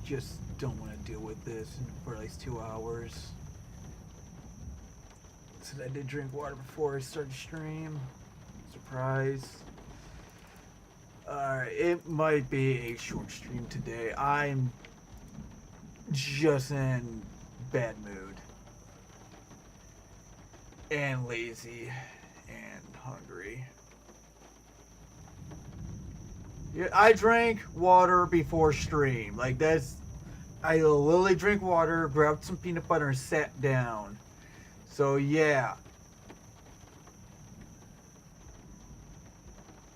just don't want to deal with this for at least 2 hours. So I did drink water before I started the stream. Surprise. Alright, it might be a short stream today. I'm just in bad mood. And lazy. And hungry. Yeah, I drank water before stream. Like, that's... I literally drank water, grabbed some peanut butter, and sat down. So, yeah.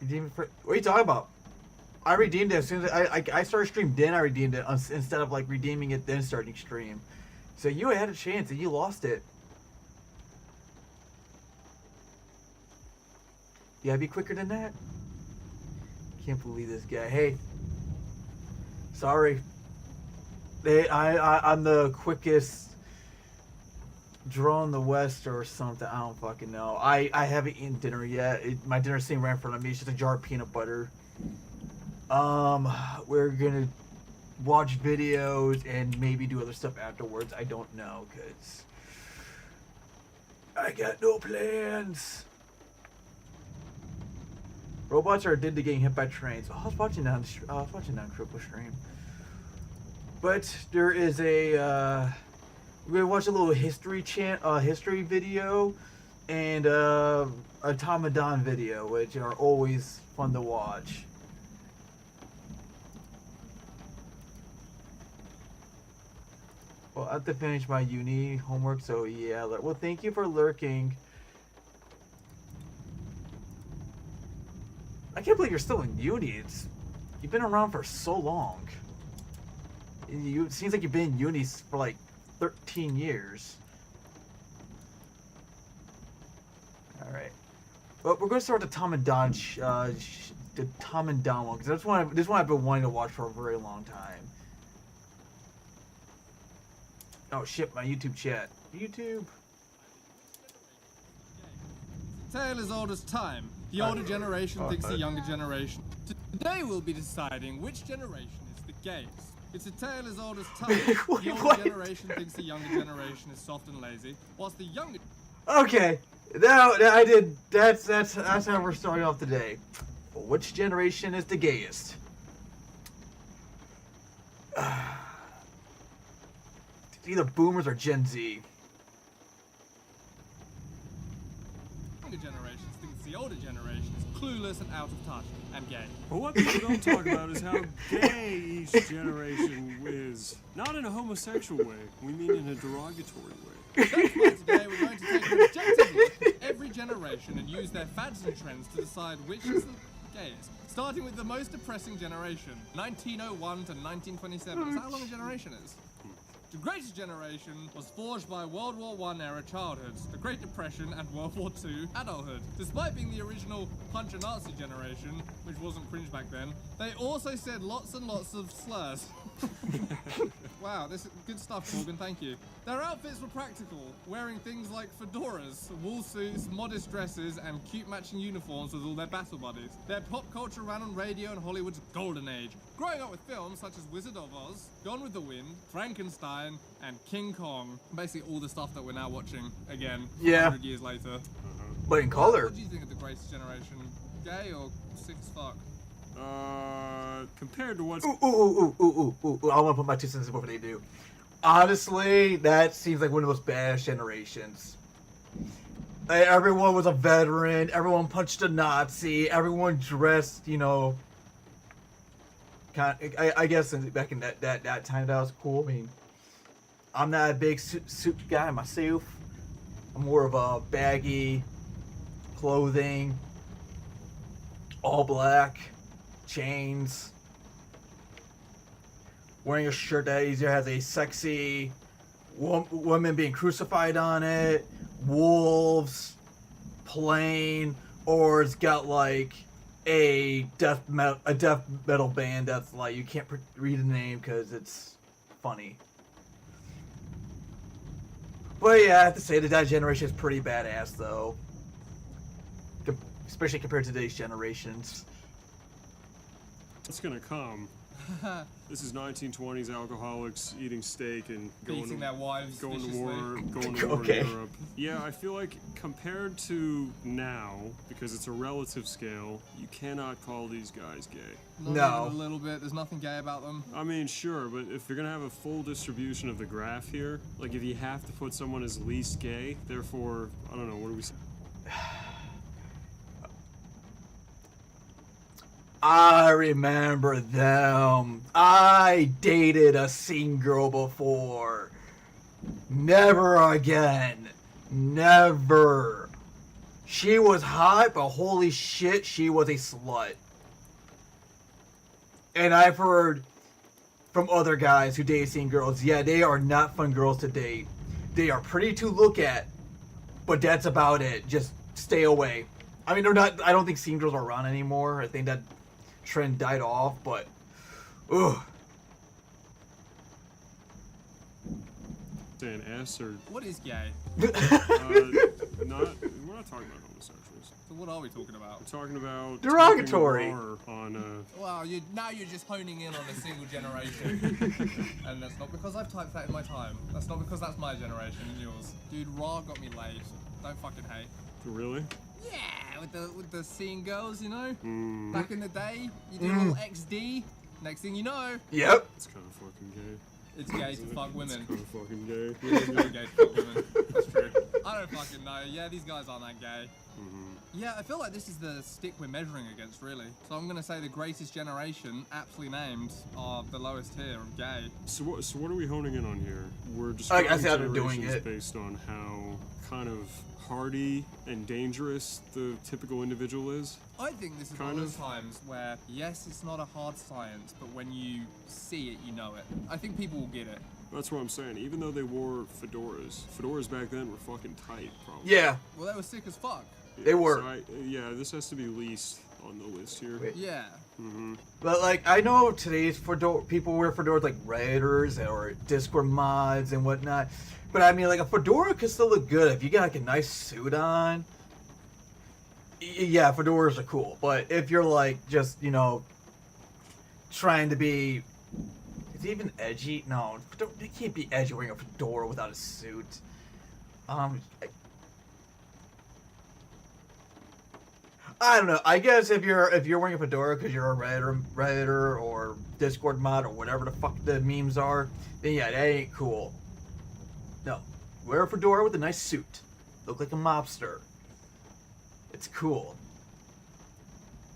Redeemed for... What are you talking about? I redeemed it as soon as I started stream, then I redeemed it instead of, like, redeeming it, then starting stream. So, you had a chance, and you lost it. You gotta be quicker than that. Can't believe this guy. Hey, sorry. I'm the quickest draw in the West or something. I don't fucking know. I haven't eaten dinner yet. My dinner's sitting right in front of me. It's just a jar of peanut butter. We're gonna watch videos and maybe do other stuff afterwards. I don't know, cause I got no plans. Robots are addicted to getting hit by trains. Oh, I was watching that on Triple Stream. But there is a we're gonna watch a little history video and a Tomadon video, which are always fun to watch. Well, I have to finish my uni homework, so yeah. Well, thank you for lurking. I can't believe you're still in uni. You've been around for so long. It seems like you've been in uni for like 13 years. All right. Well, we're going to start the Tom and Don one, because this one I've been wanting to watch for a very long time. Oh shit! My YouTube chat. YouTube. Tale as old as time. The older generation thinks the younger generation. Today we'll be deciding which generation is the gayest. It's a tale as old as time. The older generation thinks the younger generation is soft and lazy, whilst the younger... Okay, now I did. That's how we're starting off today. Well, which generation is the gayest? It's either boomers or Gen Z. Generations thinks the older generation is clueless and out of touch and gay. But what people don't talk about is how gay each generation is. Not in a homosexual way. We mean in a derogatory way. That's why today we're going to take an objective look at every generation and use their fads and trends to decide which is the gayest. Starting with the most depressing generation, 1901 to 1927. That's how long a generation is. The greatest generation was forged by World War I era childhoods, the Great Depression and World War II adulthood. Despite being the original punch-a-Nazi generation, which wasn't cringe back then, they also said lots and lots of slurs. Wow, this is good stuff, Morgan, thank you. Their outfits were practical, wearing things like fedoras, wool suits, modest dresses, and cute matching uniforms with all their battle buddies. Their pop culture ran on radio in Hollywood's golden age, growing up with films such as Wizard of Oz, Gone with the Wind, Frankenstein, and King Kong. Basically all the stuff that we're now watching again, 100 years later. But in color. What do you think of the greatest generation? Gay or sick as fuck? Compared to what's... I want to put my 2 cents in before they do. Honestly, that seems like one of those badass generations. Everyone was a veteran. Everyone punched a Nazi. Everyone dressed, you know... I guess back in that time that was cool. I mean, I'm not a big suit guy myself. I'm more of a baggy clothing, all black, chains, wearing a shirt that either has a sexy woman being crucified on it, wolves, plain, or it's got like a death metal band that's like you can't read the name because it's funny. But yeah, I have to say that generation is pretty badass though, especially compared to today's generations. It's gonna come. This is 1920s alcoholics eating steak and Beating their wives going to viciously. war, going to war Okay. in Europe. Yeah, I feel like compared to now, because it's a relative scale, you cannot call these guys gay. Not No. even a little bit. There's nothing gay about them. I mean, sure, but if you're gonna have a full distribution of the graph here, like if you have to put someone as least gay, therefore, I don't know, what do we say? I remember them. I dated a scene girl before. Never again. Never. She was hot, but holy shit, she was a slut. And I've heard from other guys who date scene girls, yeah, they are not fun girls to date. They are pretty to look at, but that's about it. Just stay away. I mean, they're not. I don't think scene girls are around anymore. I think that trend died off, but ugh. Say an S or What is gay? we're not talking about homosexuals. So what are we talking about? We're talking about Derogatory. talking raw on Well, now you're just honing in on a single generation. And that's not because I've typed that in my time. That's not because that's my generation and yours. Dude, Raw got me laid. Don't fucking hate. really? Yeah, with the scene girls, you know? Mm, Back in the day, you do a little XD. Next thing you know, Yep. it's kind of fucking gay. it's gay to fuck women. It's kind of fucking gay. It is really gay to fuck women. That's true. I don't fucking know. Yeah, these guys aren't that gay. Yeah, I feel like this is the stick we're measuring against, really. So I'm gonna say the greatest generation, aptly named, are the lowest tier of gay. So what are we honing in on here? We're just I see how they're doing generations it. based on how kind of hardy and dangerous the typical individual is. I think this is one Kind of those of. times where, yes, it's not a hard science, but when you see it, you know it. I think people will get it. That's what I'm saying. Even though they wore fedoras back then were fucking tight, probably. Yeah. Well, they were sick as fuck. They were. So yeah, this has to be least on the list here. Wait. Yeah. But like, I know today's fedora people wear fedoras like Redditors or Discord mods and whatnot. But I mean, like a fedora could still look good if you got like a nice suit on. Yeah, fedoras are cool. But if you're like just trying to be, is it even edgy? No, you can't be edgy wearing a fedora without a suit. I don't know. I guess if you're wearing a fedora because you're a Redditor or Discord mod or whatever the fuck the memes are, then yeah, that ain't cool. No, wear a fedora with a nice suit. Look like a mobster. It's cool.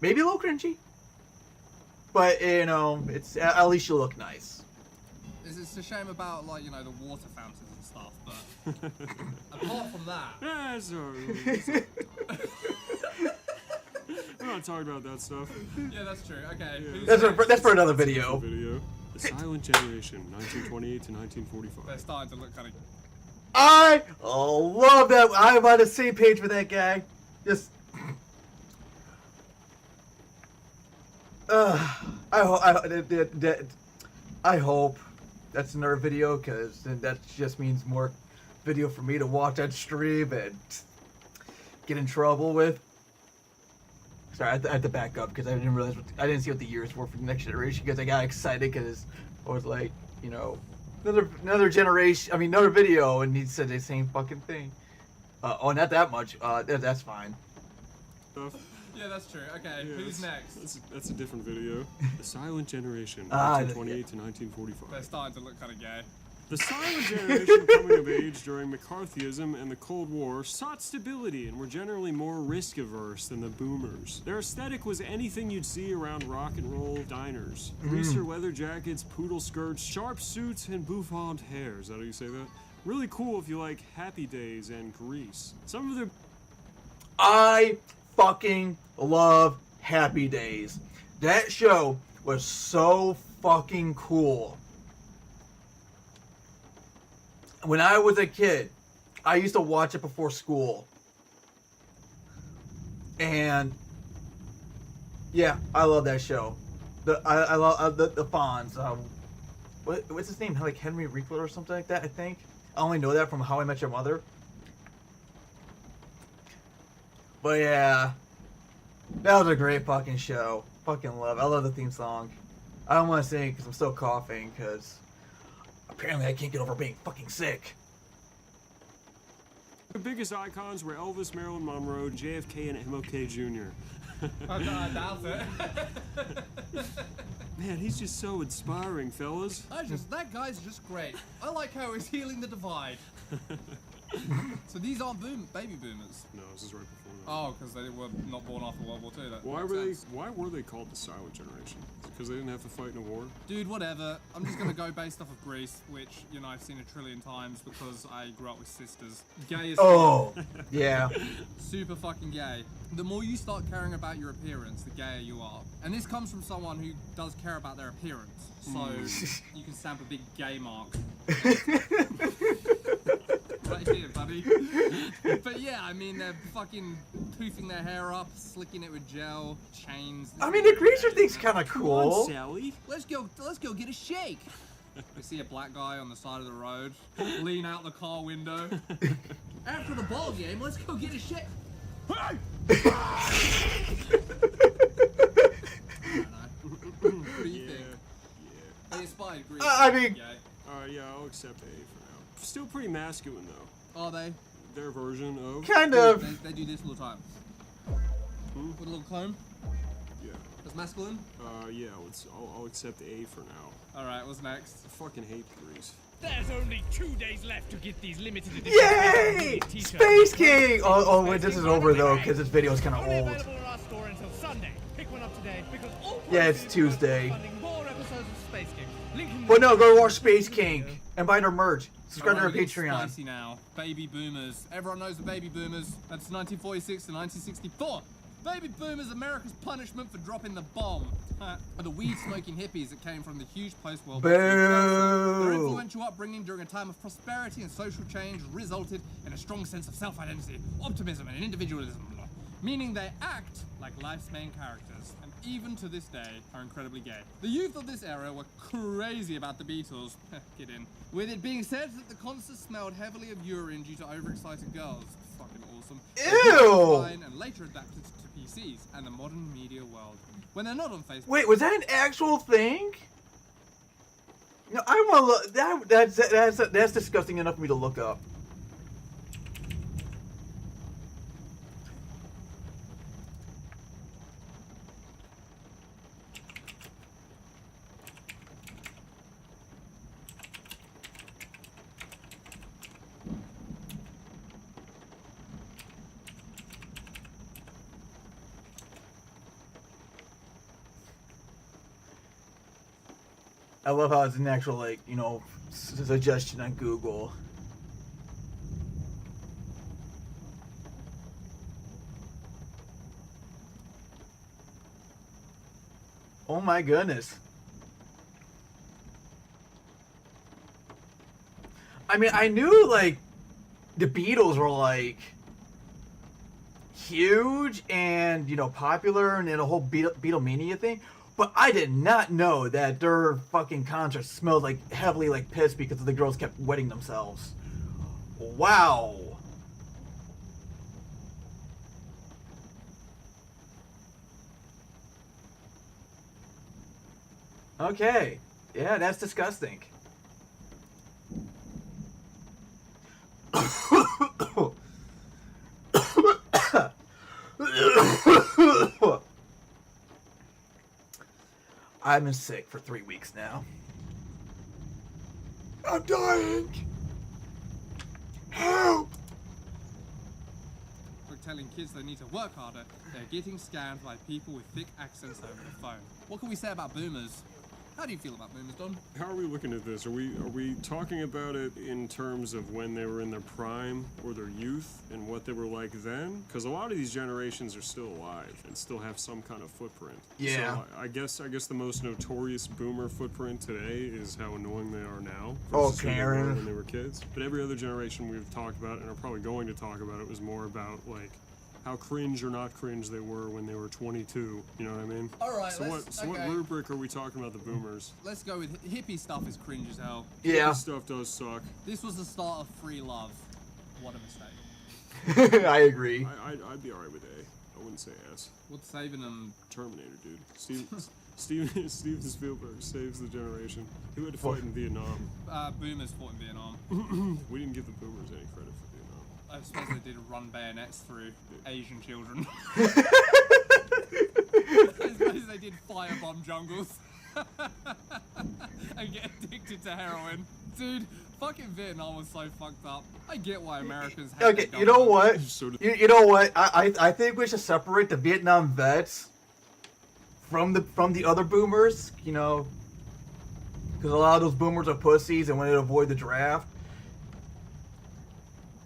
Maybe a little cringy, but it's at least you look nice. It's a shame about the water fountains and stuff, but apart from that, Yeah, we're not talking about that stuff. yeah, that's true. Okay, Yeah. who's That's next? for another video. The Silent Generation, 1928 to 1945. They're starting to look kind of. I love that. I'm on the same page with that guy. Just. I hope that's another video, because then that just means more video for me to watch on stream and get in trouble with. Sorry, I had to back up because I didn't realize I didn't see what the years were for the next generation, because I got excited because I was like, another generation. I mean, another video, and he said the same fucking thing. Not that much. That's fine. Stuff. Yeah, that's true. Okay, Yeah, who's next? That's a different video. The Silent Generation, Ah, 1928 to 1945. They're starting to look kind of gay. The Silent Generation coming of age during McCarthyism and the Cold War sought stability and were generally more risk-averse than the boomers. Their aesthetic was anything you'd see around rock and roll diners. Greaser leather jackets, poodle skirts, sharp suits, and bouffant hair. Is that how you say that? Really cool if you like Happy Days and Grease. Some of their... I fucking love Happy Days. That show was so fucking cool. When I was a kid, I used to watch it before school. And yeah, I love that show. I love the Fonz. What's his name? Like Henry Winkler or something like that, I think. I only know that from How I Met Your Mother. But yeah, that was a great fucking show. Fucking love. I love the theme song. I don't want to sing because I'm still coughing because apparently I can't get over being fucking sick. The biggest icons were Elvis, Marilyn Monroe, JFK, and MLK Jr. I doubt it. Man, he's just so inspiring, fellas. That guy's just great. I like how he's healing the divide. So these aren't baby boomers. No, this is right before that. Oh, because they were not born after World War II. Why were they called the Silent Generation? Because they didn't have to fight in a war? Dude, whatever. I'm just gonna go based off of Greece, which, you know, I've seen a trillion times because I grew up with sisters. Gay as Oh, yeah. super fucking gay. The more you start caring about your appearance, the gayer you are. And this comes from someone who does care about their appearance. So you can stamp a big gay mark. Right here, buddy. But yeah, I mean, they're fucking poofing their hair up, slicking it with gel, chains. I mean, the greaser thing's kind of Come cool. on, Sally. Let's go get a shake. We see a black guy on the side of the road, lean out the car window. After the ball game, let's go get a shake. Hey! I don't know. What do you think? Yeah. They inspired Greece. I mean- Gay. Yeah, I'll accept A for now. Still pretty masculine, though. Are they? Their version of... Kind of. They do this all the time. With a little comb. Yeah. That's masculine. Yeah, I'll accept A for now. Alright, what's next? I fucking hate Greece. There's only 2 days left to get these limited edition Yay! t-shirts. Space King! Oh, wait, this is over though, because this video is kind of Only old. available in our store until Sunday. Pick one up today because all Yeah, it's proceeds go to Tuesday. funding more episodes of Space King. Link in the But no, go watch Space King and buy their merch. Subscribe to Alright, our we get Patreon. Spicy now. Baby boomers. Everyone knows the baby boomers. That's 1946 to 1964. Baby boomers, America's punishment for dropping the bomb. Are the weed-smoking hippies that came from the huge post-World War II. Their Boo! influential upbringing during a time of prosperity and social change resulted in a strong sense of self-identity, optimism, and individualism. Meaning they act like life's main characters, and even to this day are incredibly gay. The youth of this era were crazy about the Beatles. Get in. With it being said that the concert smelled heavily of urine due to overexcited girls. Fucking awesome. Ew! And later adapted to PCs and the modern media world. When they're not on Facebook. Wait, was that an actual thing? No, I want to look. That's disgusting enough for me to look up. I love how it's an actual, like, you know, suggestion on Google. Oh my goodness. I mean, I knew, like, the Beatles were, like, huge and, you know, popular and the whole Beatlemania thing. But I did not know that their fucking concerts smelled like heavily like piss because the girls kept wetting themselves. Wow. Okay. Yeah, that's disgusting. I've been sick for 3 weeks now. I'm dying. Help! For telling kids they need to work harder, they're getting scammed by people with thick accents over the phone. What can we say about boomers? How do you feel about boomers, Don? How are we looking at this? Are we talking about it in terms of when they were in their prime or their youth and what they were like then? Because a lot of these generations are still alive and still have some kind of footprint. Yeah. So I guess the most notorious boomer footprint today is how annoying they are now. Oh, versus who they were Karen. when they were kids. But every other generation we've talked about and are probably going to talk about it was more about like how cringe or not cringe they were when they were 22. You know what I mean? All right, So what rubric are we talking about the boomers? Let's go with hippie stuff is cringe as hell. Yeah. This stuff does suck. This was the start of free love. What a mistake. I agree. I'd be alright with A. I wouldn't say S. What's saving them? Terminator, dude. Steven Spielberg saves the generation. Who had to fight in Vietnam? Boomers fought in Vietnam. We didn't give the boomers any credit for Vietnam. I suppose they did run bayonets through Asian children. I suppose they did firebomb jungles. And get addicted to heroin. Dude, fucking Vietnam was so fucked up. I get why Americans hate Okay, the you know government. what? Sort of- You know what? I think we should separate the Vietnam vets from the other boomers. You know, because a lot of those boomers are pussies and wanted to avoid the draft.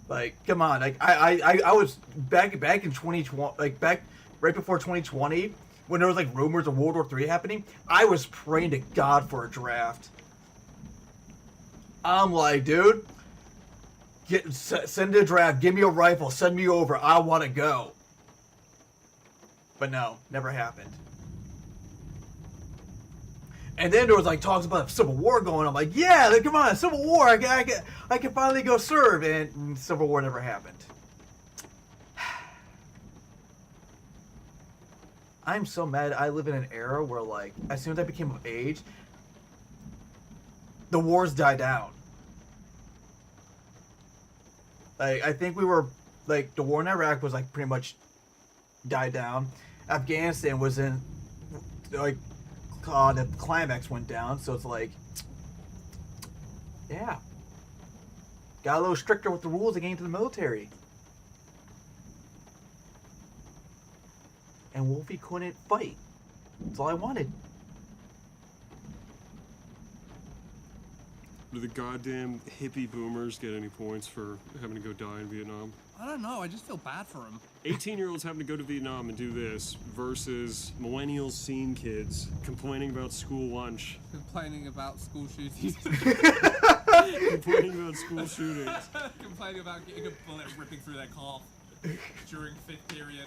Like, come on! Like, I was back in 2020, like back right before 2020, when there was like rumors of World War III happening. I was praying to God for a draft. I'm like, dude, send a draft. Give me a rifle. Send me over. I want to go. But no, never happened. And then there was like talks about Civil War going on. I'm like, yeah, like, come on, Civil War. I can finally go serve. And Civil War never happened. I'm so mad. I live in an era where, like, as soon as I became of age, the wars died down. Like, I think we were, like, the war in Iraq was, like, pretty much died down. Afghanistan was in, like, the climax went down, so it's like, yeah. Got a little stricter with the rules that came into the military. And Wolfie couldn't fight. That's all I wanted. Do the goddamn hippie boomers get any points for having to go die in Vietnam? I don't know, I just feel bad for them. 18-year-olds having to go to Vietnam and do this versus millennials scene kids complaining about school lunch. Complaining about school shootings. Complaining about school shootings. Complaining about getting a bullet ripping through their calf during 5th period.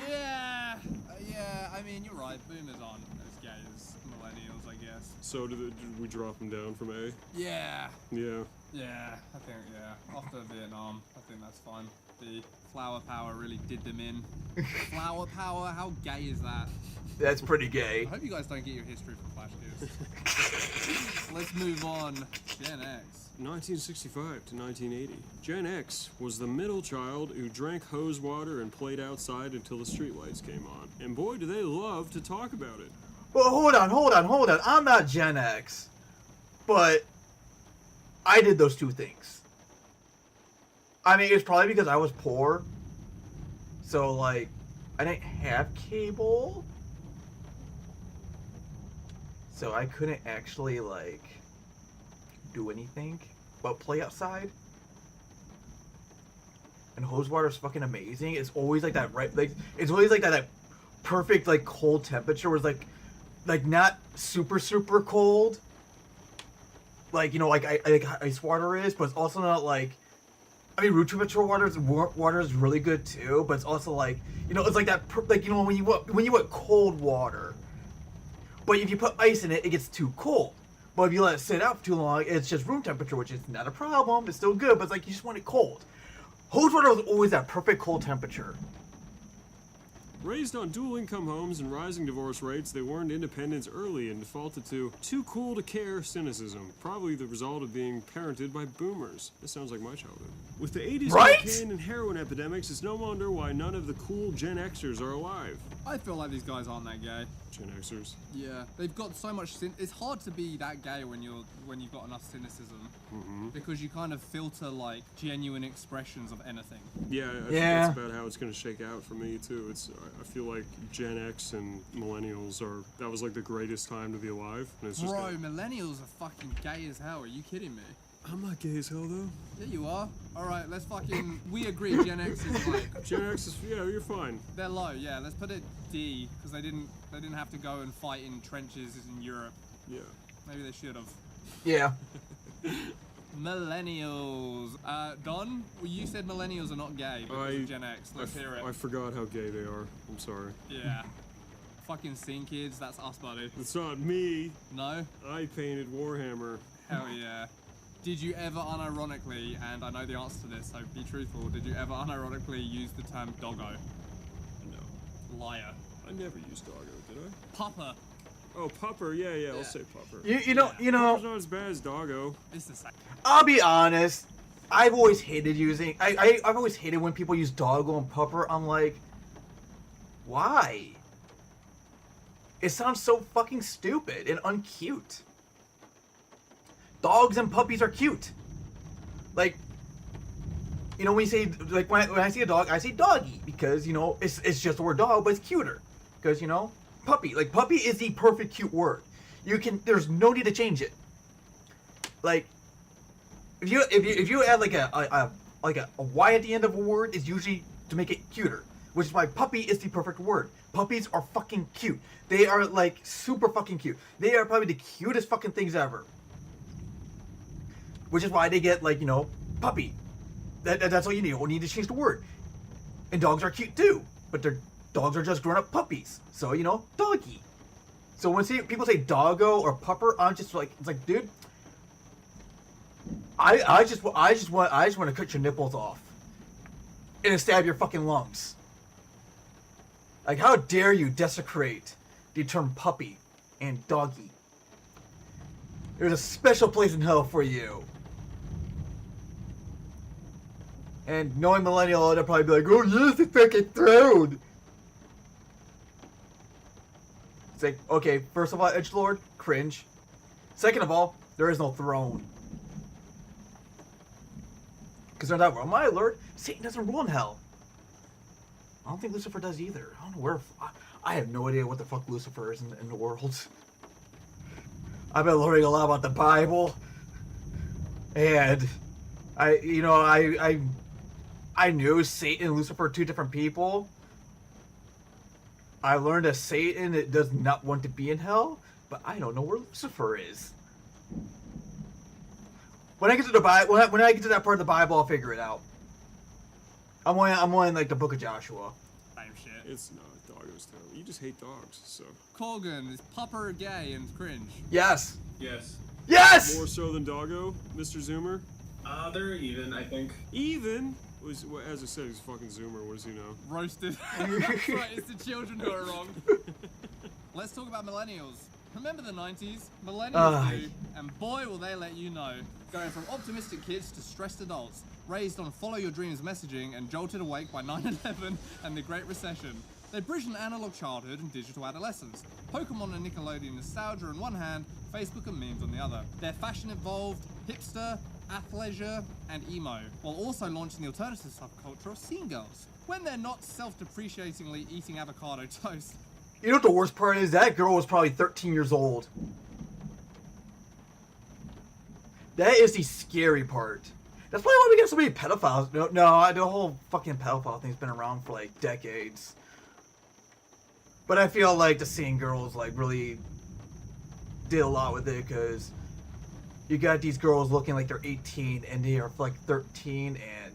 Yeah, I mean, you're right, boomers aren't as gay as millennials, I guess. So did we drop them down from A? Yeah. Yeah. Yeah, I think, after Vietnam, I think that's fine. The flower power really did them in. Flower power, how gay is that? That's pretty gay. I hope you guys don't get your history from Flash Kids. Let's move on. Gen X. 1965 to 1980. Gen X was the middle child who drank hose water and played outside until the streetlights came on. And boy, do they love to talk about it. Well, hold on. I'm not Gen X. But I did those two things. I mean, it's probably because I was poor. So, like, I didn't have cable. So I couldn't actually, like, do anything but play outside. And hose water is fucking amazing. It's always like that, right? Like, it's always like that perfect, like, cold temperature where it's like not super cold. Like, you know, like ice water is, but it's also not like, I mean, room temperature water is really good too, but it's also like, you know, it's like that, like, you know, when you want cold water, but if you put ice in it, it gets too cold. But if you let it sit out for too long, it's just room temperature, which is not a problem. It's still good, but it's like you just want it cold. Hose water was always that perfect cold temperature. Raised on dual-income homes and rising divorce rates, they learned independence early and defaulted to too-cool-to-care cynicism, probably the result of being parented by boomers. This sounds like my childhood. With the 80s Right? cocaine and heroin epidemics, it's no wonder why none of the cool Gen Xers are alive. I feel like these guys aren't that gay. Gen Xers. Yeah, they've got so much it's hard to be that gay when you've got enough cynicism. Because you kind of filter, like, genuine expressions of anything. Yeah, I think Yeah. that's about how it's going to shake out for me, too. I feel like Gen X and millennials that was like the greatest time to be alive. And it's just Bro, millennials are fucking gay as hell. Are you kidding me? I'm not gay as hell, though. Yeah, you are. Alright, let's fucking... We agree Gen X is, like... Gen X is, yeah, you're fine. They're low, yeah. Let's put it D, because they didn't have to go and fight in trenches in Europe. Yeah. Maybe they should have. Yeah. Millennials. Don, well, you said millennials are not gay because of Gen X. Let's hear it. I forgot how gay they are. I'm sorry. Yeah. Fucking scene kids, that's us, buddy. It's not me. No? I painted Warhammer. Hell yeah. Did you ever unironically, and I know the answer to this, so be truthful, did you ever unironically use the term doggo? No. Liar. I never used doggo, did I? Pupper. Oh, pupper. Yeah, I'll say pupper. You know, Pupper's not as bad as doggo. It's the same. I'll be honest. I've always hated using. I've always hated when people use doggo and pupper. I'm like, why? It sounds so fucking stupid and uncute. Dogs and puppies are cute. Like, you know, when you say, like, when I see a dog, I say doggy because, you know, it's just the word dog, but it's cuter. Because, you know, puppy. Like, puppy is the perfect cute word. There's no need to change it. Like, if you add like a Y at the end of a word, it's usually to make it cuter. Which is why puppy is the perfect word. Puppies are fucking cute. They are like super fucking cute. They are probably the cutest fucking things ever. Which is why they get like, you know, puppy. That's all you need. You need to change the word. And dogs are cute too, but dogs are just grown up puppies. So, you know, doggy. So when people say doggo or pupper, I'm just like, it's like, dude, I just want to cut your nipples off and then stab your fucking lungs. Like, how dare you desecrate the term puppy and doggy? There's a special place in hell for you. And knowing millennial, they'll probably be like, oh yes, it's fucking throne. It's like, okay, first of all, edgelord, cringe. Second of all, there is no throne. Because they're not, well, my lord, Satan doesn't rule in hell. I don't think Lucifer does either. I don't know where. I have no idea what the fuck Lucifer is in the world. I've been learning a lot about the Bible, and I knew Satan and Lucifer are two different people. I learned that Satan does not want to be in hell, but I don't know where Lucifer is. When I get to the Bible, when I get to that part of the Bible, I'll figure it out. I'm on like the Book of Joshua. Same shit. It's not. Doggo's terrible. You just hate dogs, so. Corgan, is pupper gay and cringe? Yes. Yes. Yes. More so than doggo, Mr. Zoomer? They're even, I think. Even? As I said, he's fucking Zoomer. What does he know? Roasted. That's right, it's the children who are wrong. Let's talk about millennials. Remember the 90s? Millennials do, and boy will they let you know. Going from optimistic kids to stressed adults, raised on follow your dreams messaging and jolted awake by 9/11 and the Great Recession. They bridged an analog childhood and digital adolescence. Pokemon and Nickelodeon nostalgia on one hand, Facebook and memes on the other. They're fashion evolved, hipster, athleisure, and emo, while also launching the alternative subculture of scene girls. When they're not self-depreciatingly eating avocado toast. You know what the worst part is? That girl was probably 13 years old. That is the scary part. That's probably why we get so many pedophiles. No, the whole fucking pedophile thing's been around for like decades. But I feel like the scene girls like really did a lot with it because you got these girls looking like they're 18 and they are like 13, and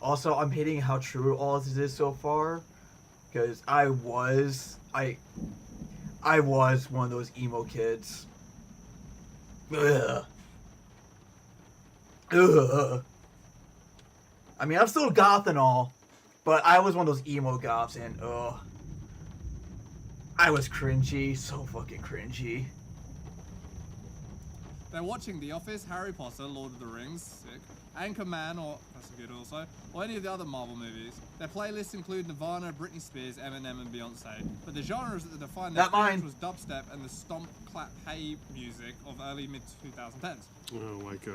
also I'm hating how true all this is so far. Because I was one of those emo kids. Ugh. Ugh. I mean, I'm still goth and all, but I was one of those emo goths, and I was cringy, so fucking cringy. They're watching The Office, Harry Potter, Lord of the Rings, sick, Anchorman, or that's good also, or any of the other Marvel movies. Their playlists include Nirvana, Britney Spears, Eminem, and Beyonce. But the genres that defined their fans was dubstep and the stomp, clap, hey music of early mid-2010s. Oh, like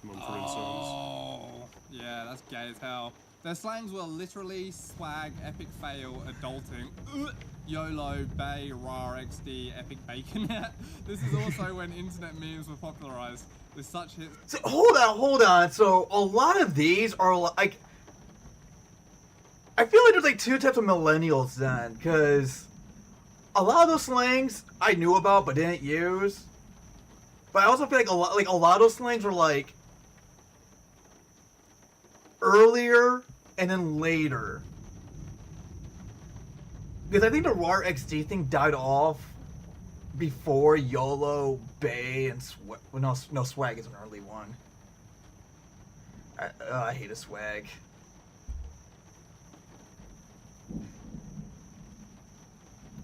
Mumford and Sons. Oh, yeah, that's gay as hell. Their slangs were literally swag, epic fail, adulting, YOLO, Bay, RAR, XD, epic bacon. This is also when internet memes were popularized with such hits. So, hold on. So a lot of these are like, I feel like there's like two types of millennials then, because a lot of those slangs I knew about but didn't use. But I also feel like a lot of those slangs were like earlier and then later. Because I think the RAR XD thing died off before YOLO, Bay, and Swag. Well, no, Swag is an early one. I hate a Swag.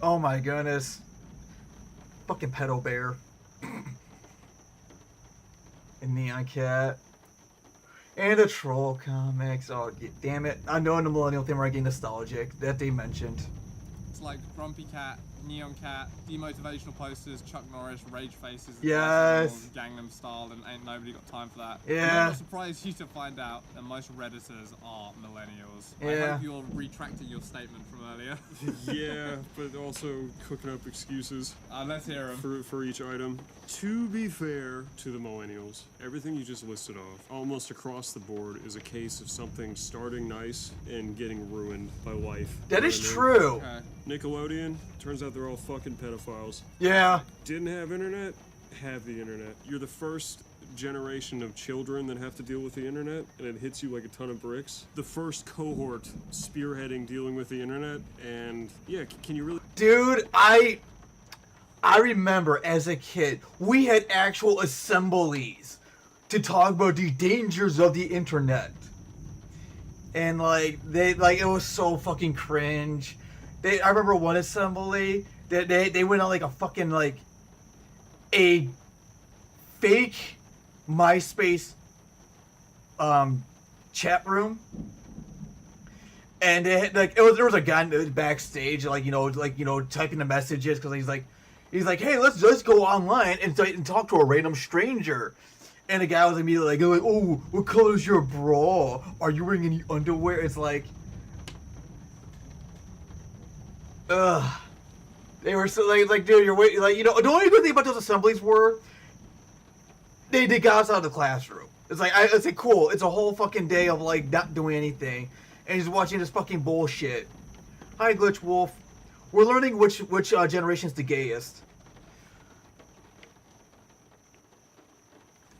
Oh my goodness. Fucking Pedo Bear. And Neon Cat. And the Troll comics. Oh, damn it. I know in the Millennial thing we're getting nostalgic. That they mentioned. It's like Grumpy Cat, Neon Cat, demotivational posters, Chuck Norris, Rage Faces, Yes. Gangnam Style, and ain't nobody got time for that. Yeah. I'm not surprised you to find out that most Redditors are millennials. I Yeah. hope you're retracting your statement from earlier. Yeah, but also cooking up excuses Let's hear them. for each item. To be fair to the millennials, everything you just listed off, almost across the board, is a case of something starting nice and getting ruined by life. That You is know what I mean? true. Okay. Nickelodeon, turns out they're all fucking pedophiles. Yeah. Didn't have internet, have the internet. You're the first generation of children that have to deal with the internet, and it hits you like a ton of bricks. The first cohort spearheading dealing with the internet, and yeah, can you really... Dude, I remember as a kid, we had actual assemblies to talk about the dangers of the internet. And like it was so fucking cringe. I remember one assembly that they went on like a fucking like a fake MySpace chat room. And they had, like there was a guy backstage typing the messages because he's like, hey, let's go online and talk to a random stranger. And the guy was immediately like, oh, what color's your bra? Are you wearing any underwear? It's like, ugh. They were so like, dude, you're waiting. Like, the only good thing about those assemblies were they got us out of the classroom. It's like, it's like cool. It's a whole fucking day of like not doing anything and just watching this fucking bullshit. Hi, Glitch Wolf. We're learning which generation's the gayest.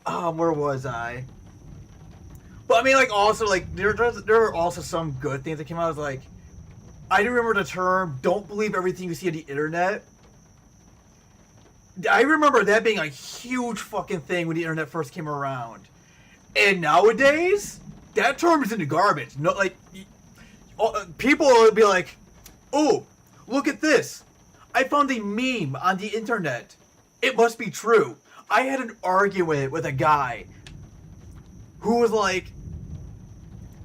Where was I? But I mean, like, also, like, there are also some good things that came out. I was like, I do remember the term, don't believe everything you see on the internet. I remember that being a huge fucking thing when the internet first came around. And nowadays, that term is in the garbage. No, like, people would be like, oh, look at this. I found a meme on the internet. It must be true. I had an argument with a guy who was like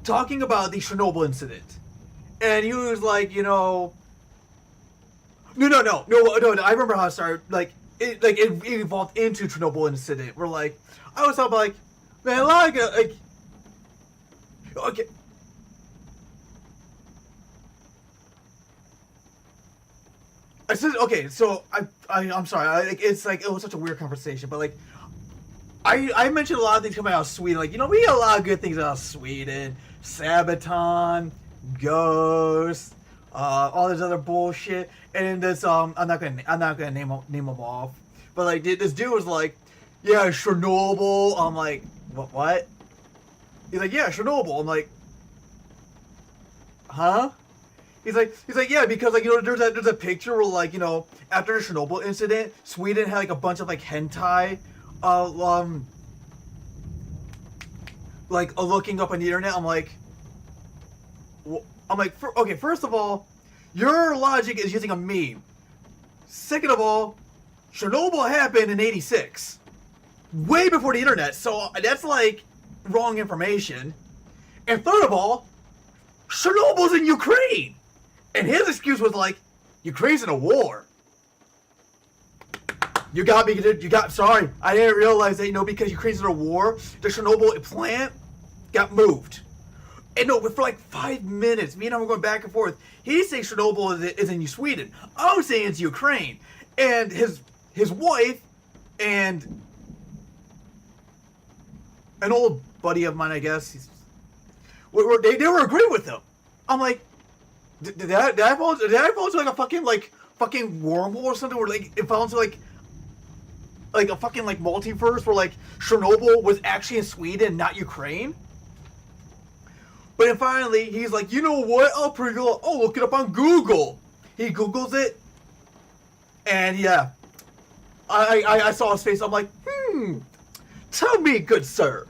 talking about the Chernobyl incident. And he was like, no, I remember how it started. It evolved into Chernobyl incident. We're like, I was talking about like, man, like, okay. I said, okay, so I'm sorry. It's like, it was such a weird conversation, but like, I mentioned a lot of things coming out of Sweden. Like, we get a lot of good things out of Sweden. Sabaton, Ghost, all this other bullshit. And this, I'm not gonna name them off. But like, this dude was like, yeah, Chernobyl. I'm like, what? He's like, yeah, Chernobyl. I'm like, huh? He's like, yeah, because like, there's a picture where like, after the Chernobyl incident, Sweden had like a bunch of like hentai, looking up on the internet. I'm like, okay, first of all, your logic is using a meme. Second of all, Chernobyl happened in '86, way before the internet, so that's like wrong information. And third of all, Chernobyl's in Ukraine. And his excuse was like, Ukraine's in a war. Sorry, I didn't realize that, because Ukraine's in a war, the Chernobyl plant got moved. And no, for like 5 minutes, me and him were going back and forth. He's saying Chernobyl is in Sweden. I was saying it's Ukraine. And his wife and an old buddy of mine, I guess, they were agreeing with him. I'm like, did I fall into like a fucking wormhole or something where like it fell into like a fucking like multiverse where like Chernobyl was actually in Sweden, not Ukraine? But then finally he's like, you know what? I'll look it up on Google. He Googles it, and yeah, I saw his face. I'm like, tell me, good sir,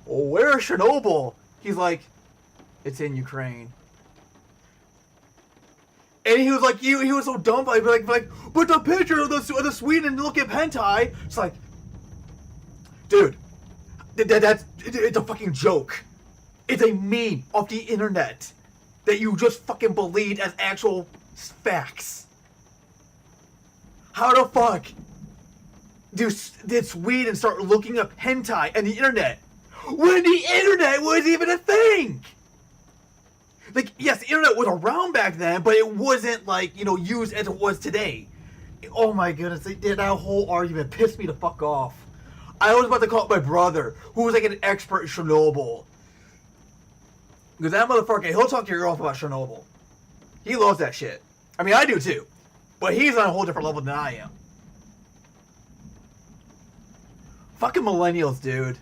where's Chernobyl? He's like, it's in Ukraine. And he was like, he was so dumb, but the picture of the Sweden looking hentai. It's like, dude, it's a fucking joke. It's a meme off the internet that you just fucking believe as actual facts. How the fuck did Sweden start looking up hentai on the internet when the internet was even a thing? Like, yes, the internet was around back then, but it wasn't, like, you know, used as it was today. Oh my goodness, that whole argument pissed me the fuck off. I was about to call up my brother, who was like an expert in Chernobyl. Because that motherfucker, he'll talk to your girl about Chernobyl. He loves that shit. I mean, I do too. But he's on a whole different level than I am. Fucking millennials, dude.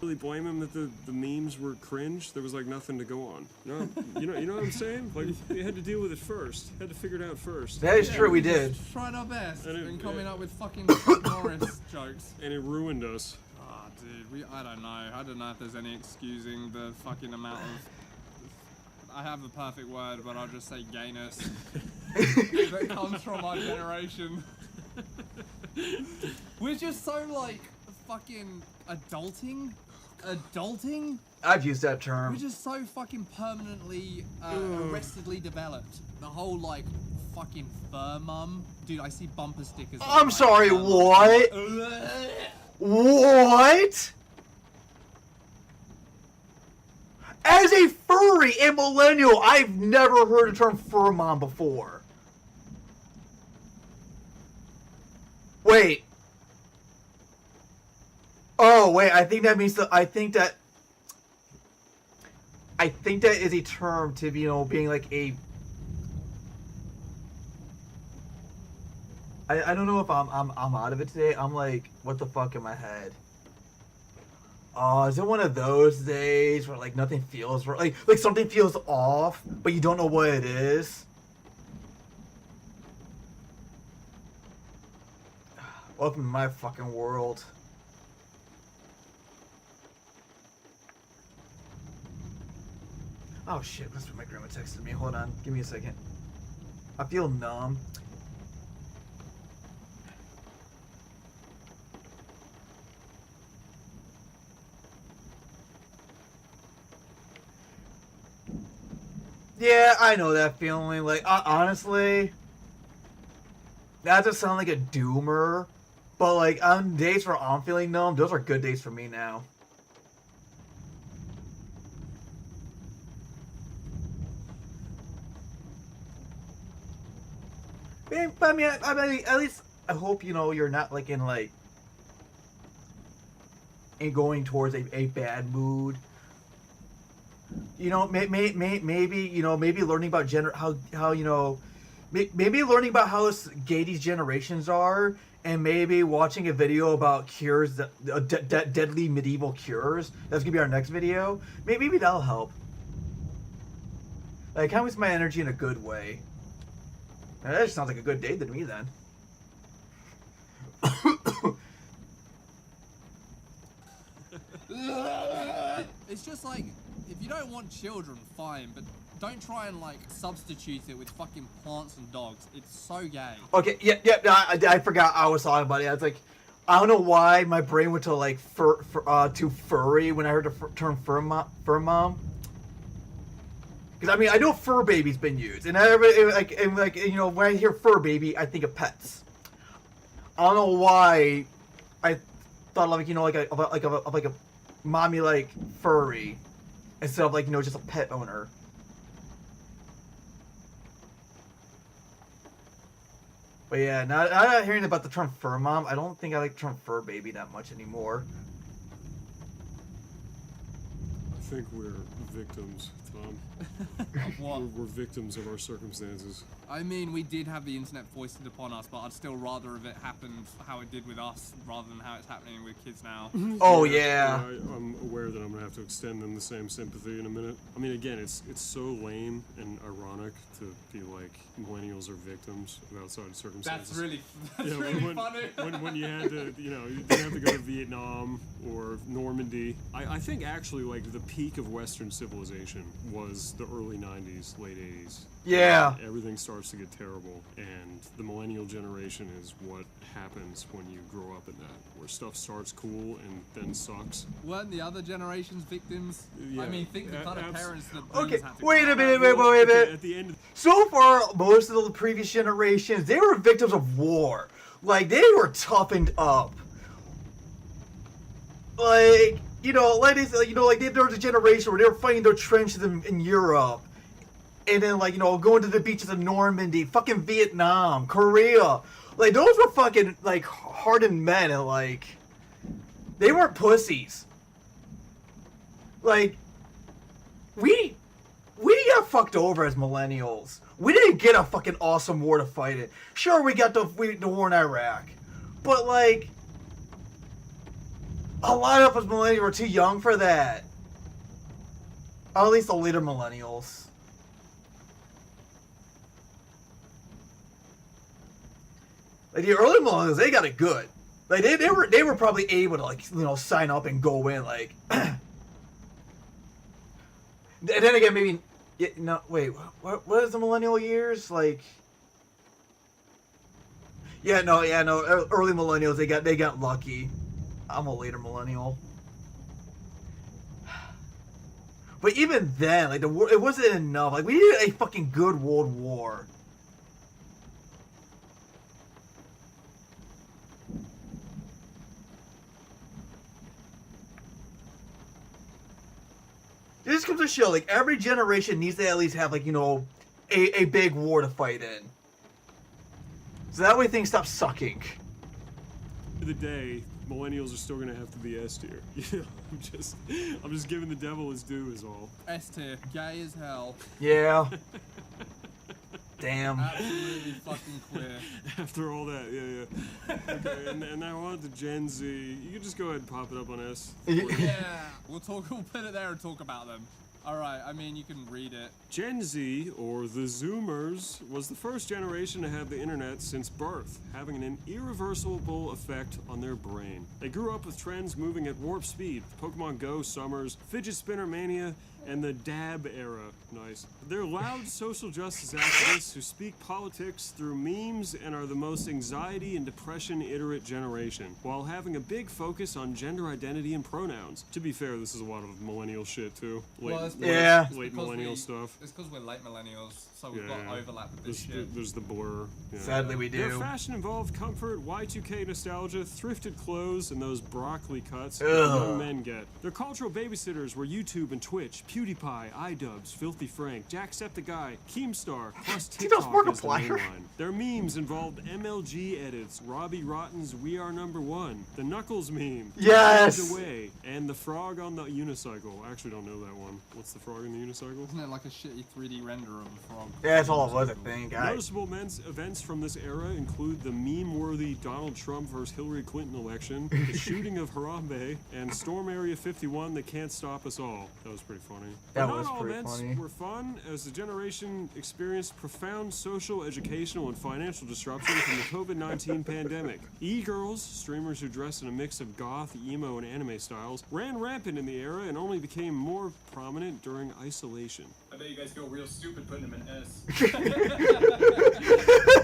Really blame him that the memes were cringe. There was like nothing to go on. No, you know what I'm saying? Like, we had to deal with it first. Had to figure it out first. That is true, we did. Tried our best in coming up with fucking Norris jokes. And it ruined us. Ah, dude, I don't know. I don't know if there's any excusing the fucking amount of... I have the perfect word, but I'll just say gayness. that comes from our generation. We're just so, like, fucking adulting. I've used that term. We're just so fucking permanently arrestedly developed. The whole like fucking fur mum. Dude, I see bumper stickers. I'm sorry, what? What? As a furry and millennial, I've never heard the term fur mom before. Wait. Oh, wait, I think that means I think that is a term to be, you know, being like a... I don't know if I'm out of it today. I'm like, what the fuck in my head? Oh, is it one of those days where like nothing feels right? Like something feels off, but you don't know what it is? Welcome to my fucking world. Oh shit, that's what my grandma texted me. Hold on, give me a second. I feel numb. Yeah, I know that feeling. Like, honestly, that does sound like a doomer. But like, on days where I'm feeling numb, those are good days for me now. But I mean, at least I hope, you know, you're not like in going towards a bad mood. You know, maybe you know, maybe learning about how you know, maybe learning about how gay these generations are, and maybe watching a video about cures, deadly medieval cures. That's gonna be our next video. Maybe that'll help. Like, how much my energy in a good way. That just sounds like a good day to me then. It's just like, if you don't want children, fine, but don't try and like substitute it with fucking plants and dogs. It's so gay. Okay, yeah, I forgot I was talking about it. I was like, I don't know why my brain went to like to furry when I heard the term fur mom. Because I mean, I know fur baby's been used, and like you know, when I hear fur baby, I think of pets. I don't know why I thought of, like, you know, like a mommy like furry instead of like, you know, just a pet owner. But yeah, now hearing about the term fur mom, I don't think I like the term fur baby that much anymore. I think we're victims, Tom. What? We're victims of our circumstances. I mean, we did have the internet foisted upon us, but I'd still rather if it happened how it did with us rather than how it's happening with kids now. Oh yeah. I'm aware that I'm gonna have to extend them the same sympathy in a minute. I mean, again, it's so lame and ironic to be like millennials are victims of outside circumstances. That's really funny. When you had to, you know, you didn't have to go to Vietnam or Normandy. I think actually like the peak of Western civilization was the early 90s, late 80s. Yeah. Everything starts to get terrible, and the millennial generation is what happens when you grow up in that, where stuff starts cool and then sucks. Weren't the other generations victims? Yeah. I mean, think the kind of parents that Okay, boomers had to wait a grow minute, up with. wait a minute. At the end, So far, most of the previous generations, they were victims of war. Like, they were toughened up. Like, you know, like they said, you know, like there was a generation where they were fighting their trenches in Europe. And then, like, you know, going to the beaches of Normandy, fucking Vietnam, Korea. Like, those were fucking, like, hardened men, and, like, they weren't pussies. Like, we got fucked over as millennials. We didn't get a fucking awesome war to fight it. Sure, we got the war in Iraq. But, like, a lot of us millennials were too young for that. Or at least the later millennials. Like, the early millennials, they got it good. Like, they were probably able to, like, you know, sign up and go in, like... And then again, maybe... Yeah, no, wait, what is the millennial years? Like... Yeah, no, early millennials, they got lucky. I'm a later millennial. But even then, like, it wasn't enough. Like, we needed a fucking good world war. It just comes to show, like, every generation needs to at least have, like, you know, a big war to fight in. So that way things stop sucking. of the day, millennials are still gonna have to be S tier. You know, I'm just giving the devil his due is all. S tier, gay as hell. Yeah. Damn. Absolutely fucking queer. After all that, yeah. Okay, and now on to Gen Z. You can just go ahead and pop it up on S. Yeah, we'll put it there and talk about them. Alright, I mean, you can read it. Gen Z, or the Zoomers, was the first generation to have the internet since birth, having an irreversible effect on their brain. They grew up with trends moving at warp speed, Pokemon Go summers, fidget spinner mania, and the dab era. Nice. They're loud social justice activists who speak politics through memes and are the most anxiety and depression iterate generation, while having a big focus on gender identity and pronouns. To be fair, this is a lot of millennial shit too. Late millennial stuff. It's because we're late millennials, so we've Yeah. got overlap with this shit. There's the blur. Yeah. Sadly, we Their do. fashion involved comfort, Y2K nostalgia, thrifted clothes, and those broccoli cuts that Ugh. young men get. Their cultural babysitters were YouTube and Twitch, PewDiePie, iDubbbz, Filthy Frank, Jacksepticeye, Keemstar, plus Tito's TikTok as the Markiplier. main line. Their memes involved MLG edits, Robbie Rotten's We Are Number One, the Knuckles meme, Yes! Hands Away, and the frog on the unicycle. I actually don't know that one. What's the frog on the unicycle? Isn't it like a shitty 3D render of a frog? Yeah, that's all it was, I think. Noticeable events from this era include the meme-worthy Donald Trump versus Hillary Clinton election, the shooting of Harambe, and Storm Area 51 that can't stop us all. That was pretty funny. That But was not all pretty events funny. were fun, as the generation experienced profound social, educational, and financial disruption from the COVID-19 pandemic. E-girls, streamers who dressed in a mix of goth, emo, and anime styles, ran rampant in the era and only became more prominent during isolation. I bet you guys feel real stupid putting them in S.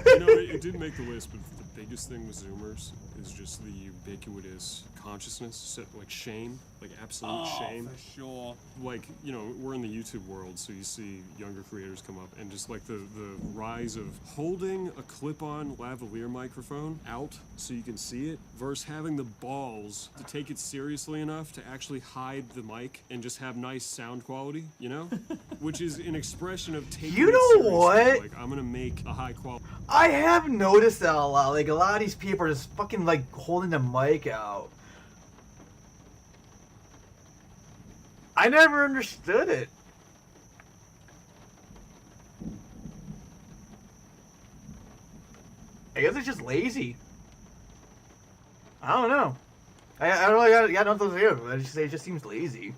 You know, it did make the list, but the biggest thing with Zoomers is just the ubiquitous consciousness, like shame, like absolute shame. For sure. Like, you know, we're in the YouTube world, so you see younger creators come up, and just like the rise of holding a clip-on lavalier microphone out so you can see it, versus having the balls to take it seriously enough to actually hide the mic and just have nice sound quality, you know? Which is an expression of taking You it know seriously. what? Like, I'm gonna make a high quality. I have noticed that a lot. Like, a lot of these people are just fucking, like, holding the mic out. I never understood it. I guess it's just lazy. I don't know. I don't really got nothing to do. It just seems lazy.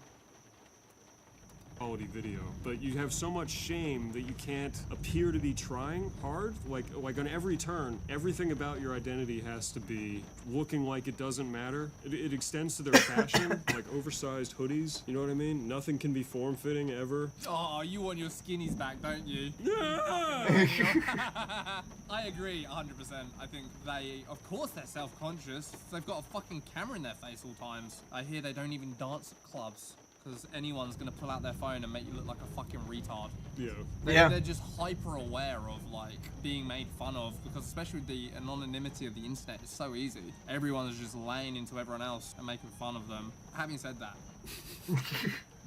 quality video. But you have so much shame that you can't appear to be trying hard. Like on every turn, everything about your identity has to be looking like it doesn't matter. It extends to their fashion, like oversized hoodies. You know what I mean? Nothing can be form-fitting ever. Oh, you want your skinnies back, don't you? Yeah! I agree 100%. I think of course they're self-conscious. They've got a fucking camera in their face all times. I hear they don't even dance at clubs because anyone's gonna pull out their phone and make you look like a fucking retard. Yeah. They're just hyper aware of like being made fun of, because especially with the anonymity of the internet, it's so easy. Everyone's just laying into everyone else and making fun of them. Having said that,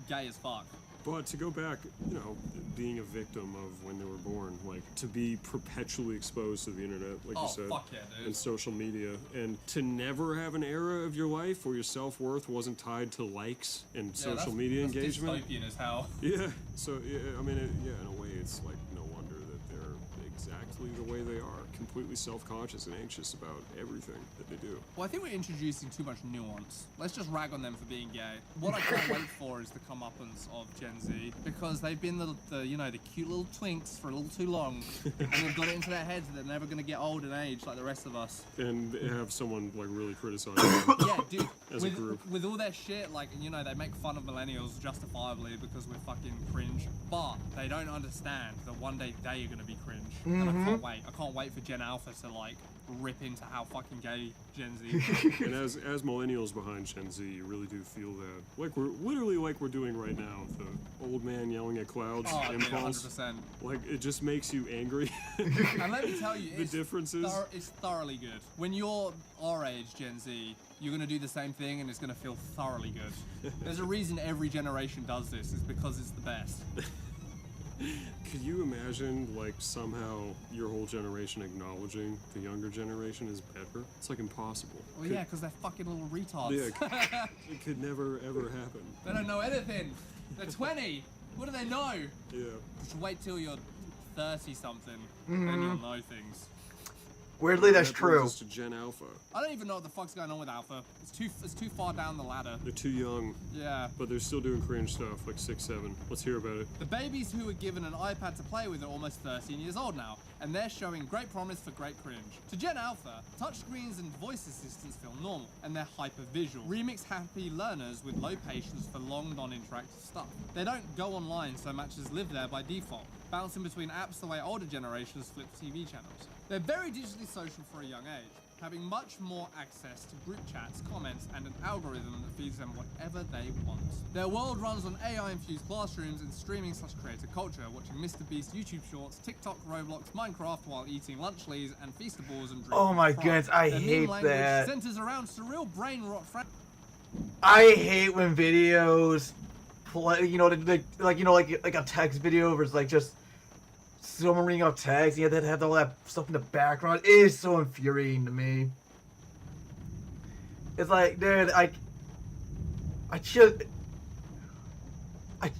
gay as fuck. But to go back, you know, being a victim of when they were born, like to be perpetually exposed to the internet, like you said, fuck yeah, dude. and social media, and to never have an era of your life where your self-worth wasn't tied to likes and social media that's engagement. dystopian as hell. Yeah. So yeah, I mean, in a way, it's like no wonder that they're exactly the way they are, completely self-conscious and anxious about everything that they do. Well, I think we're introducing too much nuance. Let's just rag on them for being gay. What I can't wait for is the comeuppance of Gen Z, because they've been the cute little twinks for a little too long, and they've got it into their heads that they're never gonna get old and age like the rest of us. And have someone like really criticize them. Yeah, dude. As a group. With all their shit, like, they make fun of millennials justifiably because we're fucking cringe, but they don't understand that one day they are gonna be cringe. And I can't wait. I can't wait for Gen Alpha to like rip into how fucking gay Gen Z is. And as millennials behind Gen Z, you really do feel that. Like we're doing right now, the old man yelling at clouds impulse. 100%. Like, it just makes you angry. And let me tell you, The differences. It's thoroughly good. When you're our age, Gen Z, you're gonna do the same thing and it's gonna feel thoroughly good. There's a reason every generation does this, is because it's the best. Could you imagine, like, somehow your whole generation acknowledging the younger generation is better? It's, like, impossible. Well, yeah, because they're fucking little retards. Yeah, it could never, ever happen. They don't know anything. They're 20. What do they know? Yeah. Just wait till you're 30-something, then you'll know things. Weirdly, that's That brings true. us to Gen Alpha. I don't even know what the fuck's going on with Alpha. It's too far down the ladder. They're too young, Yeah. but they're still doing cringe stuff, like 6, 7. Let's hear about it. The babies who were given an iPad to play with are almost 13 years old now, and they're showing great promise for great cringe. To Gen Alpha, touchscreens and voice assistants feel normal, and they're hyper-visual. Remix happy learners with low patience for long, non-interactive stuff. They don't go online so much as live there by default, bouncing between apps the way older generations flip TV channels. They're very digitally social for a young age, having much more access to group chats, comments, and an algorithm that feeds them whatever they want. Their world runs on AI-infused classrooms and streaming/creator culture, watching MrBeast YouTube shorts, TikTok, Roblox, Minecraft while eating lunchleys and feastables and drinking. Oh my Pride. goodness, I Their meme hate language that. centers around surreal brain rot. I hate when videos play, like a text video where it's like just someone reading off text, and you have to have all that stuff in the background. It is so infuriating to me. It's like, dude, I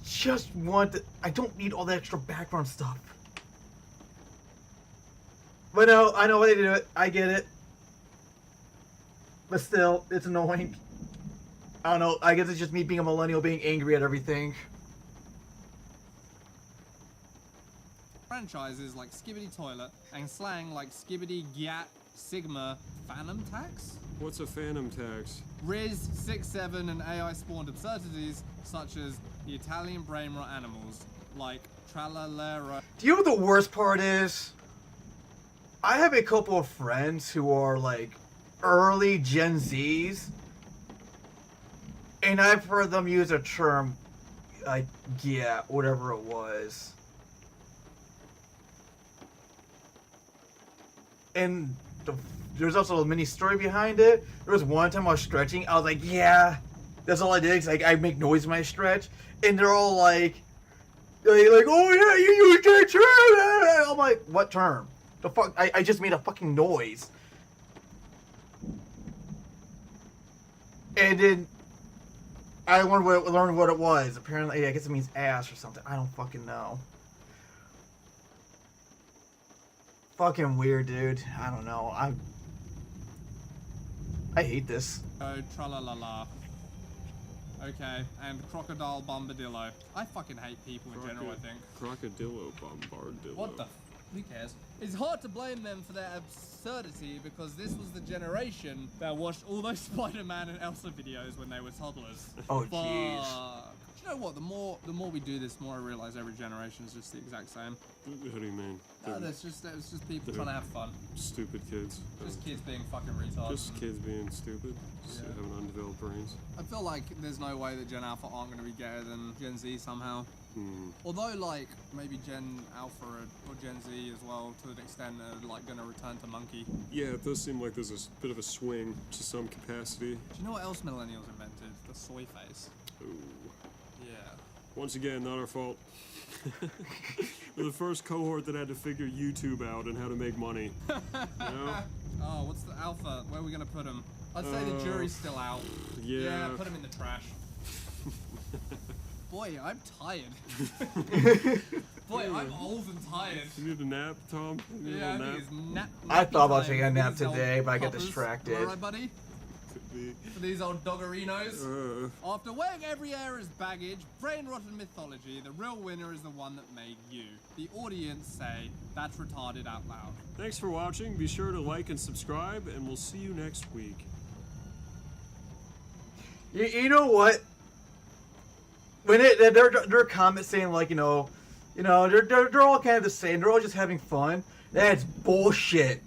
just want to, I don't need all that extra background stuff. But no, I know why they do it. I get it. But still, it's annoying. I don't know. I guess it's just me being a millennial being angry at everything. Franchises like Skibbity Toilet and slang like Skibbity Gyat Sigma Phantom Tax? What's a phantom tax? Riz, 6-7 and AI spawned absurdities such as the Italian brain rot animals like Tralalera. Do you know what the worst part is? I have a couple of friends who are like early Gen Zs, and I've heard them use a term like, yeah, whatever it was. And there's also a mini story behind it. There was one time I was stretching, I was like, yeah, that's all I did. 'Cause, like, I make noise when I stretch, and they're all like, oh yeah, you use that term. I'm like, what term? The fuck? I just made a fucking noise. And then I learned what it was. Apparently, I guess it means ass or something. I don't fucking know. Fucking weird, dude. I don't know. I hate this. Oh, tralalala. Okay, and Crocodile Bombadillo. I fucking hate people in general, I think. Crocodillo Bombardillo. What the who cares? It's hard to blame them for their absurdity because this was the generation that watched all those Spider-Man and Elsa videos when they were toddlers. Oh, jeez. Fuck. You know what? The more we do this, the more I realize every generation is just the exact same. What do you mean? It's just people trying to have fun. Stupid kids. Just kids being fucking retards. Just kids being stupid. Just Yeah. having undeveloped brains. I feel like there's no way that Gen Alpha aren't going to be gayer than Gen Z somehow. Although, like, maybe Gen Alpha or Gen Z as well, to an extent, are like going to return to monkey. Yeah, it does seem like there's a bit of a swing to some capacity. Do you know what else millennials invented? The soy face. Ooh. Yeah. Once again, not our fault. We're the first cohort that had to figure YouTube out and how to make money. You know? Oh, what's the Alpha? Where are we going to put him? I'd say the jury's still out. Yeah. Put him in the trash. Boy, I'm tired. Boy, I'm old and tired. You need a nap, Tom? You need Yeah, a I nap? think it's nap. I thought about nappy taking a time nap for these old today, but I got puppers. distracted. Am I right, buddy? Could be. For these old doggerinos. Uh, After weighing every air as baggage, brain-rotten mythology, the real winner is the one that made you. The audience say, that's retarded out loud. Thanks for watching. Be sure to like and subscribe, and we'll see you next week. You know what? When their comments saying like they're all kind of the same. They're all just having fun. That's bullshit.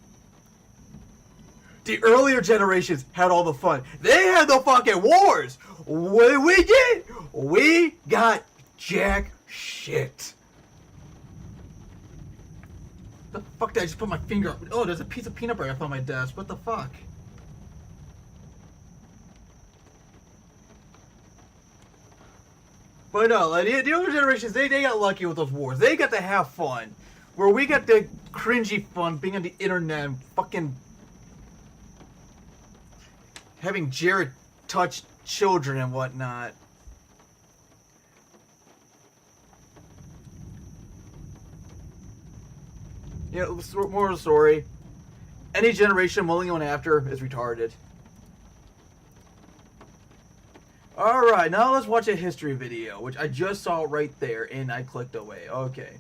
The earlier generations had all the fun. They had the fucking wars. What did we get? We got jack shit. The fuck did I just put my finger up? Oh, there's a piece of peanut butter up on my desk. What the fuck? But no, like, the older generations, they got lucky with those wars. They got to have fun. Where we got the cringy fun being on the internet and fucking having Jared touch children and whatnot. Yeah, more of the story. Any generation mulling on after is retarded. Alright, now let's watch a history video, which I just saw right there, and I clicked away. Okay.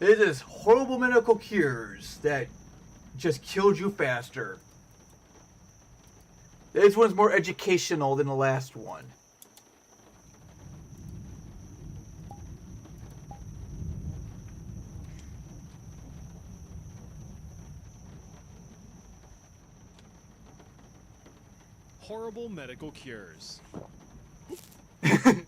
It is horrible medical cures that just killed you faster. This one's more educational than the last one. Horrible medical cures. Heroin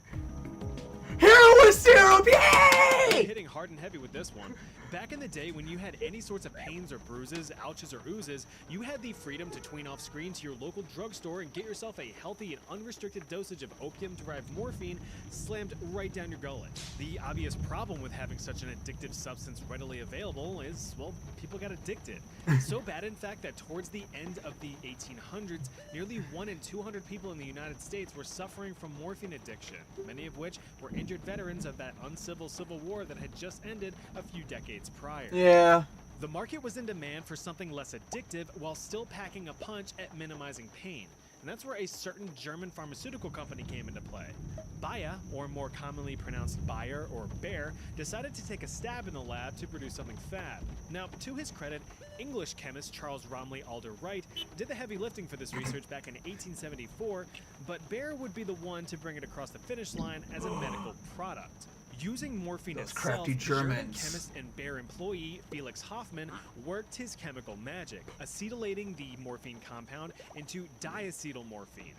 syrup! Yay! Hitting hard and heavy with this one. Back in the day, when you had any sorts of pains or bruises, ouches or oozes, you had the freedom to tween off screen to your local drugstore and get yourself a healthy and unrestricted dosage of opium-derived morphine slammed right down your gullet. The obvious problem with having such an addictive substance readily available is, well, people got addicted. So bad, in fact, that towards the end of the 1800s, nearly 1 in 200 people in the United States were suffering from morphine addiction, many of which were injured veterans of that uncivil civil war that had just ended a few decades prior. Yeah. The market was in demand for something less addictive while still packing a punch at minimizing pain. And that's where a certain German pharmaceutical company came into play. Bayer, or more commonly pronounced Bayer or Bayer, decided to take a stab in the lab to produce something fab. Now, to his credit, English chemist Charles Romley Alder Wright did the heavy lifting for this research back in 1874, but Bayer would be the one to bring it across the finish line as a medical product. Using morphine Those itself, crafty German Germans. chemist and Bayer employee Felix Hoffmann worked his chemical magic, acetylating the morphine compound into diacetylmorphine.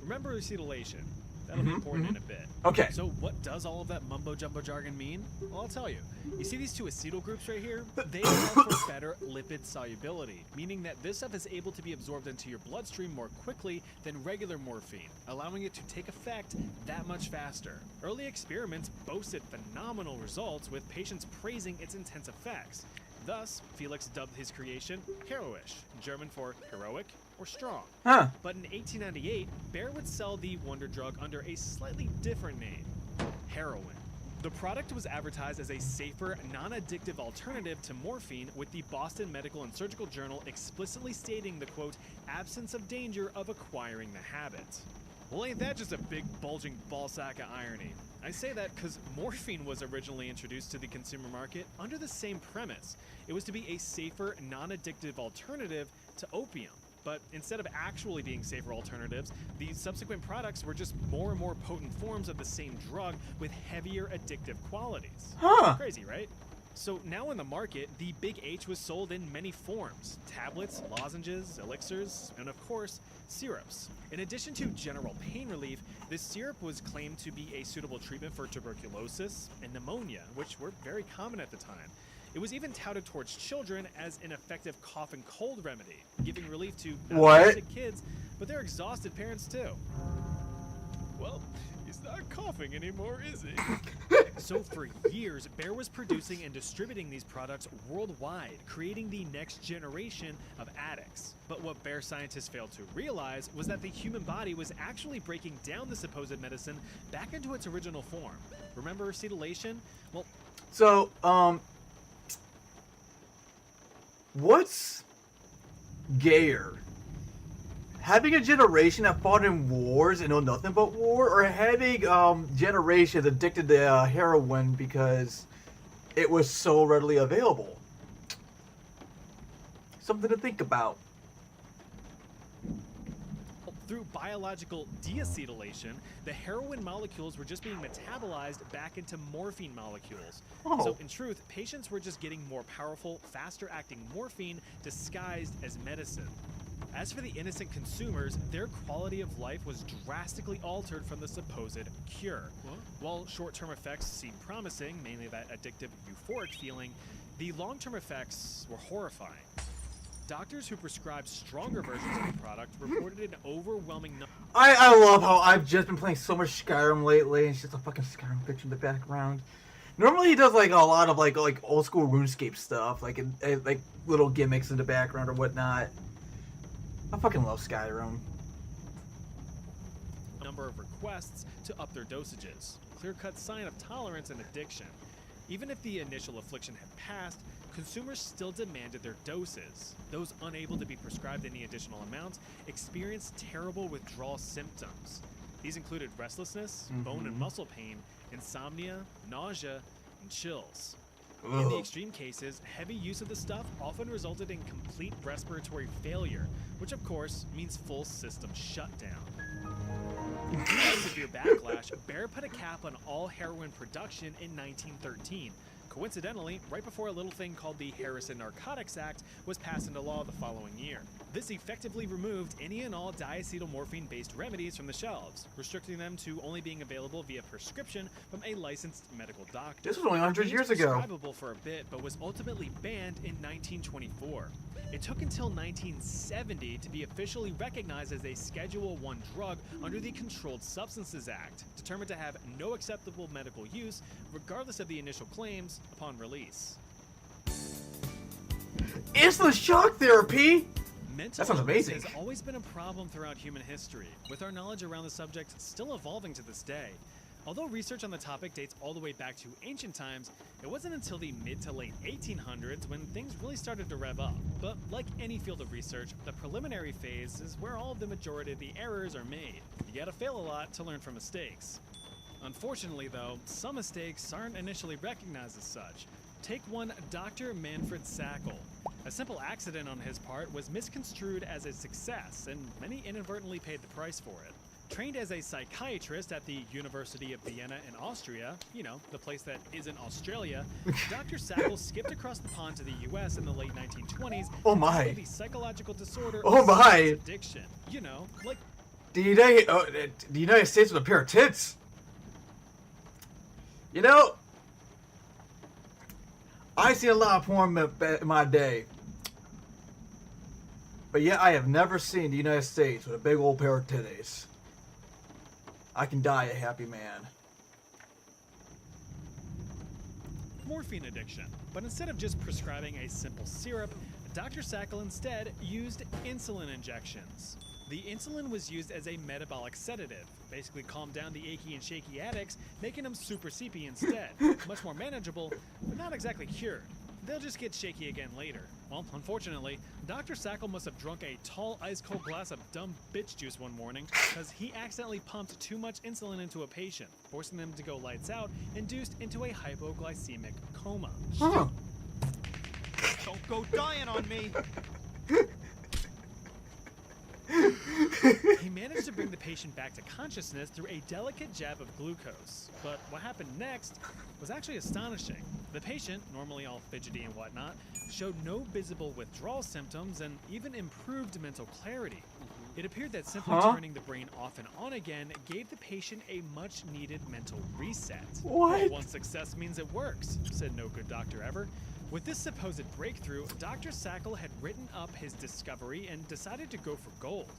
Remember acetylation. That'll be important in a bit. Okay. So what does all of that mumbo-jumbo jargon mean? Well, I'll tell you. You see these two acetyl groups right here? They allow for better lipid solubility, meaning that this stuff is able to be absorbed into your bloodstream more quickly than regular morphine, allowing it to take effect that much faster. Early experiments boasted phenomenal results, with patients praising its intense effects. Thus, Felix dubbed his creation heroish, German for heroic or strong. Huh. But in 1898, Bayer would sell the wonder drug under a slightly different name, heroin. The product was advertised as a safer, non-addictive alternative to morphine, with the Boston Medical and Surgical Journal explicitly stating the, quote, absence of danger of acquiring the habit. Well, ain't that just a big bulging ballsack of irony? I say that because morphine was originally introduced to the consumer market under the same premise. It was to be a safer, non-addictive alternative to opium. But instead of actually being safer alternatives, the subsequent products were just more and more potent forms of the same drug with heavier addictive qualities. Huh. Crazy, right? So now in the market, the Big H was sold in many forms: tablets, lozenges, elixirs, and of course, syrups. In addition to general pain relief, this syrup was claimed to be a suitable treatment for tuberculosis and pneumonia, which were very common at the time. It was even touted towards children as an effective cough and cold remedy, giving relief to not What? only sick kids, but their exhausted parents too. Well, he's not coughing anymore, is he? So for years, Bayer was producing and distributing these products worldwide, creating the next generation of addicts. But what Bayer scientists failed to realize was that the human body was actually breaking down the supposed medicine back into its original form. Remember acetylation? Well, So, what's gayer? Having a generation that fought in wars and know nothing about war, or having generations addicted to heroin because it was so readily available? Something to think about. through biological deacetylation, the heroin molecules were just being metabolized back into morphine molecules. Oh. So in truth, patients were just getting more powerful, faster acting morphine disguised as medicine. As for the innocent consumers, their quality of life was drastically altered from the supposed cure. While short-term effects seemed promising, mainly that addictive euphoric feeling, the long-term effects were horrifying. Doctors who prescribed stronger versions of the product reported an overwhelming number. I love how I've just been playing so much Skyrim lately, and it's just a fucking Skyrim picture in the background. Normally he does like a lot of like old school RuneScape stuff, like little gimmicks in the background or whatnot. I fucking love Skyrim. Number of requests to up their dosages, clear-cut sign of tolerance and addiction. Even if the initial affliction had passed, consumers still demanded their doses. Those unable to be prescribed any additional amounts experienced terrible withdrawal symptoms. These included restlessness, bone and muscle pain, insomnia, nausea, and chills. In the extreme cases, heavy use of the stuff often resulted in complete respiratory failure, which of course means full system shutdown. Due to severe backlash, Bayer put a cap on all heroin production in 1913. Coincidentally, right before a little thing called the Harrison Narcotics Act was passed into law the following year. This effectively removed any and all diacetylmorphine-based remedies from the shelves, restricting them to only being available via prescription from a licensed medical doctor. This was only 100 years ago. It was prescribable for a bit, but was ultimately banned in 1924. It took until 1970 to be officially recognized as a Schedule I drug under the Controlled Substances Act, determined to have no acceptable medical use, regardless of the initial claims, upon release. Instant shock therapy? Mental That sounds illness amazing. has always been a problem throughout human history, with our knowledge around the subject still evolving to this day. Although research on the topic dates all the way back to ancient times, it wasn't until the mid to late 1800s when things really started to rev up. But like any field of research, the preliminary phase is where all of the majority of the errors are made. You gotta fail a lot to learn from mistakes. Unfortunately though, some mistakes aren't initially recognized as such. Take one Dr. Manfred Sackel. A simple accident on his part was misconstrued as a success, and many inadvertently paid the price for it. Trained as a psychiatrist at the University of Vienna in Austria, you know, the place that isn't Australia, Dr. Sackel skipped across the pond to the US in the late 1920s Oh my. to tackle the psychological disorder Oh of my. substance addiction. You know, like The United States with a pair of tits. You know, I see a lot of porn in my day. But yet I have never seen the United States with a big old pair of titties. I can die a happy man. morphine addiction. But instead of just prescribing a simple syrup, Dr. Sackel instead used insulin injections. The insulin was used as a metabolic sedative, basically calmed down the achy and shaky addicts, making them super sleepy instead. Much more manageable, but not exactly cured. they'll just get shaky again later. Well, unfortunately, Dr. Sackle must have drunk a tall ice-cold glass of dumb bitch juice one morning because he accidentally pumped too much insulin into a patient, forcing them to go lights out, induced into a hypoglycemic coma. Huh. Don't go dying on me. He managed to bring the patient back to consciousness through a delicate jab of glucose. But what happened next was actually astonishing. The patient, normally all fidgety and whatnot, showed no visible withdrawal symptoms and even improved mental clarity. It appeared that simply turning the brain off and on again gave the patient a much-needed mental reset. What? Well, one success means it works, said no good doctor ever. With this supposed breakthrough, Dr. Sackle had written up his discovery and decided to go for gold.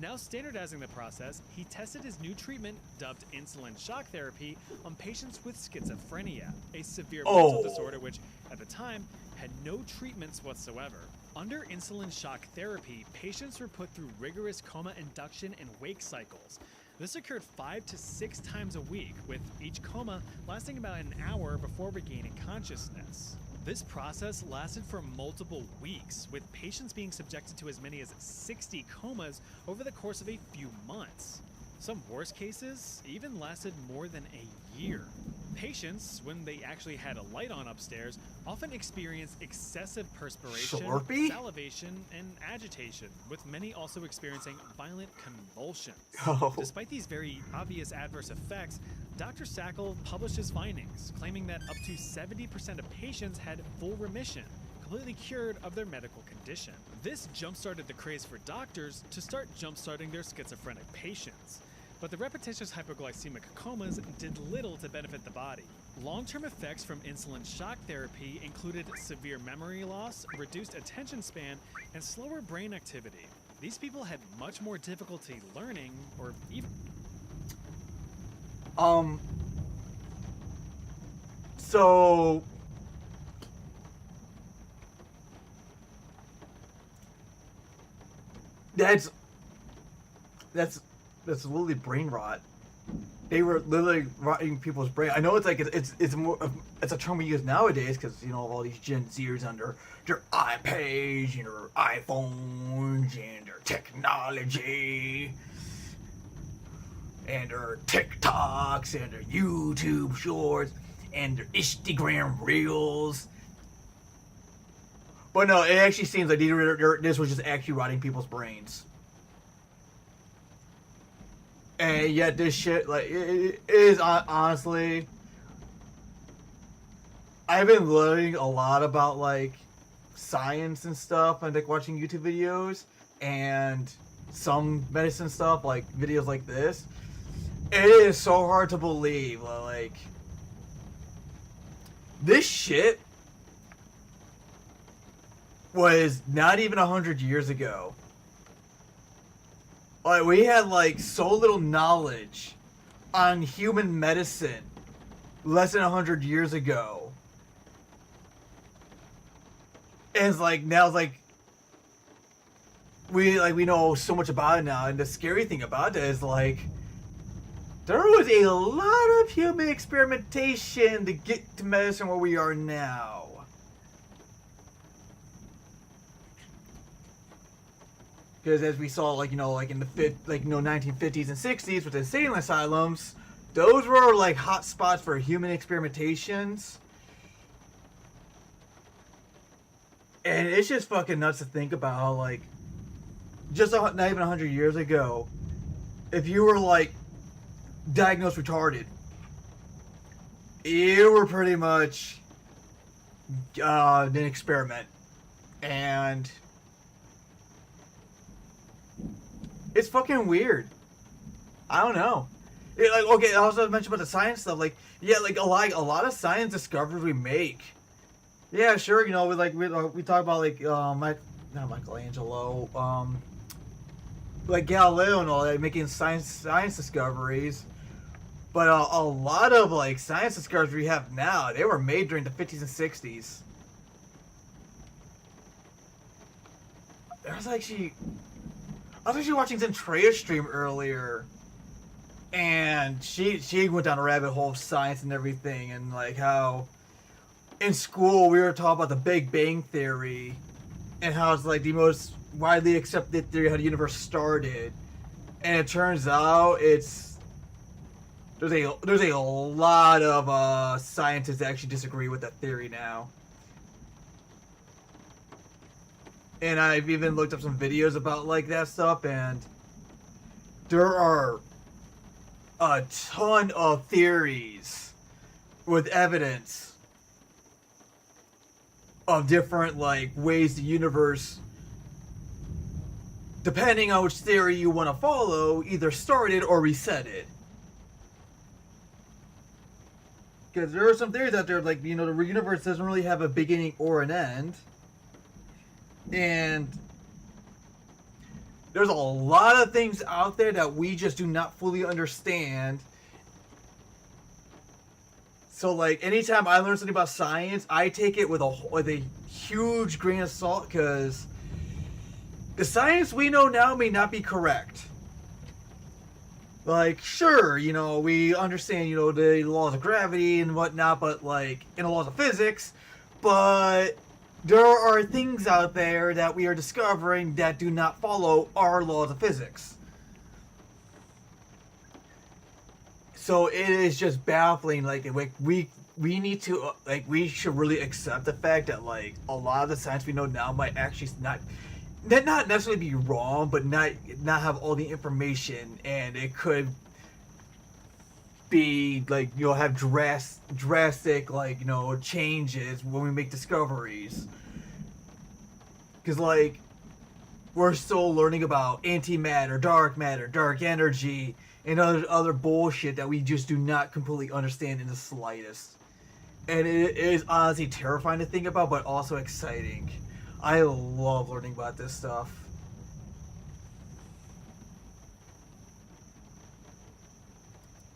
Now standardizing the process, he tested his new treatment, dubbed insulin shock therapy, on patients with schizophrenia, a severe mental disorder which, at the time, had no treatments whatsoever. Under insulin shock therapy, patients were put through rigorous coma induction and wake cycles. This occurred 5 to 6 times a week, with each coma lasting about an hour before regaining consciousness. This process lasted for multiple weeks, with patients being subjected to as many as 60 comas over the course of a few months. Some worst cases even lasted more than a year. Patients, when they actually had a light on upstairs, often experienced excessive perspiration, Slurpee? salivation, and agitation, with many also experiencing violent convulsions. Oh. Despite these very obvious adverse effects, Dr. Sackle published his findings, claiming that up to 70% of patients had full remission, completely cured of their medical condition. This jump-started the craze for doctors to start jump-starting their schizophrenic patients. But the repetitious hypoglycemic comas did little to benefit the body. Long-term effects from insulin shock therapy included severe memory loss, reduced attention span, and slower brain activity. These people had much more difficulty learning or even... So... That's literally brain rot. They were literally rotting people's brain. I know it's like it's more it's a term we use nowadays because you know all these Gen Zers under their iPads and their iPhones and their technology and their TikToks and their YouTube shorts and their Instagram reels. But no, it actually seems like this was just actually rotting people's brains. And yet this shit, like, it is honestly... I've been learning a lot about, like, science and stuff, and, like, watching YouTube videos, and some medicine stuff, like, videos like this. It is so hard to believe, like... This shit was not even 100 years ago. Like, we had, like, so little knowledge on human medicine less than 100 years ago. And it's like, now it's like, we know so much about it now. And the scary thing about it is, like, there was a lot of human experimentation to get to medicine where we are now. Because as we saw, like, you know, like in the 1950s and 60s with insane asylums, those were like hot spots for human experimentations. And it's just fucking nuts to think about how, like, just not even 100 years ago, if you were like diagnosed retarded, you were pretty much an experiment. And it's fucking weird. I don't know. Like, okay, I also mentioned about the science stuff. Like, yeah, like a lot of science discoveries we make. Yeah, sure. You know, we talk about like not Michelangelo, like Galileo and all that, making science discoveries. But a lot of like science discoveries we have now, they were made during the 50s and 60s. I was actually watching Zentrea's stream earlier, and she went down a rabbit hole of science and everything, and like how in school we were taught about the Big Bang Theory and how it's like the most widely accepted theory how the universe started, and it turns out there's a lot of scientists that actually disagree with that theory now. And I've even looked up some videos about like that stuff, and there are a ton of theories with evidence of different like ways the universe, depending on which theory you want to follow, either started or resetted. Because there are some theories out there like, you know, the universe doesn't really have a beginning or an end. And there's a lot of things out there that we just do not fully understand. So, like, anytime I learn something about science, I take it with a huge grain of salt, because the science we know now may not be correct. Like, sure, you know, we understand, you know, the laws of gravity and whatnot, but, like, and the laws of physics, but there are things out there that we are discovering that do not follow our laws of physics. So it is just baffling. Like we need to we should really accept the fact that like a lot of the science we know now might actually not necessarily be wrong, but not have all the information, and it could be like, you know, have drastic like, you know, changes when we make discoveries. Because like we're still learning about antimatter, dark energy, and other bullshit that we just do not completely understand in the slightest. And it is honestly terrifying to think about, but also exciting. I love learning about this stuff.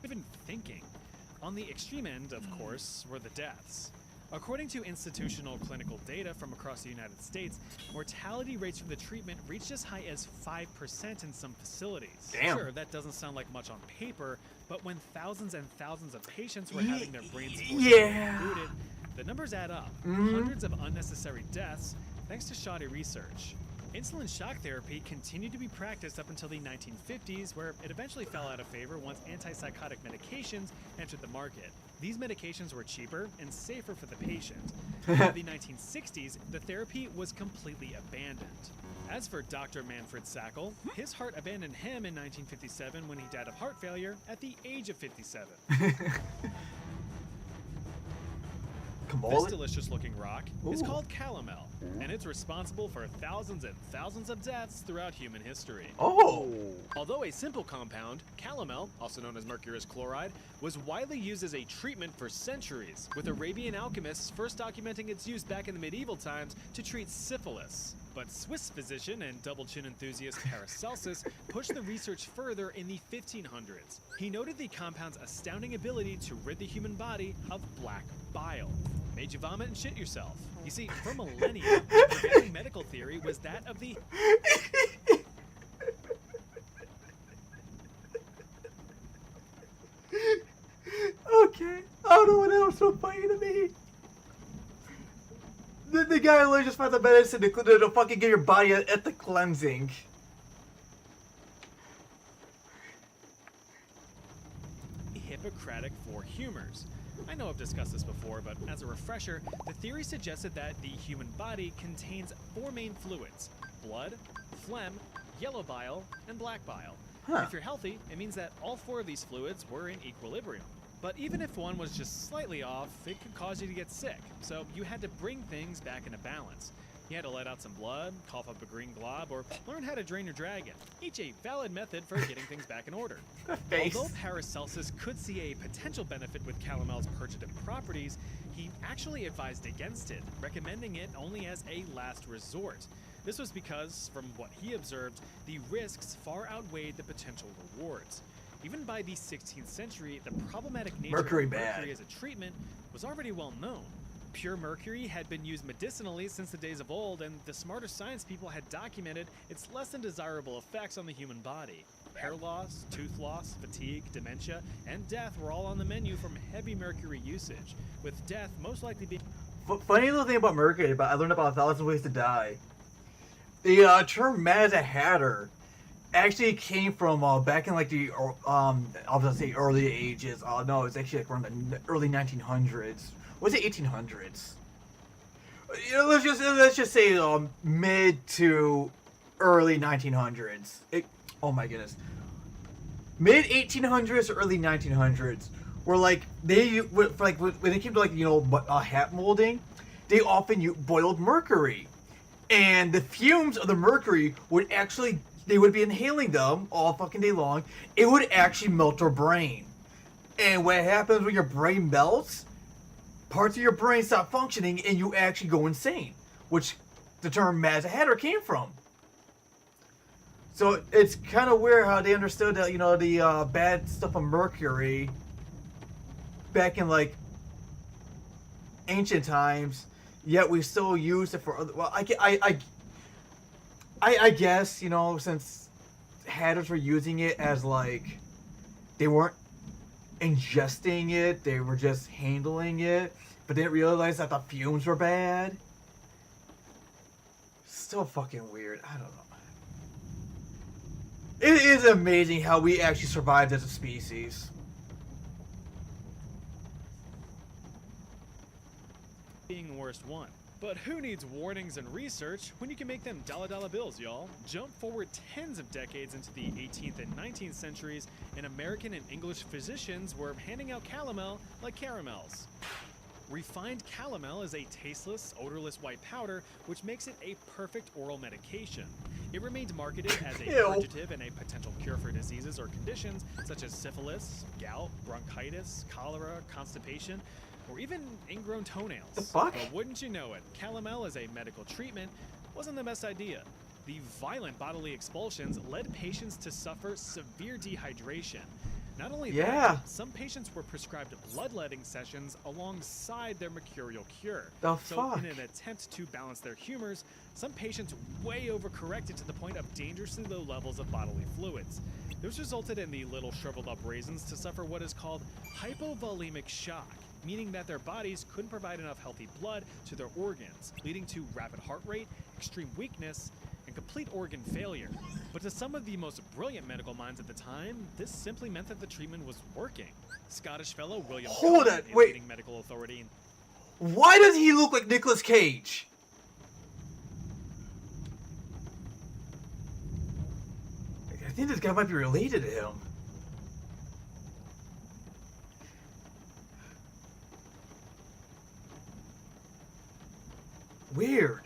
Even thinking. On the extreme end, of course, were the deaths. According to institutional clinical data from across the United States, mortality rates from the treatment reached as high as 5% in some facilities. Damn. Sure, that doesn't sound like much on paper, but when thousands and thousands of patients were having their brains rebooted, the numbers add up. Hundreds of unnecessary deaths, thanks to shoddy research. Insulin shock therapy continued to be practiced up until the 1950s, where it eventually fell out of favor once antipsychotic medications entered the market. These medications were cheaper and safer for the patient. By the 1960s, the therapy was completely abandoned. As for Dr. Manfred Sackel, his heart abandoned him in 1957 when he died of heart failure at the age of 57. This delicious-looking rock is called calomel, and it's responsible for thousands and thousands of deaths throughout human history. Oh! Although a simple compound, calomel, also known as mercurous chloride, was widely used as a treatment for centuries, with Arabian alchemists first documenting its use back in the medieval times to treat syphilis. But Swiss physician and double chin enthusiast Paracelsus pushed the research further in the 1500s. He noted the compound's astounding ability to rid the human body of black bile. Made you vomit and shit yourself. You see, for millennia, the prevailing medical theory was that of the... Okay, I don't know what else so funny to me. The guy literally just found the medicine to fucking give your body an ethnic cleansing. Hippocratic four humors. I know I've discussed this before, but as a refresher, the theory suggested that the human body contains four main fluids: blood, phlegm, yellow bile, and black bile. If you're healthy, it means that all four of these fluids were in equilibrium. But even if one was just slightly off, it could cause you to get sick, so you had to bring things back into balance. You had to let out some blood, cough up a green glob, or learn how to drain your dragon, each a valid method for getting things back in order. Although Paracelsus could see a potential benefit with calomel's purgative properties, he actually advised against it, recommending it only as a last resort. This was because, from what he observed, the risks far outweighed the potential rewards. Even by the 16th century, the problematic nature of mercury as a treatment was already well known. Pure mercury had been used medicinally since the days of old, and the smarter science people had documented its less than desirable effects on the human body. Hair loss, tooth loss, fatigue, dementia, and death were all on the menu from heavy mercury usage, with death most likely being... Funny little thing about mercury, but I learned about 1,000 Ways to Die. The term Mad as a Hatter actually came from back in like the I was gonna say early ages. No, it's actually like around the early 1900s. Was it 1800s? You know, let's just say mid to early 1900s. Oh my goodness, mid 1800s or early 1900s. Where like when it came to like hat molding, they often boiled mercury, and the fumes of the mercury they would be inhaling them all fucking day long. It would actually melt your brain, and what happens when your brain melts? Parts of your brain stop functioning, and you actually go insane, which the term Mad as a Hatter came from. So it's kind of weird how they understood that the bad stuff of mercury back in like ancient times, yet we still use it for other. Well, I guess since hatters were using it as like they weren't ingesting it, they were just handling it, but didn't realize that the fumes were bad. Still fucking weird. I don't know. It is amazing how we actually survived as a species. Being the worst one. But who needs warnings and research when you can make them dollar bills, y'all? Jump forward tens of decades into the 18th and 19th centuries, and American and English physicians were handing out calomel like caramels. Refined calomel is a tasteless, odorless white powder, which makes it a perfect oral medication. It remained marketed as a purgative and a potential cure for diseases or conditions such as syphilis, gout, bronchitis, cholera, constipation, or even ingrown toenails. The fuck? But wouldn't you know it, calomel as a medical treatment wasn't the best idea. The violent bodily expulsions led patients to suffer severe dehydration. Not only that, some patients were prescribed bloodletting sessions alongside their mercurial cure. The so fuck? in an attempt to balance their humors, some patients way overcorrected to the point of dangerously low levels of bodily fluids. This resulted in the little shriveled up raisins to suffer what is called hypovolemic shock, meaning that their bodies couldn't provide enough healthy blood to their organs, leading to rapid heart rate, extreme weakness, and complete organ failure. But to some of the most brilliant medical minds at the time, this simply meant that the treatment was working. Scottish fellow William Hold Cullen, it, a wait. leading medical authority. Why does he look like Nicolas Cage? I think this guy might be related to him. Weird.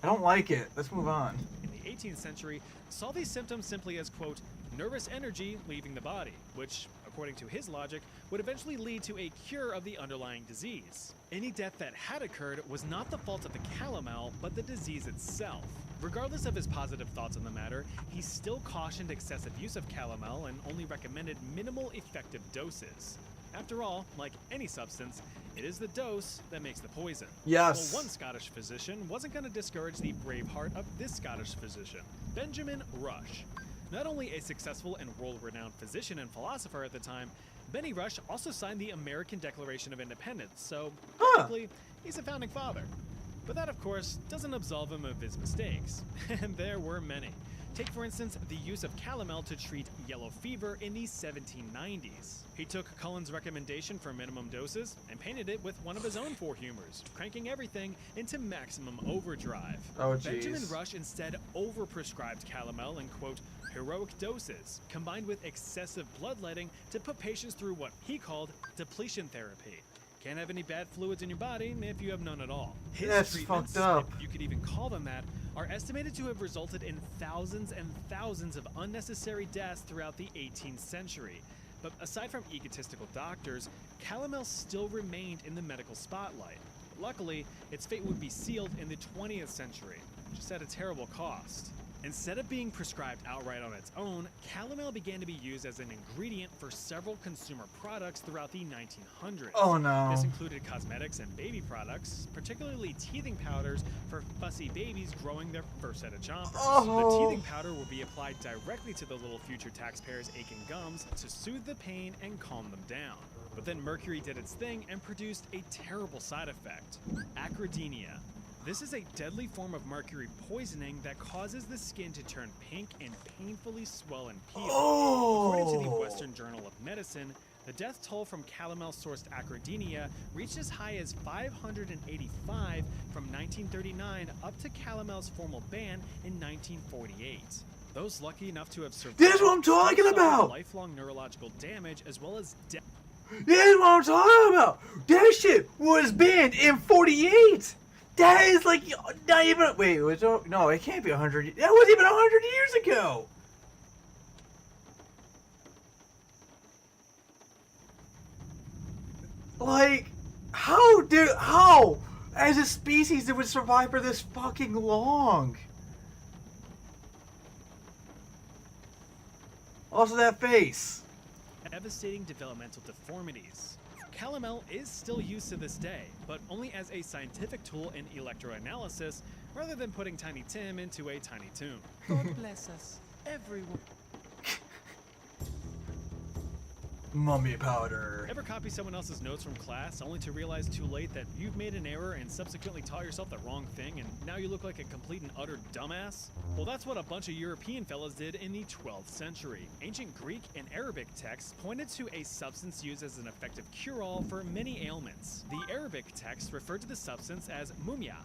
I don't like it. Let's move on. In the 18th century, saw these symptoms simply as, quote, nervous energy leaving the body, which, according to his logic, would eventually lead to a cure of the underlying disease. Any death that had occurred was not the fault of the calomel, but the disease itself. Regardless of his positive thoughts on the matter, he still cautioned excessive use of calomel and only recommended minimal effective doses. After all, like any substance, it is the dose that makes the poison. Yes. Well, one Scottish physician wasn't going to discourage the brave heart of this Scottish physician, Benjamin Rush. Not only a successful and world-renowned physician and philosopher at the time, Benny Rush also signed the American Declaration of Independence, so technically, he's a founding father. But that, of course, doesn't absolve him of his mistakes, and there were many. Take, for instance, the use of calomel to treat yellow fever in the 1790s. He took Cullen's recommendation for minimum doses and painted it with one of his own four humors, cranking everything into maximum overdrive. Oh, jeez. Benjamin Rush instead overprescribed calomel in, quote, heroic doses, combined with excessive bloodletting to put patients through what he called depletion therapy. Can't have any bad fluids in your body if you have none at all. His That's treatments, fucked up. if you could even call them that, are estimated to have resulted in thousands and thousands of unnecessary deaths throughout the 18th century. But aside from egotistical doctors, calomel still remained in the medical spotlight. Luckily, its fate would be sealed in the 20th century, just at a terrible cost. Instead of being prescribed outright on its own, calomel began to be used as an ingredient for several consumer products throughout the 1900s. Oh no. This included cosmetics and baby products, particularly teething powders for fussy babies growing their first set of chompers. The teething powder would be applied directly to the little future taxpayers' aching gums to soothe the pain and calm them down. But then mercury did its thing and produced a terrible side effect, acridemia. This is a deadly form of mercury poisoning that causes the skin to turn pink and painfully swell and peel. According to the Western Journal of Medicine, the death toll from calomel-sourced acridemia reached as high as 585 from 1939 up to calomel's formal ban in 1948. Those lucky enough to have survived This is what I'm talking suffered about! lifelong neurological damage as well as death. This is what I'm talking about! That shit was banned in 48! That is like, not even, wait, no, it can't be 100, that wasn't even 100 years ago! Like, how, as a species, it would survive for this fucking long? Also that face. Devastating developmental deformities. Calomel is still used to this day, but only as a scientific tool in electroanalysis rather than putting Tiny Tim into a tiny tomb. God bless us, everyone. Mummy powder. Ever copy someone else's notes from class only to realize too late that you've made an error and subsequently taught yourself the wrong thing and now you look like a complete and utter dumbass? Well, that's what a bunch of European fellas did in the 12th century. Ancient Greek and Arabic texts pointed to a substance used as an effective cure-all for many ailments. The Arabic text referred to the substance as mumia.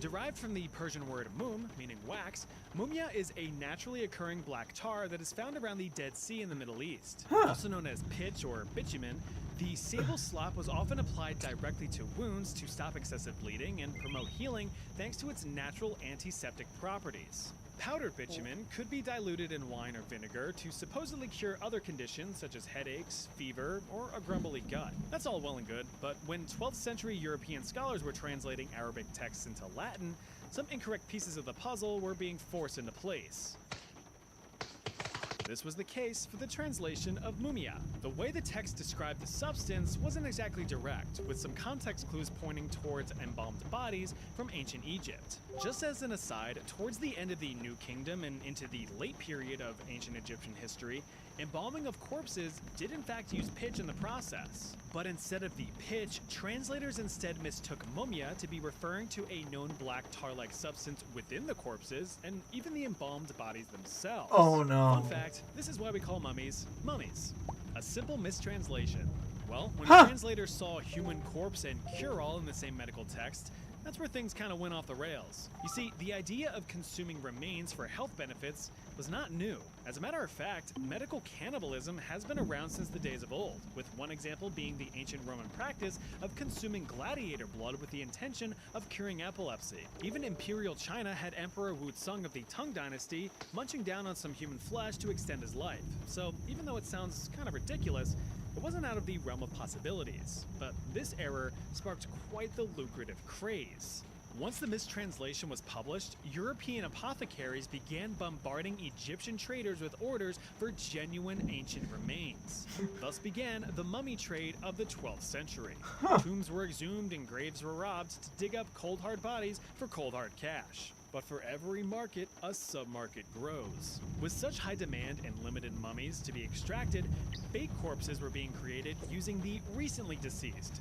Derived from the Persian word mum, meaning wax, mumia is a naturally occurring black tar that is found around the Dead Sea in the Middle East. Also known as pitch or bitumen, the sable slop was often applied directly to wounds to stop excessive bleeding and promote healing thanks to its natural antiseptic properties. Powdered bitumen could be diluted in wine or vinegar to supposedly cure other conditions such as headaches, fever, or a grumbly gut. That's all well and good, but when 12th century European scholars were translating Arabic texts into Latin, some incorrect pieces of the puzzle were being forced into place. This was the case for the translation of mumia. The way the text described the substance wasn't exactly direct, with some context clues pointing towards embalmed bodies from ancient Egypt. Just as an aside, towards the end of the New Kingdom and into the late period of ancient Egyptian history, embalming of corpses did in fact use pitch in the process. But instead of the pitch, translators instead mistook mumia to be referring to a known black tar-like substance within the corpses and even the embalmed bodies themselves. Oh no. Fun fact, this is why we call mummies mummies. A simple mistranslation. Well, when translators saw human corpse and cure-all in the same medical text, that's where things kind of went off the rails. You see, the idea of consuming remains for health benefits was not new. As a matter of fact, medical cannibalism has been around since the days of old, with one example being the ancient Roman practice of consuming gladiator blood with the intention of curing epilepsy. Even Imperial China had Emperor Wuzong of the Tang Dynasty munching down on some human flesh to extend his life. So even though it sounds kind of ridiculous, it wasn't out of the realm of possibilities, but this error sparked quite the lucrative craze. Once the mistranslation was published, European apothecaries began bombarding Egyptian traders with orders for genuine ancient remains. Thus began the mummy trade of the 12th century. Tombs were exhumed and graves were robbed to dig up cold hard bodies for cold hard cash. But for every market, a sub-market grows. With such high demand and limited mummies to be extracted, fake corpses were being created using the recently deceased,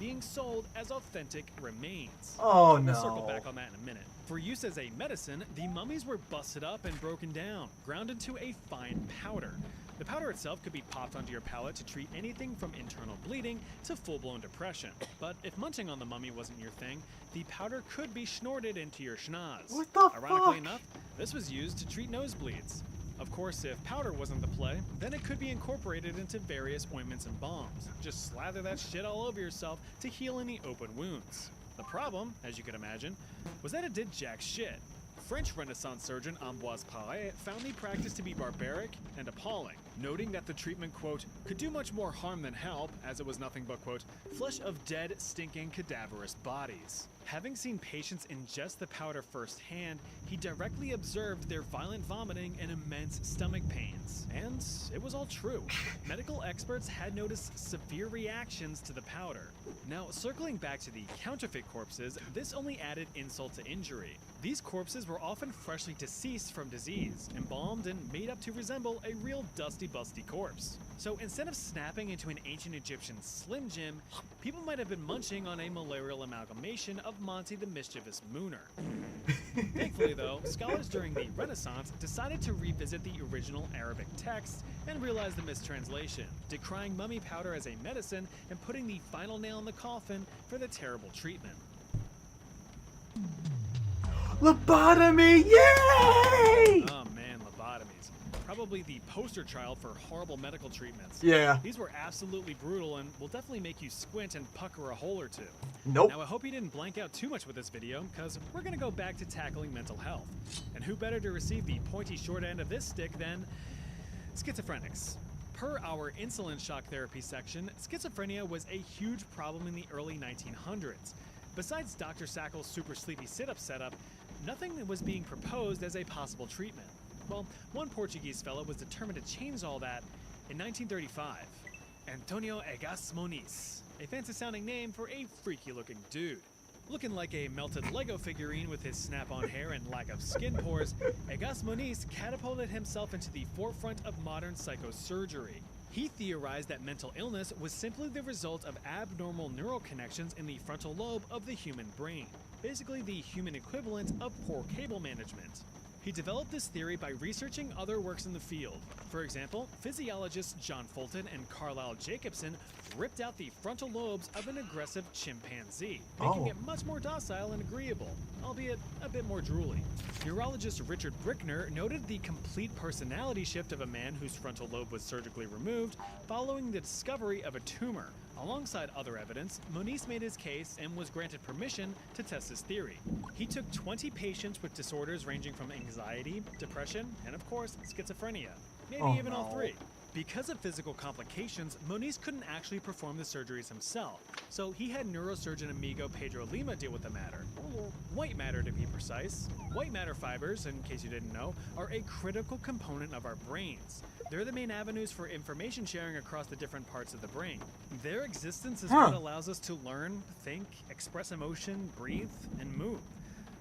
being sold as authentic remains. Oh We'll circle no. back on that in a minute. For use as a medicine, the mummies were busted up and broken down, ground into a fine powder. The powder itself could be popped onto your palate to treat anything from internal bleeding to full-blown depression. But if munching on the mummy wasn't your thing, the powder could be snorted into your schnoz. What the Ironically fuck? enough, this was used to treat nosebleeds. Of course, if powder wasn't the play, then it could be incorporated into various ointments and balms. Just slather that shit all over yourself to heal any open wounds. The problem, as you could imagine, was that it did jack shit. French Renaissance surgeon Ambroise Paré found the practice to be barbaric and appalling, noting that the treatment, quote, could do much more harm than help, as it was nothing but, quote, flesh of dead, stinking, cadaverous bodies. Having seen patients ingest the powder firsthand, he directly observed their violent vomiting and immense stomach pains. And it was all true. Medical experts had noticed severe reactions to the powder. Now, circling back to the counterfeit corpses, this only added insult to injury. These corpses were often freshly deceased from disease, embalmed and made up to resemble a real dusty busty corpse. So instead of snapping into an ancient Egyptian Slim Jim, people might have been munching on a malarial amalgamation of Monty the Mischievous Mooner. Thankfully though, scholars during the Renaissance decided to revisit the original Arabic text and realized the mistranslation, decrying mummy powder as a medicine and putting the final nail in the coffin for the terrible treatment. Lobotomy! Yay! Oh man, lobotomies. Probably the poster child for horrible medical treatments. Yeah. These were absolutely brutal and will definitely make you squint and pucker a hole or two. Nope. Now I hope you didn't blank out too much with this video, because we're gonna go back to tackling mental health. And who better to receive the pointy short end of this stick than schizophrenics. Per our insulin shock therapy section, schizophrenia was a huge problem in the early 1900s. Besides Dr. Sackel's super sleepy sit-up setup, nothing was being proposed as a possible treatment. Well, one Portuguese fellow was determined to change all that in 1935. Antonio Egas Moniz, a fancy-sounding name for a freaky-looking dude. Looking like a melted Lego figurine with his snap-on hair and lack of skin pores, Egas Moniz catapulted himself into the forefront of modern psychosurgery. He theorized that mental illness was simply the result of abnormal neural connections in the frontal lobe of the human brain, basically the human equivalent of poor cable management. He developed this theory by researching other works in the field. For example, physiologists John Fulton and Carlisle Jacobson ripped out the frontal lobes of an aggressive chimpanzee, making it much more docile and agreeable, albeit a bit more drooly. Neurologist Richard Brickner noted the complete personality shift of a man whose frontal lobe was surgically removed following the discovery of a tumor. Alongside other evidence, Moniz made his case and was granted permission to test his theory. He took 20 patients with disorders ranging from anxiety, depression, and of course, schizophrenia. Maybe even all three. Because of physical complications, Moniz couldn't actually perform the surgeries himself, so he had neurosurgeon amigo Pedro Lima deal with the matter. White matter to be precise. White matter fibers, in case you didn't know, are a critical component of our brains. They're the main avenues for information sharing across the different parts of the brain. Their existence is what allows us to learn, think, express emotion, breathe, and move.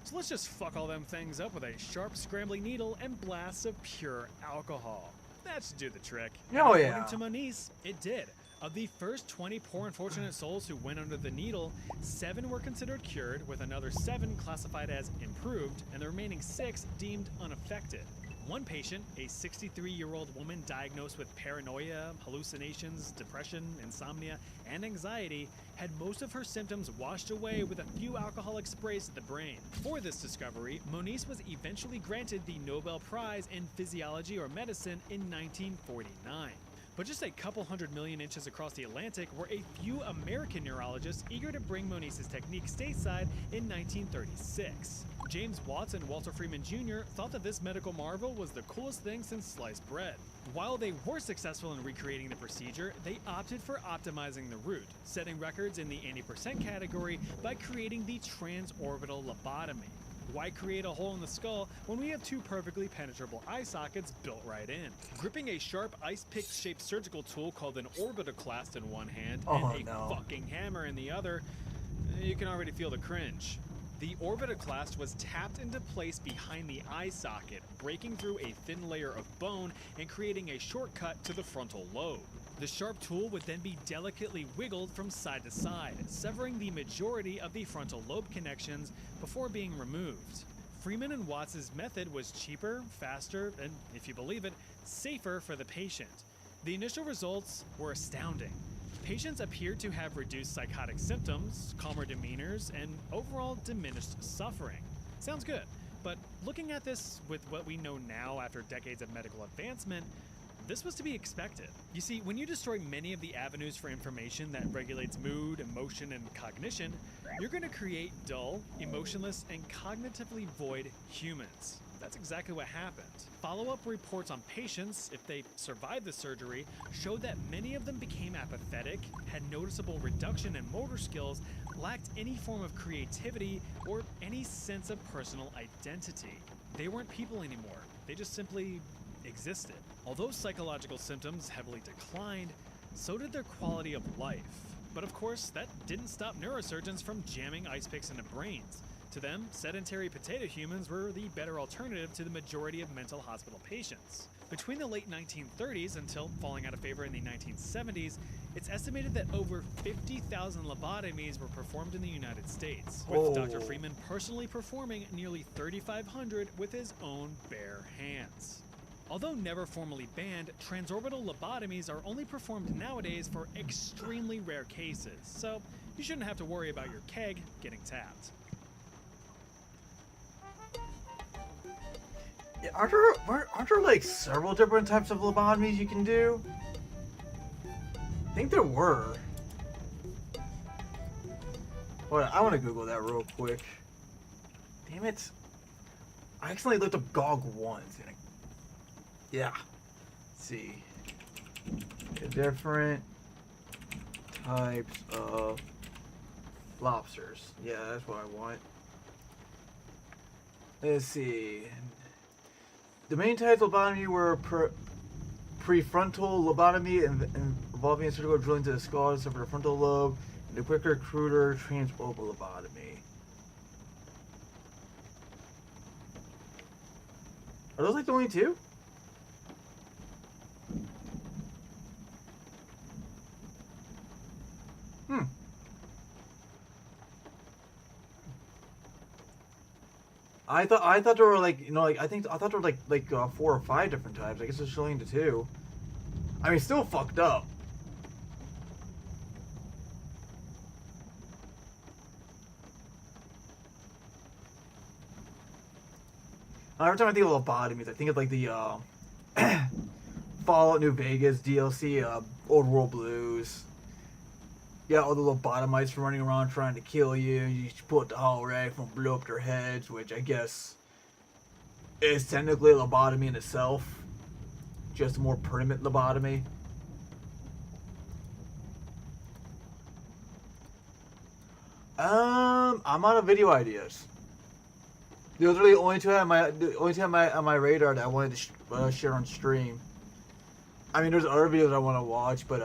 So let's just fuck all them things up with a sharp scrambling needle and blasts of pure alcohol. That should do the trick. Oh, yeah. According to Moniz, it did. Of the first 20 poor unfortunate souls who went under the needle, 7 were considered cured, with another 7 classified as improved, and the remaining 6 deemed unaffected. One patient, a 63-year-old woman diagnosed with paranoia, hallucinations, depression, insomnia, and anxiety, had most of her symptoms washed away with a few alcoholic sprays to the brain. For this discovery, Moniz was eventually granted the Nobel Prize in Physiology or Medicine in 1949. But just a couple 100 million inches across the Atlantic were a few American neurologists eager to bring Moniz's technique stateside in 1936. James Watts and Walter Freeman Jr. thought that this medical marvel was the coolest thing since sliced bread. While they were successful in recreating the procedure, they opted for optimizing the route, setting records in the 80% category by creating the transorbital lobotomy. Why create a hole in the skull when we have 2 perfectly penetrable eye sockets built right in? Gripping a sharp ice pick shaped surgical tool called an orbitoclast in one hand and a fucking hammer in the other, you can already feel the cringe. The orbitoclast was tapped into place behind the eye socket, breaking through a thin layer of bone and creating a shortcut to the frontal lobe. The sharp tool would then be delicately wiggled from side to side, severing the majority of the frontal lobe connections before being removed. Freeman and Watts' method was cheaper, faster, and, if you believe it, safer for the patient. The initial results were astounding. Patients appeared to have reduced psychotic symptoms, calmer demeanors, and overall diminished suffering. Sounds good, but looking at this with what we know now after decades of medical advancement, this was to be expected. You see, when you destroy many of the avenues for information that regulates mood, emotion, and cognition, you're going to create dull, emotionless, and cognitively void humans. That's exactly what happened. Follow-up reports on patients, if they survived the surgery, showed that many of them became apathetic, had noticeable reduction in motor skills, lacked any form of creativity, or any sense of personal identity. They weren't people anymore. They just simply existed. Although psychological symptoms heavily declined, so did their quality of life. But of course, that didn't stop neurosurgeons from jamming ice picks into brains. To them, sedentary potato humans were the better alternative to the majority of mental hospital patients. Between the late 1930s until falling out of favor in the 1970s, it's estimated that over 50,000 lobotomies were performed in the United States, with Dr. Freeman personally performing nearly 3,500 with his own bare hands. Although never formally banned, transorbital lobotomies are only performed nowadays for extremely rare cases, so you shouldn't have to worry about your keg getting tapped. Yeah, aren't there like several different types of lobotomies you can do? I think there were. Hold on, I want to Google that real quick. Damn it. I accidentally looked up GOG once. Yeah. Let's see. The different types of lobsters. Yeah, that's what I want. Let's see. The main types of lobotomy were prefrontal lobotomy involving surgical drilling to the skull to sever the frontal lobe, and the quicker, cruder transorbital lobotomy. Are those like the only two? I thought there were like, you know, like I thought there were like 4 or 5 different types. I guess it's only into 2. I mean, still fucked up. Every time I think of lobotomies, I think of like the Fallout New Vegas DLC, Old World Blues. Yeah, all the lobotomites running around trying to kill you. You just pull out the hollow rifle and blow up their heads, which I guess is technically a lobotomy in itself. Just a more permanent lobotomy. I'm out of video ideas. Those are the only two on my radar that I wanted to share on stream. I mean, there's other videos I want to watch, but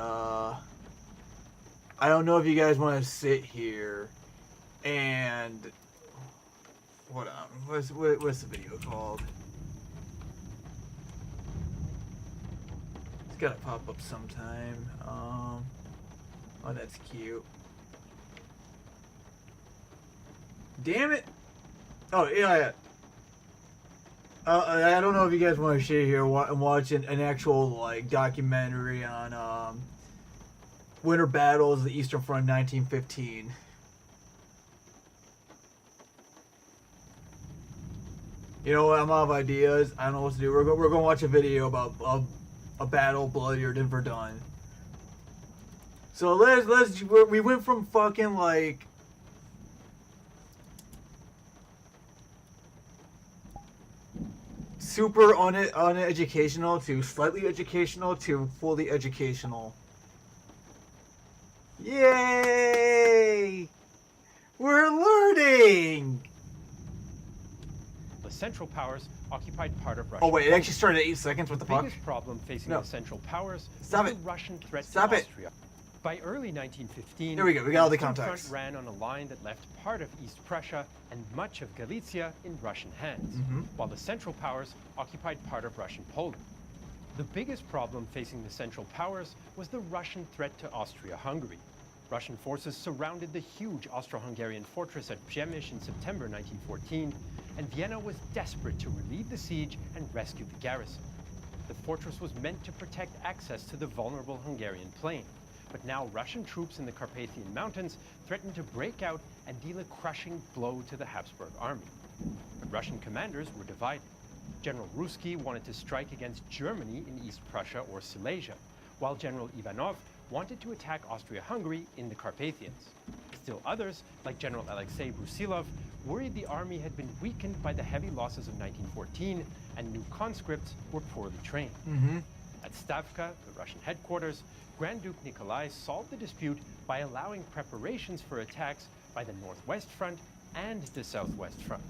I don't know if you guys want to sit here and hold on. What's the video called? It's gotta pop up sometime. Oh, that's cute. Damn it! Oh yeah. I don't know if you guys want to sit here and watch an actual like documentary on winter battles of the Eastern Front 1915. You know what? I'm out of ideas. I don't know what to do. We're going to watch a video about a battle bloodier than Verdun. So we went from fucking like super uneducational to slightly educational to fully educational. Yay! We're learning! The Central Powers occupied part of Russia. Oh wait, it actually started at 8 seconds. What the fuck? The biggest problem facing the Central Powers was the Russian threat to Stop it. Austria. By early 1915, there we go. We got all the Eastern context. Front ran on a line that left part of East Prussia and much of Galicia in Russian hands, while the Central Powers occupied part of Russian Poland. The biggest problem facing the Central Powers was the Russian threat to Austria-Hungary. Russian forces surrounded the huge Austro-Hungarian fortress at Przemyśl in September 1914, and Vienna was desperate to relieve the siege and rescue the garrison. The fortress was meant to protect access to the vulnerable Hungarian plain, but now Russian troops in the Carpathian Mountains threatened to break out and deal a crushing blow to the Habsburg army. But Russian commanders were divided. General Ruski wanted to strike against Germany in East Prussia or Silesia, while General Ivanov wanted to attack Austria-Hungary in the Carpathians. Still others, like General Alexei Brusilov, worried the army had been weakened by the heavy losses of 1914 and new conscripts were poorly trained. At Stavka, the Russian headquarters, Grand Duke Nikolai solved the dispute by allowing preparations for attacks by the Northwest Front and the Southwest Front.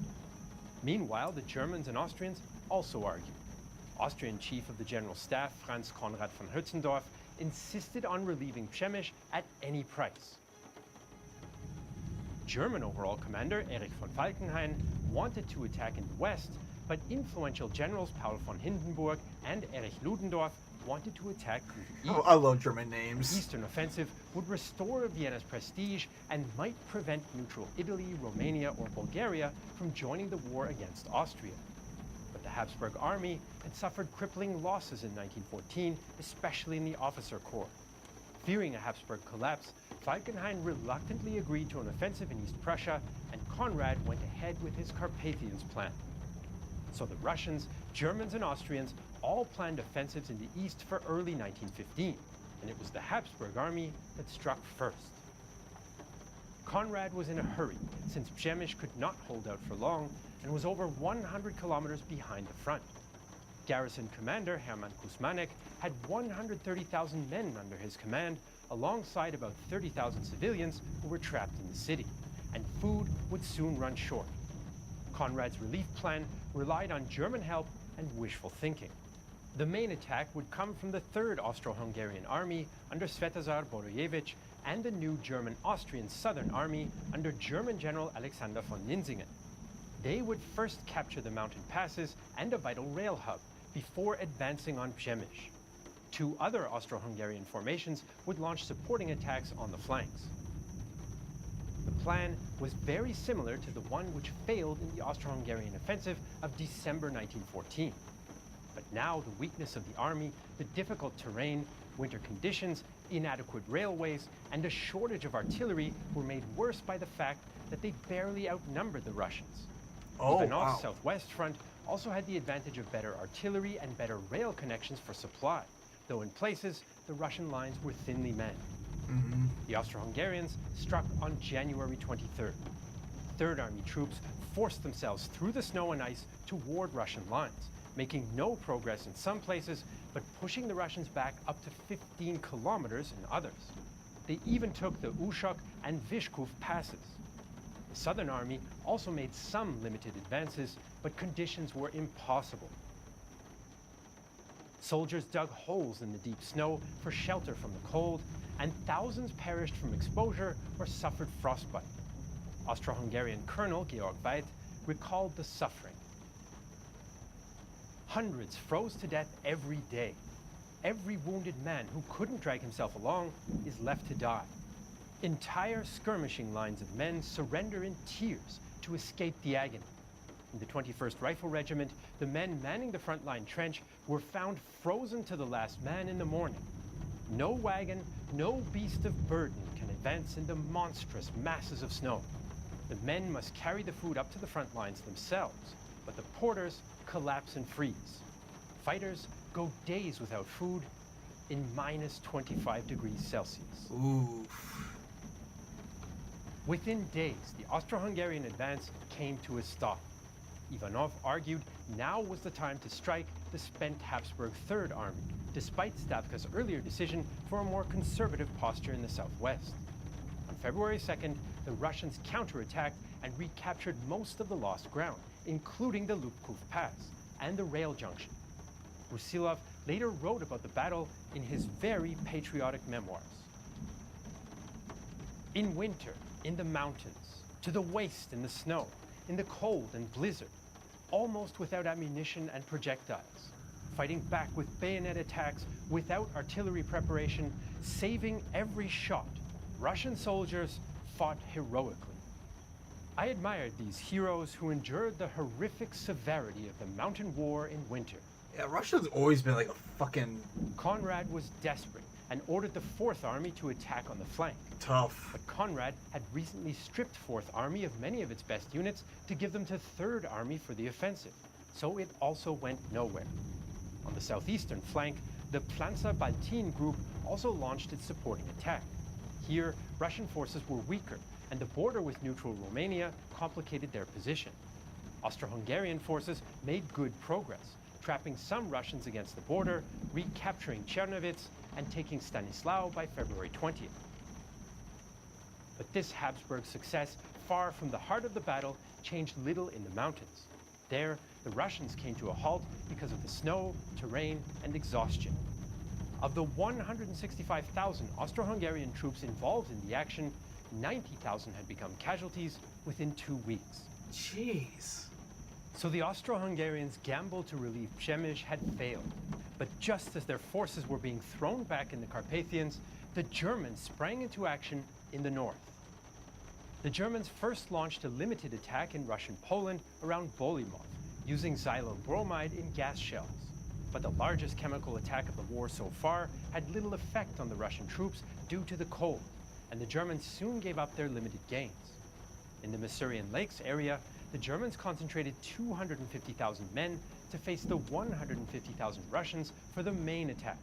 Meanwhile, the Germans and Austrians also argued. Austrian Chief of the General Staff, Franz Conrad von Hötzendorf, insisted on relieving Przemyśl at any price. German overall commander Erich von Falkenhayn wanted to attack in the west, but influential generals Paul von Hindenburg and Erich Ludendorff wanted to attack through the east. Oh, I love German The names. Eastern Offensive would restore Vienna's prestige and might prevent neutral Italy, Romania, or Bulgaria from joining the war against Austria. But the Habsburg army had suffered crippling losses in 1914, especially in the officer corps. Fearing a Habsburg collapse, Falkenhayn reluctantly agreed to an offensive in East Prussia, and Conrad went ahead with his Carpathians plan. So the Russians, Germans, and Austrians all planned offensives in the east for early 1915, and it was the Habsburg army that struck first. Conrad was in a hurry, since Przemyśl could not hold out for long and was over 100 kilometers behind the front. Garrison commander Hermann Kuzmanek had 130,000 men under his command, alongside about 30,000 civilians who were trapped in the city, and food would soon run short. Conrad's relief plan relied on German help and wishful thinking. The main attack would come from the 3rd Austro-Hungarian Army under Svetozar Borojevic and the new German-Austrian Southern Army under German General Alexander von Linsingen. They would first capture the mountain passes and a vital rail hub before advancing on Przemyśl. 2 other Austro-Hungarian formations would launch supporting attacks on the flanks. The plan was very similar to the one which failed in the Austro-Hungarian offensive of December 1914. But now the weakness of the army, the difficult terrain, winter conditions, inadequate railways, and a shortage of artillery were made worse by the fact that they barely outnumbered the Russians. Oh, Ivanov's wow. southwest front also had the advantage of better artillery and better rail connections for supply, though in places the Russian lines were thinly manned. The Austro-Hungarians struck on January 23rd. Third Army troops forced themselves through the snow and ice toward Russian lines, making no progress in some places, but pushing the Russians back up to 15 kilometers in others. They even took the Ushok and Vyshkov passes. The Southern Army also made some limited advances, but conditions were impossible. Soldiers dug holes in the deep snow for shelter from the cold, and thousands perished from exposure or suffered frostbite. Austro-Hungarian Colonel Georg Veit recalled the suffering. Hundreds froze to death every day. Every wounded man who couldn't drag himself along is left to die. Entire skirmishing lines of men surrender in tears to escape the agony. In the 21st Rifle Regiment, the men manning the front-line trench were found frozen to the last man in the morning. No wagon, no beast of burden can advance in the monstrous masses of snow. The men must carry the food up to the front lines themselves, but the porters collapse and freeze. Fighters go days without food in minus 25 degrees Celsius. Oof. Within days, the Austro-Hungarian advance came to a stop. Ivanov argued now was the time to strike the spent Habsburg Third Army, despite Stavka's earlier decision for a more conservative posture in the southwest. On February 2nd, the Russians counterattacked and recaptured most of the lost ground, including the Lupkov Pass and the rail junction. Brusilov later wrote about the battle in his very patriotic memoirs. In winter, in the mountains, to the waist in the snow, in the cold and blizzard, almost without ammunition and projectiles, fighting back with bayonet attacks without artillery preparation, saving every shot, Russian soldiers fought heroically. I admired these heroes who endured the horrific severity of the mountain war in winter. Yeah, Russia's always been like a fucking Conrad was desperate and ordered the Fourth Army to attack on the flank. tough. But Conrad had recently stripped Fourth Army of many of its best units to give them to Third Army for the offensive, so it also went nowhere. On the southeastern flank, the Panzer-Baltin group also launched its supporting attack. Here, Russian forces were weaker, and the border with neutral Romania complicated their position. Austro-Hungarian forces made good progress, trapping some Russians against the border, recapturing Czernowitz, and taking Stanislau by February 20th. But this Habsburg success, far from the heart of the battle, changed little in the mountains. There, the Russians came to a halt because of the snow, terrain, and exhaustion. Of the 165,000 Austro-Hungarian troops involved in the action, 90,000 had become casualties within 2 weeks. Jeez. So the Austro-Hungarians' gamble to relieve Przemyśl had failed. But just as their forces were being thrown back in the Carpathians, the Germans sprang into action in the north. The Germans first launched a limited attack in Russian Poland around Bolimov, using xylobromide in gas shells. But the largest chemical attack of the war so far had little effect on the Russian troops due to the cold, and the Germans soon gave up their limited gains. In the Masurian Lakes area, the Germans concentrated 250,000 men to face the 150,000 Russians for the main attack.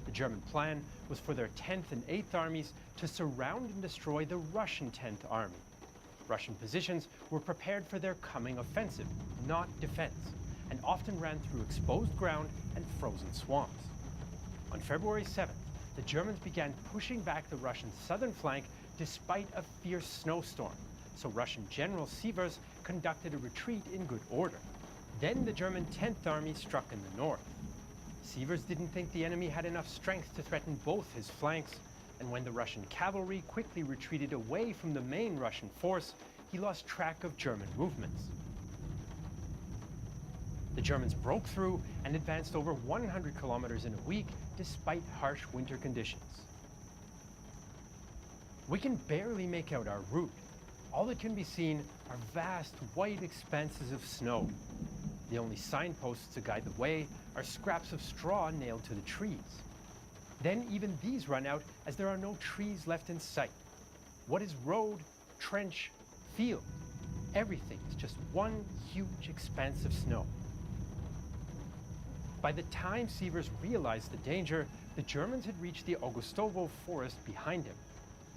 The German plan was for their 10th and 8th armies to surround and destroy the Russian 10th Army. Russian positions were prepared for their coming offensive, not defense, and often ran through exposed ground and frozen swamps. On February 7th, the Germans began pushing back the Russian southern flank despite a fierce snowstorm, so Russian General Sievers conducted a retreat in good order. Then the German 10th Army struck in the north. Sievers didn't think the enemy had enough strength to threaten both his flanks, and when the Russian cavalry quickly retreated away from the main Russian force, he lost track of German movements. The Germans broke through and advanced over 100 kilometers in a week despite harsh winter conditions. We can barely make out our route. All that can be seen are vast white expanses of snow. The only signposts to guide the way are scraps of straw nailed to the trees. Then even these run out as there are no trees left in sight. What is road, trench, field? Everything is just one huge expanse of snow. By the time Sievers realized the danger, the Germans had reached the Augustovo forest behind him.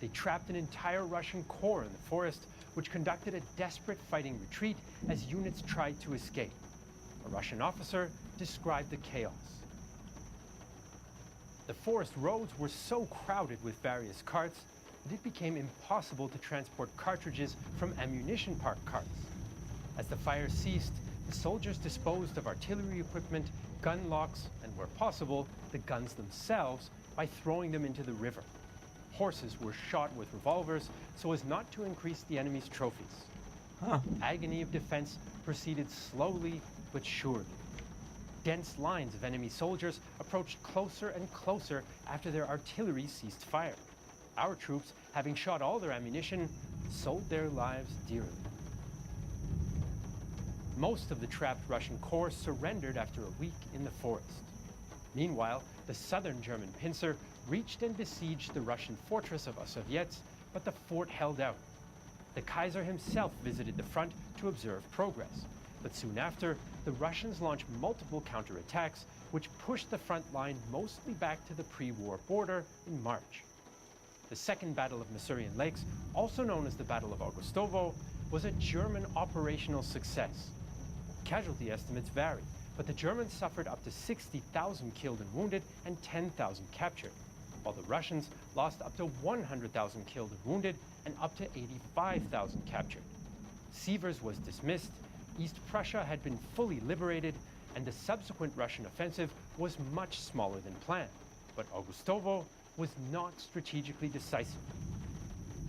They trapped an entire Russian corps in the forest, which conducted a desperate fighting retreat as units tried to escape. A Russian officer described the chaos. The forest roads were so crowded with various carts that it became impossible to transport cartridges from ammunition park carts. As the fire ceased, the soldiers disposed of artillery equipment, gun locks, and where possible, the guns themselves by throwing them into the river. Horses were shot with revolvers so as not to increase the enemy's trophies. Agony of defense proceeded slowly but surely. Dense lines of enemy soldiers approached closer and closer after their artillery ceased fire. Our troops, having shot all their ammunition, sold their lives dearly. Most of the trapped Russian corps surrendered after a week in the forest. Meanwhile, the southern German pincer reached and besieged the Russian fortress of Osowiec, but the fort held out. The Kaiser himself visited the front to observe progress, but soon after, the Russians launched multiple counterattacks, which pushed the front line mostly back to the pre-war border in March. The Second Battle of Masurian Lakes, also known as the Battle of Augustovo, was a German operational success. Casualty estimates vary, but the Germans suffered up to 60,000 killed and wounded and 10,000 captured, while the Russians lost up to 100,000 killed and wounded and up to 85,000 captured. Sievers was dismissed, East Prussia had been fully liberated, and the subsequent Russian offensive was much smaller than planned, but Augustovo was not strategically decisive.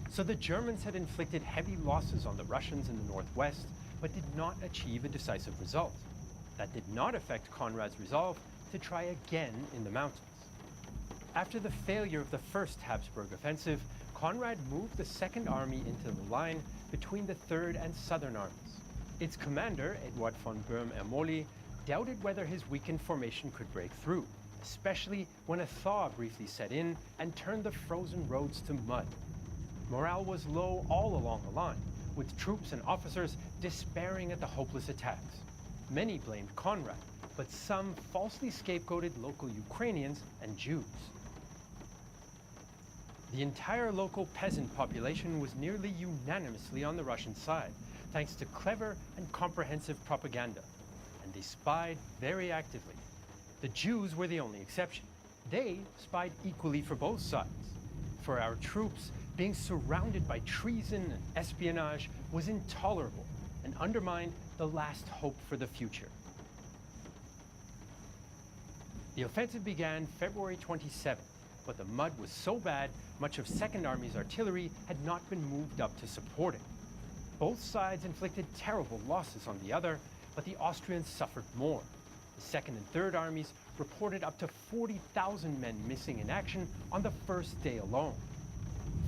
So the Germans had inflicted heavy losses on the Russians in the northwest, but did not achieve a decisive result. That did not affect Conrad's resolve to try again in the mountains. After the failure of the First Habsburg offensive, Conrad moved the Second Army into the line between the Third and Southern armies. Its commander, Eduard von Böhm-Ermoli, doubted whether his weakened formation could break through, especially when a thaw briefly set in and turned the frozen roads to mud. Morale was low all along the line, with troops and officers despairing at the hopeless attacks. Many blamed Conrad, but some falsely scapegoated local Ukrainians and Jews. The entire local peasant population was nearly unanimously on the Russian side, thanks to clever and comprehensive propaganda, and they spied very actively. The Jews were the only exception. They spied equally for both sides. For our troops, being surrounded by treason and espionage was intolerable and undermined the last hope for the future. The offensive began February 27th, but the mud was so bad, much of Second Army's artillery had not been moved up to support it. Both sides inflicted terrible losses on the other, but the Austrians suffered more. The Second and Third Armies reported up to 40,000 men missing in action on the first day alone.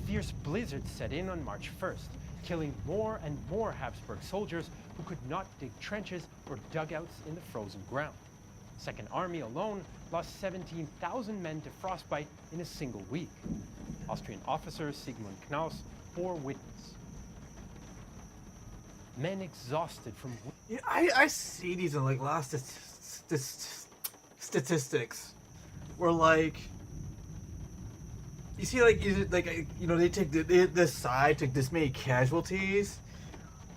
Fierce blizzards set in on March 1st, killing more and more Habsburg soldiers who could not dig trenches or dugouts in the frozen ground. Second Army alone lost 17,000 men to frostbite in a single week. Austrian officer Sigmund Knaus bore witness. Men exhausted from... Yeah, I see these in like a lot of statistics where like you see like you know they take this side took this many casualties,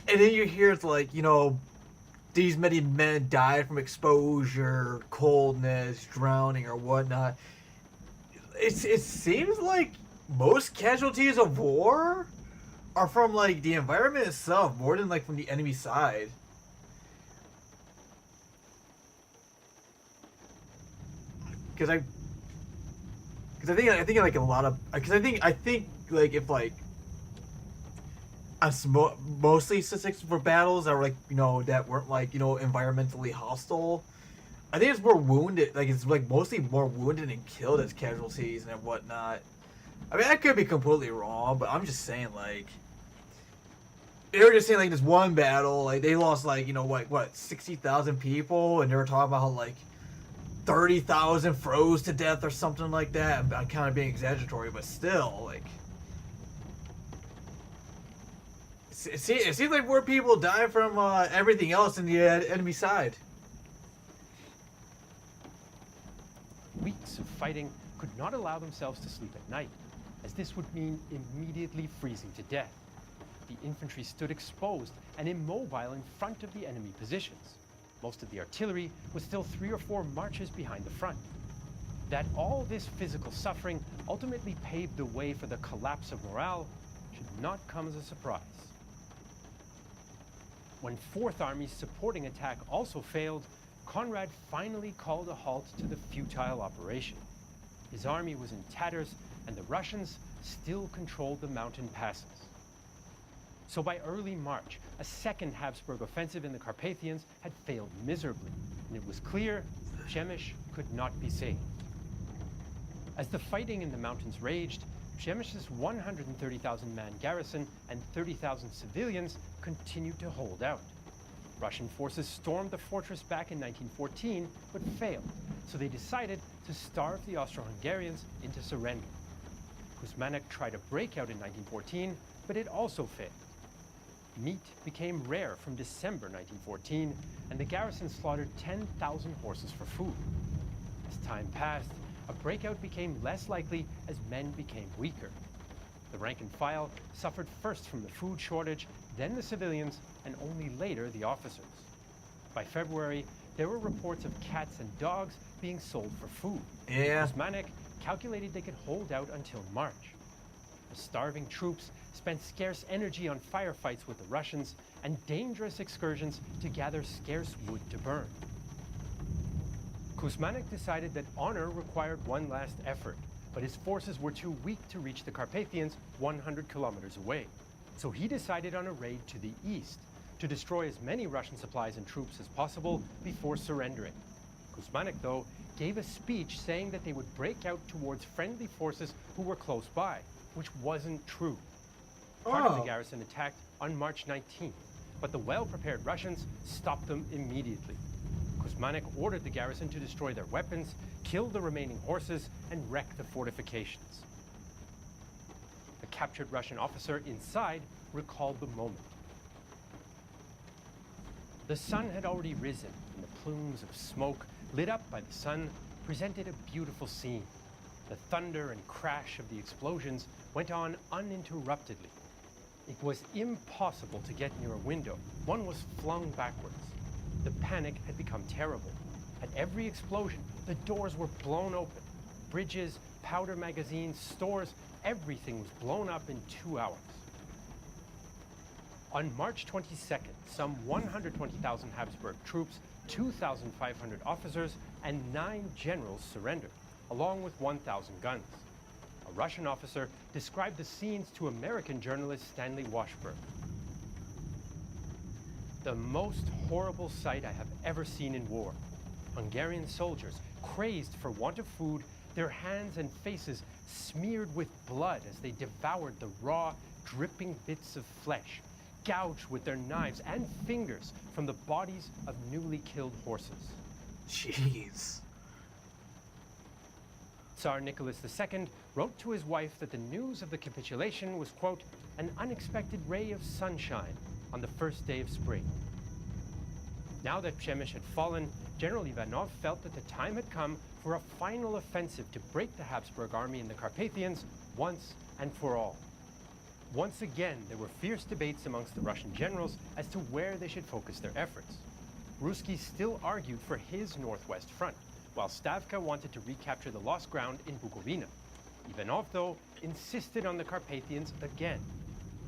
and then you hear it's like, you know, these many men died from exposure, coldness, drowning, or whatnot. It seems like most casualties of war are from like the environment itself more than like from the enemy side. Because I think like a lot of, because I think like if like mostly statistics for battles that were like, you know, that weren't like, you know, environmentally hostile, I think it's more wounded, like it's like mostly more wounded and killed as casualties and whatnot. I mean, I could be completely wrong, but I'm just saying, like, they were just saying like this one battle, like they lost like, you know, what 60,000 people, and they were talking about how like 30,000 froze to death or something like that. I'm kind of being exaggeratory, but still, like, it seems like more people die from everything else in the enemy side. Weeks of fighting could not allow themselves to sleep at night, as this would mean immediately freezing to death. The infantry stood exposed and immobile in front of the enemy positions. Most of the artillery was still 3 or 4 marches behind the front. That all this physical suffering ultimately paved the way for the collapse of morale should not come as a surprise. When Fourth Army's supporting attack also failed, Conrad finally called a halt to the futile operation. His army was in tatters, and the Russians still controlled the mountain passes. So by early March, a second Habsburg offensive in the Carpathians had failed miserably, and it was clear Przemyśl could not be saved. As the fighting in the mountains raged, Przemyśl's 130,000-man garrison and 30,000 civilians continued to hold out. Russian forces stormed the fortress back in 1914, but failed, so they decided to starve the Austro-Hungarians into surrender. Kuzmanek tried a breakout in 1914, but it also failed. Meat became rare from December 1914, and the garrison slaughtered 10,000 horses for food. As time passed, a breakout became less likely as men became weaker. The rank and file suffered first from the food shortage, then the civilians, and only later the officers. By February, there were reports of cats and dogs being sold for food. Yeah. Kuzmanek calculated they could hold out until March. The starving troops spent scarce energy on firefights with the Russians and dangerous excursions to gather scarce wood to burn. Kuzmanek decided that honor required one last effort, but his forces were too weak to reach the Carpathians 100 kilometers away. So he decided on a raid to the east, to destroy as many Russian supplies and troops as possible before surrendering. Kuzmanek, though, gave a speech saying that they would break out towards friendly forces who were close by, which wasn't true. Part of the garrison attacked on March 19th, but the well-prepared Russians stopped them immediately. Kuzmanek ordered the garrison to destroy their weapons, kill the remaining horses, and wreck the fortifications. The captured Russian officer inside recalled the moment. The sun had already risen, and the plumes of smoke, lit up by the sun, presented a beautiful scene. The thunder and crash of the explosions went on uninterruptedly. It was impossible to get near a window. One was flung backwards. The panic had become terrible. At every explosion, the doors were blown open. Bridges, powder magazines, stores, everything was blown up in 2 hours. On March 22nd, some 120,000 Habsburg troops 2,500 officers and 9 generals surrendered, along with 1,000 guns. A Russian officer described the scenes to American journalist Stanley Washburn. The most horrible sight I have ever seen in war. Hungarian soldiers, crazed for want of food, their hands and faces smeared with blood as they devoured the raw, dripping bits of flesh, gouged with their knives and fingers from the bodies of newly killed horses. Jeez. Tsar Nicholas II wrote to his wife that the news of the capitulation was, quote, an unexpected ray of sunshine on the first day of spring. Now that Przemyśl had fallen, General Ivanov felt that the time had come for a final offensive to break the Habsburg army in the Carpathians once and for all. Once again, there were fierce debates amongst the Russian generals as to where they should focus their efforts. Ruzsky still argued for his northwest front, while Stavka wanted to recapture the lost ground in Bukovina. Ivanov, though, insisted on the Carpathians again.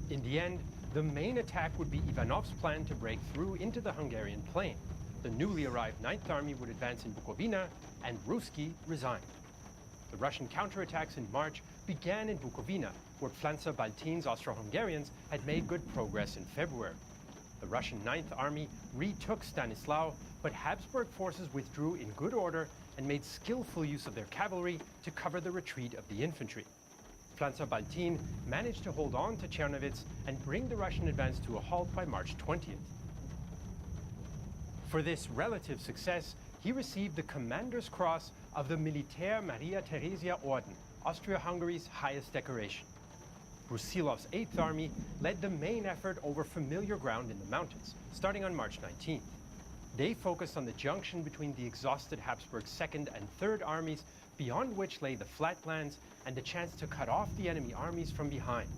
In the end, the main attack would be Ivanov's plan to break through into the Hungarian plain. The newly arrived 9th Army would advance in Bukovina, and Ruzsky resigned. The Russian counterattacks in March began in Bukovina, where Pflanzer Baltin's Austro-Hungarians had made good progress in February. The Russian 9th Army retook Stanislau, but Habsburg forces withdrew in good order and made skillful use of their cavalry to cover the retreat of the infantry. Pflanzer Baltin managed to hold on to Czernowitz and bring the Russian advance to a halt by March 20th. For this relative success, he received the Commander's Cross of the Militär Maria Theresia Orden, Austria-Hungary's highest decoration. Brusilov's 8th Army led the main effort over familiar ground in the mountains, starting on March 19th. They focused on the junction between the exhausted Habsburg 2nd and 3rd armies, beyond which lay the flatlands and the chance to cut off the enemy armies from behind.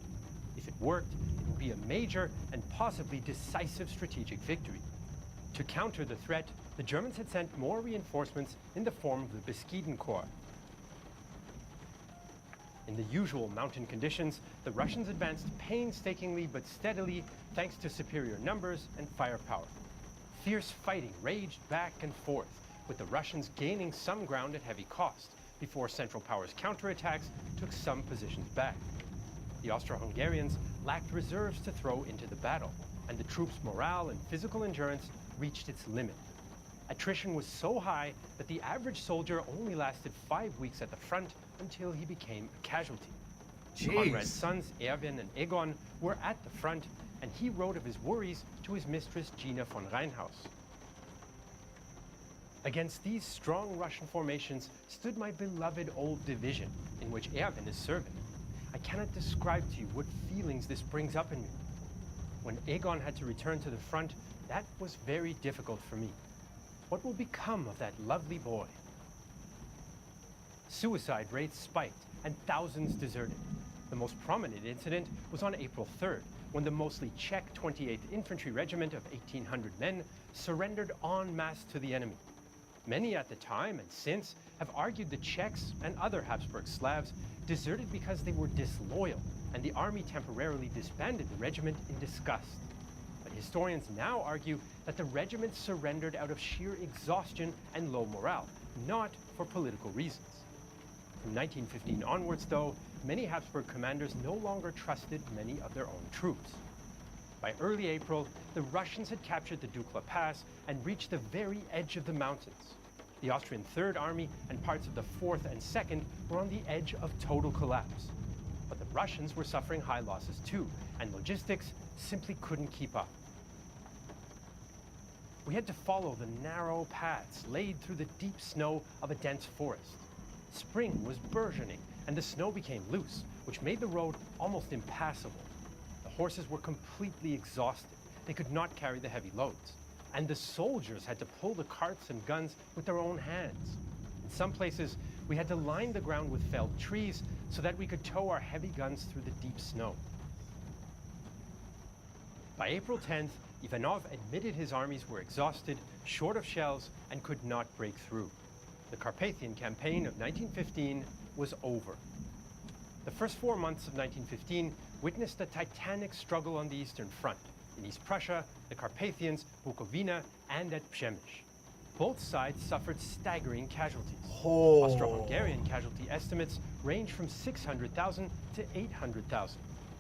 If it worked, it would be a major and possibly decisive strategic victory. To counter the threat, the Germans had sent more reinforcements in the form of the Beskiden Corps. In the usual mountain conditions, the Russians advanced painstakingly but steadily thanks to superior numbers and firepower. Fierce fighting raged back and forth, with the Russians gaining some ground at heavy cost, before Central Powers' counterattacks took some positions back. The Austro-Hungarians lacked reserves to throw into the battle, and the troops' morale and physical endurance reached its limit. Attrition was so high that the average soldier only lasted 5 weeks at the front until he became a casualty. Jeez. Conrad's sons, Erwin and Egon, were at the front, and he wrote of his worries to his mistress Gina von Reinhaus. Against these strong Russian formations stood my beloved old division, in which Erwin is serving. I cannot describe to you what feelings this brings up in me. When Egon had to return to the front, that was very difficult for me. What will become of that lovely boy? Suicide rates spiked, and thousands deserted. The most prominent incident was on April 3rd, when the mostly Czech 28th Infantry Regiment of 1,800 men surrendered en masse to the enemy. Many at the time and since have argued the Czechs and other Habsburg Slavs deserted because they were disloyal, and the army temporarily disbanded the regiment in disgust. But historians now argue that the regiment surrendered out of sheer exhaustion and low morale, not for political reasons. From 1915 onwards, though, many Habsburg commanders no longer trusted many of their own troops. By early April, the Russians had captured the Dukla Pass and reached the very edge of the mountains. The Austrian 3rd Army and parts of the 4th and 2nd were on the edge of total collapse. But the Russians were suffering high losses too, and logistics simply couldn't keep up. We had to follow the narrow paths laid through the deep snow of a dense forest. Spring was burgeoning, and the snow became loose, which made the road almost impassable. The horses were completely exhausted. They could not carry the heavy loads. And the soldiers had to pull the carts and guns with their own hands. In some places, we had to line the ground with felled trees so that we could tow our heavy guns through the deep snow. By April 10th, Ivanov admitted his armies were exhausted, short of shells, and could not break through. The Carpathian Campaign of 1915 was over. The first 4 months of 1915 witnessed a titanic struggle on the Eastern Front, in East Prussia, the Carpathians, Bukovina, and at Przemyśl. Both sides suffered staggering casualties. Oh. Austro-Hungarian casualty estimates range from 600,000 to 800,000.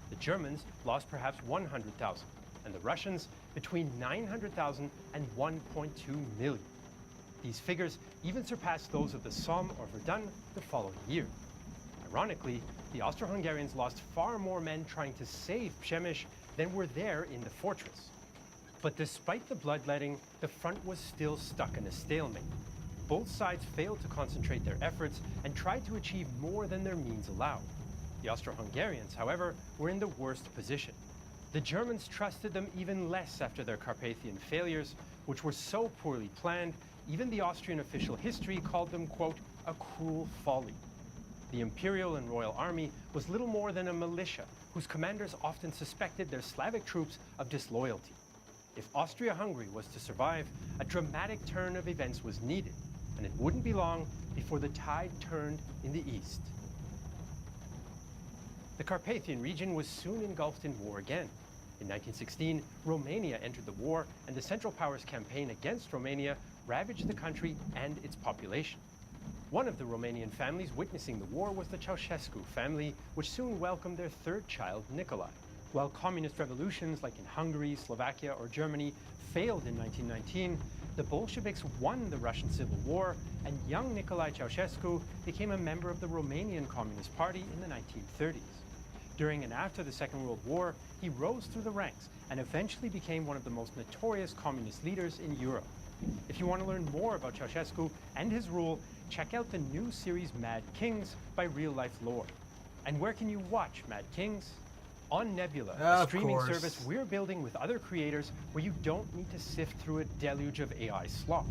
The Germans lost perhaps 100,000, and the Russians between 900,000 and 1.2 million. These figures even surpassed those of the Somme or Verdun the following year. Ironically, the Austro-Hungarians lost far more men trying to save Przemyśl than were there in the fortress. But despite the bloodletting, the front was still stuck in a stalemate. Both sides failed to concentrate their efforts and tried to achieve more than their means allowed. The Austro-Hungarians, however, were in the worst position. The Germans trusted them even less after their Carpathian failures, which were so poorly planned, even the Austrian official history called them, quote, a cruel folly. The Imperial and Royal Army was little more than a militia, whose commanders often suspected their Slavic troops of disloyalty. If Austria-Hungary was to survive, a dramatic turn of events was needed, and it wouldn't be long before the tide turned in the east. The Carpathian region was soon engulfed in war again. In 1916, Romania entered the war, and the Central Powers' campaign against Romania ravaged the country and its population. One of the Romanian families witnessing the war was the Ceausescu family, which soon welcomed their third child, Nicolae. While communist revolutions like in Hungary, Slovakia, or Germany failed in 1919, the Bolsheviks won the Russian Civil War, and young Nicolae Ceausescu became a member of the Romanian Communist Party in the 1930s. During and after the Second World War, he rose through the ranks and eventually became one of the most notorious communist leaders in Europe. If you want to learn more about Ceausescu and his rule, check out the new series Mad Kings by Real Life Lore. And where can you watch Mad Kings? On Nebula, a streaming service we're building with other creators where you don't need to sift through a deluge of AI slop.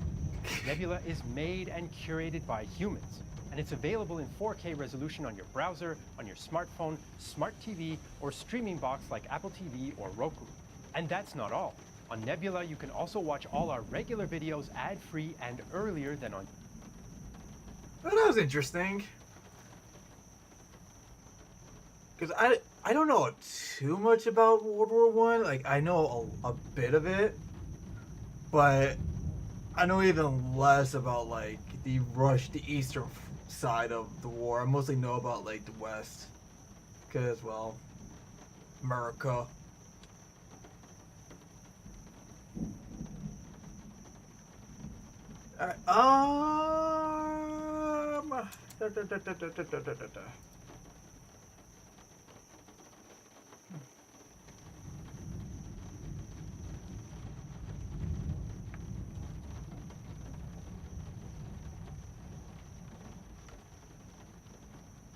Nebula is made and curated by humans, and it's available in 4K resolution on your browser, on your smartphone, smart TV, or streaming box like Apple TV or Roku. And that's not all. On Nebula, you can also watch all our regular videos ad-free and earlier than on... Well, that was interesting. Because I don't know too much about World War One. Like, I know a bit of it, but I know even less about, like, the eastern side of the war. I mostly know about, like, the west. Because, well, America.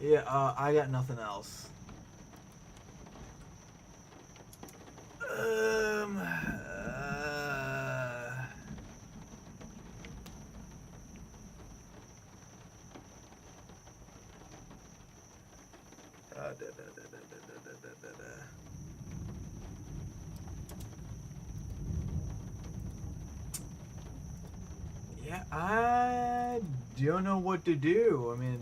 Yeah, I got nothing else. Yeah, I don't know what to do. I mean,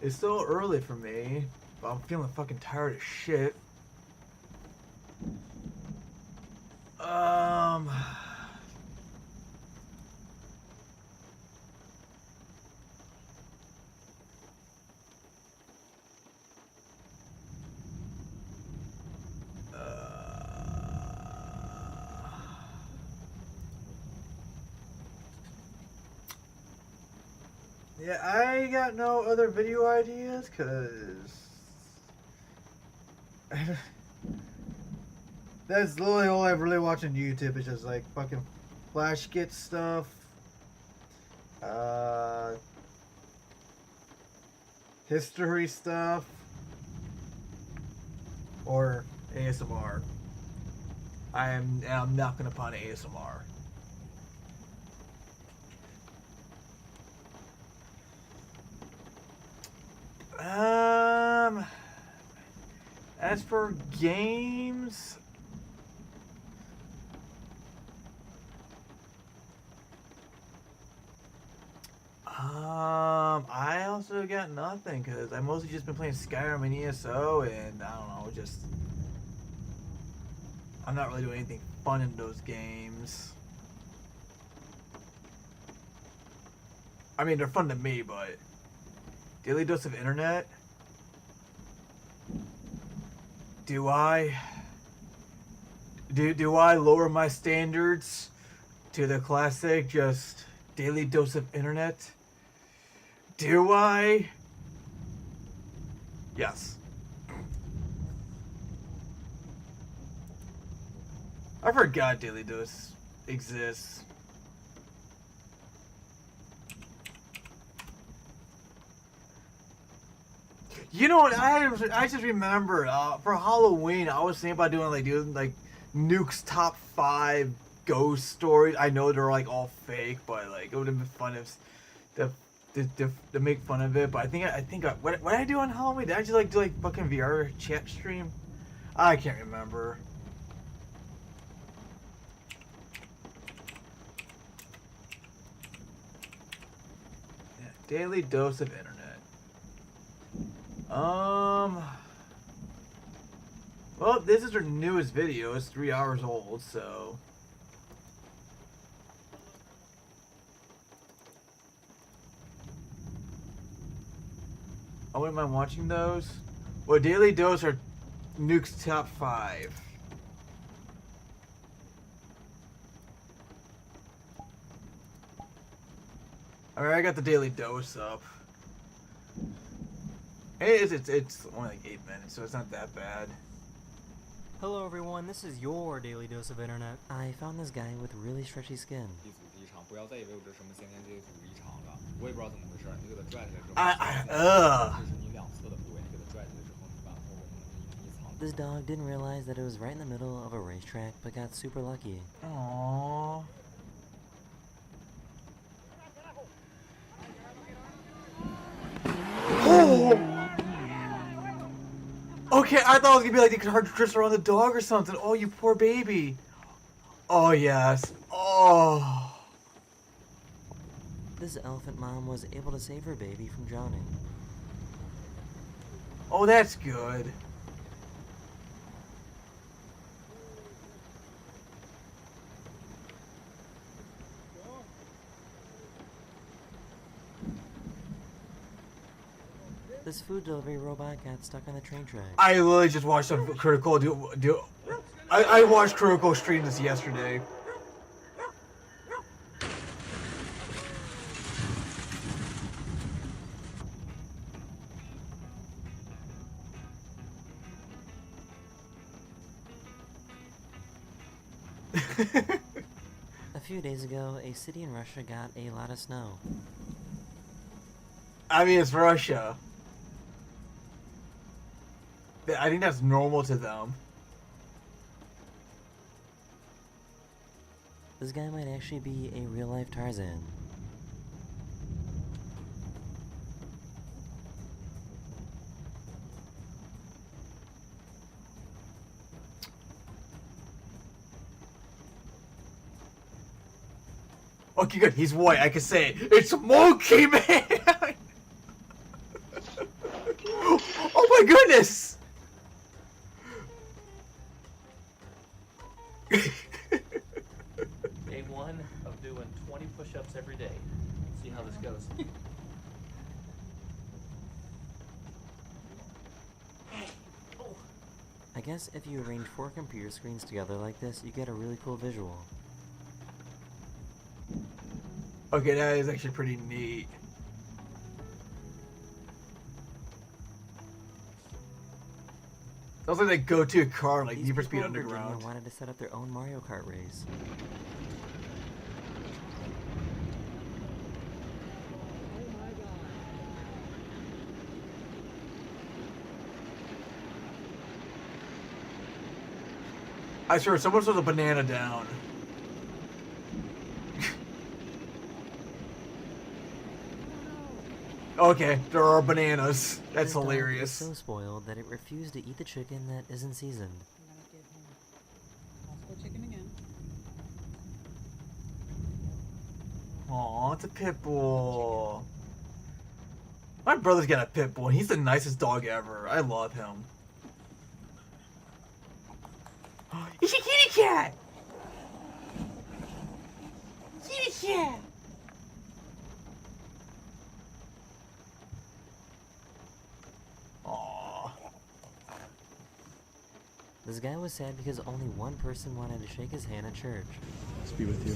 it's still early for me, but I'm feeling fucking tired as shit. Yeah, I got no other video ideas, cause that's literally all I really watch on YouTube. Is just like fucking flash skit stuff, history stuff, or ASMR. I'm knocking upon ASMR. As for games, I also got nothing because I mostly just been playing Skyrim and ESO, and I don't know, just I'm not really doing anything fun in those games. I mean, they're fun to me, but daily dose of internet. Do I lower my standards to the classic just daily dose of internet? Do I? Yes. I forgot daily dose exists. You know what? I just remember for Halloween I was thinking about doing like Nuke's top 5 ghost stories. I know they're like all fake, but like it would have been fun if to make fun of it. But I think what did I do on Halloween? Did I just like do like fucking VR chat stream? I can't remember. Yeah, daily dose of internet. Well, this is her newest video. It's 3 hours old, so. I wouldn't mind watching those. Well, daily dose are Nuke's top 5. Alright, I got the daily dose up. It's only like 8 minutes, so it's not that bad. Hello everyone, this is your daily dose of internet. I found this guy with really stretchy skin. This dog didn't realize that it was right in the middle of a racetrack, but got super lucky. Aww. Oh! Okay, I thought it was gonna be like they could hard twist around the dog or something. Oh, you poor baby. Oh, yes. Oh. This elephant mom was able to save her baby from drowning. Oh, that's good. This food delivery robot got stuck on the train track. I literally just watched some Critical I watched Critical stream this yesterday. A few days ago, a city in Russia got a lot of snow. I mean, it's Russia. I think that's normal to them. This guy might actually be a real-life Tarzan. Okay, good. He's white. I can say it. It's Monkey Man! Oh my goodness! Day 1 of doing 20 push-ups every day. See how this goes. I guess if you arrange 4 computer screens together like this, you get a really cool visual. Okay, that is actually pretty neat. Sounds like they go to a car like These Need for Speed people in Virginia Underground. wanted to set up their own Mario Kart race. I swear, someone throws a banana down. Okay, there are bananas. That's This dog is hilarious. so spoiled that it refused to eat the chicken that isn't seasoned. Aw, it's a pit bull. My brother's got a pit bull, and he's the nicest dog ever. I love him. It's a kitty cat! Kitty cat! This guy was sad because only one person wanted to shake his hand at church. Let's be with you.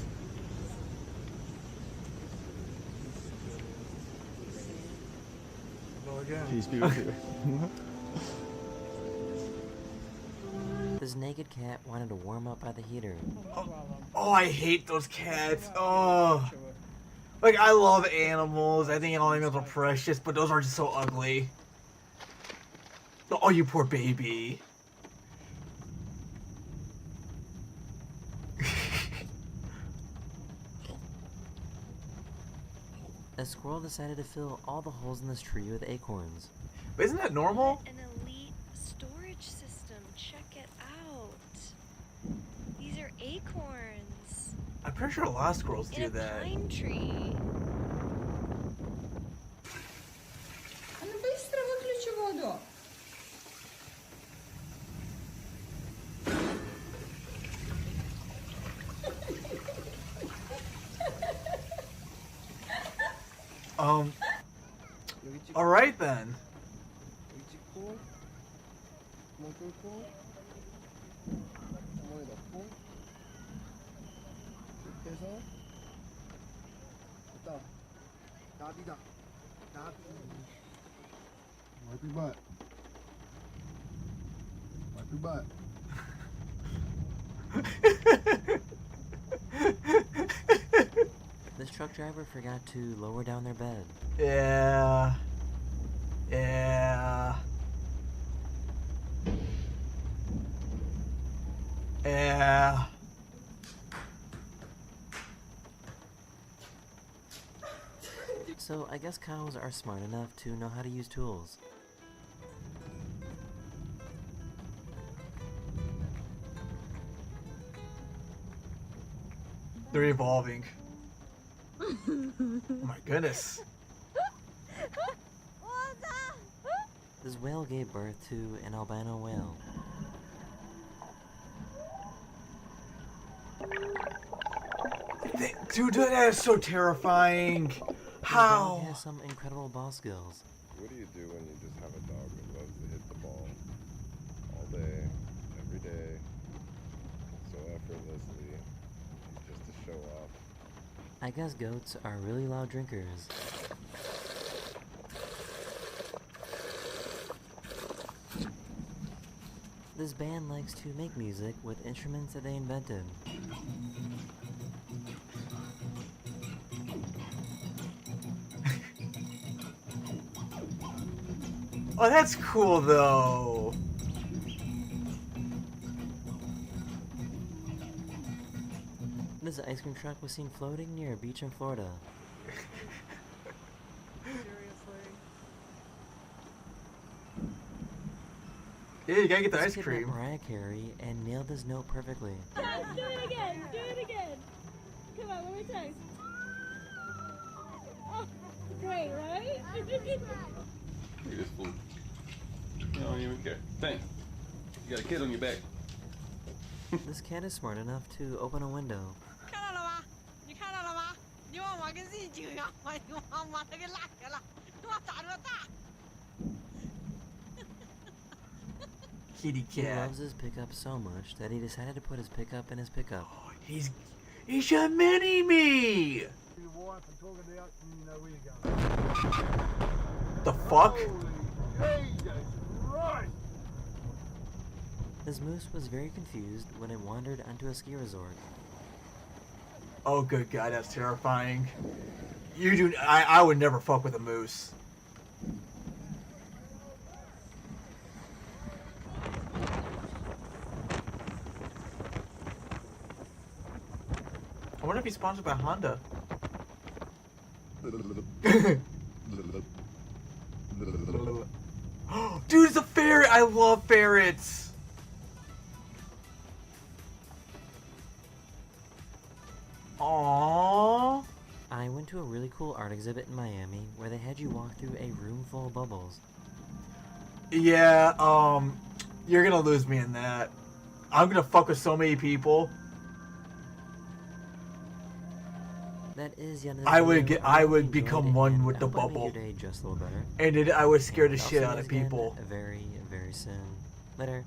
Peace be with you. This naked cat wanted to warm up by the heater. Oh, I hate those cats. Oh. Like, I love animals. I think all animals are precious, but those are just so ugly. Oh, you poor baby. A squirrel decided to fill all the holes in this tree with acorns. But isn't that normal? An elite storage system. Check it out. These are acorns. I'm pretty sure a lot of squirrels do in a that. pine tree. Быстро выключи воду. Alright then. Wipe your butt. Wipe your butt. This truck driver forgot to lower down their bed. Yeah. Yeah. Yeah. So I guess cows are smart enough to know how to use tools. They're evolving. Oh my goodness. This whale gave birth to an albino whale. Dude, that is so terrifying. This dog How? has some incredible ball skills. What do you do when you just have a dog that loves to hit the ball all day, every day, so effortlessly, just to show off? I guess goats are really loud drinkers. This band likes to make music with instruments that they invented. Oh, that's cool though. This ice cream truck was seen floating near a beach in Florida. Yeah, you gotta get the This ice kid cream. met Mariah Carey and nailed this note perfectly. Do it again. Do it again. Come on, one more time. Oh, great, right? Look at this fool. You don't even care. Thanks. You got a kid on your back. This cat is smart enough to open a window. Kitty He cat. loves his pickup so much that he decided to put his pickup in his pickup. He's a mini-me! The fuck? This moose was very confused when it wandered onto a ski resort. Oh good god, that's terrifying. I would never fuck with a moose. I wonder if he's sponsored by Honda. Dude, it's a ferret! I love ferrets! Aww. I went to a really cool art exhibit in Miami where they had you walk through a room full of bubbles. Yeah, you're gonna lose me in that. I'm gonna fuck with so many people. That is yet I would video. get. I hope you would enjoyed become it, one and with I the hope I made bubble. your day just a little better. And I would scare the I'll shit see out you of guys again people. very, very soon. Later.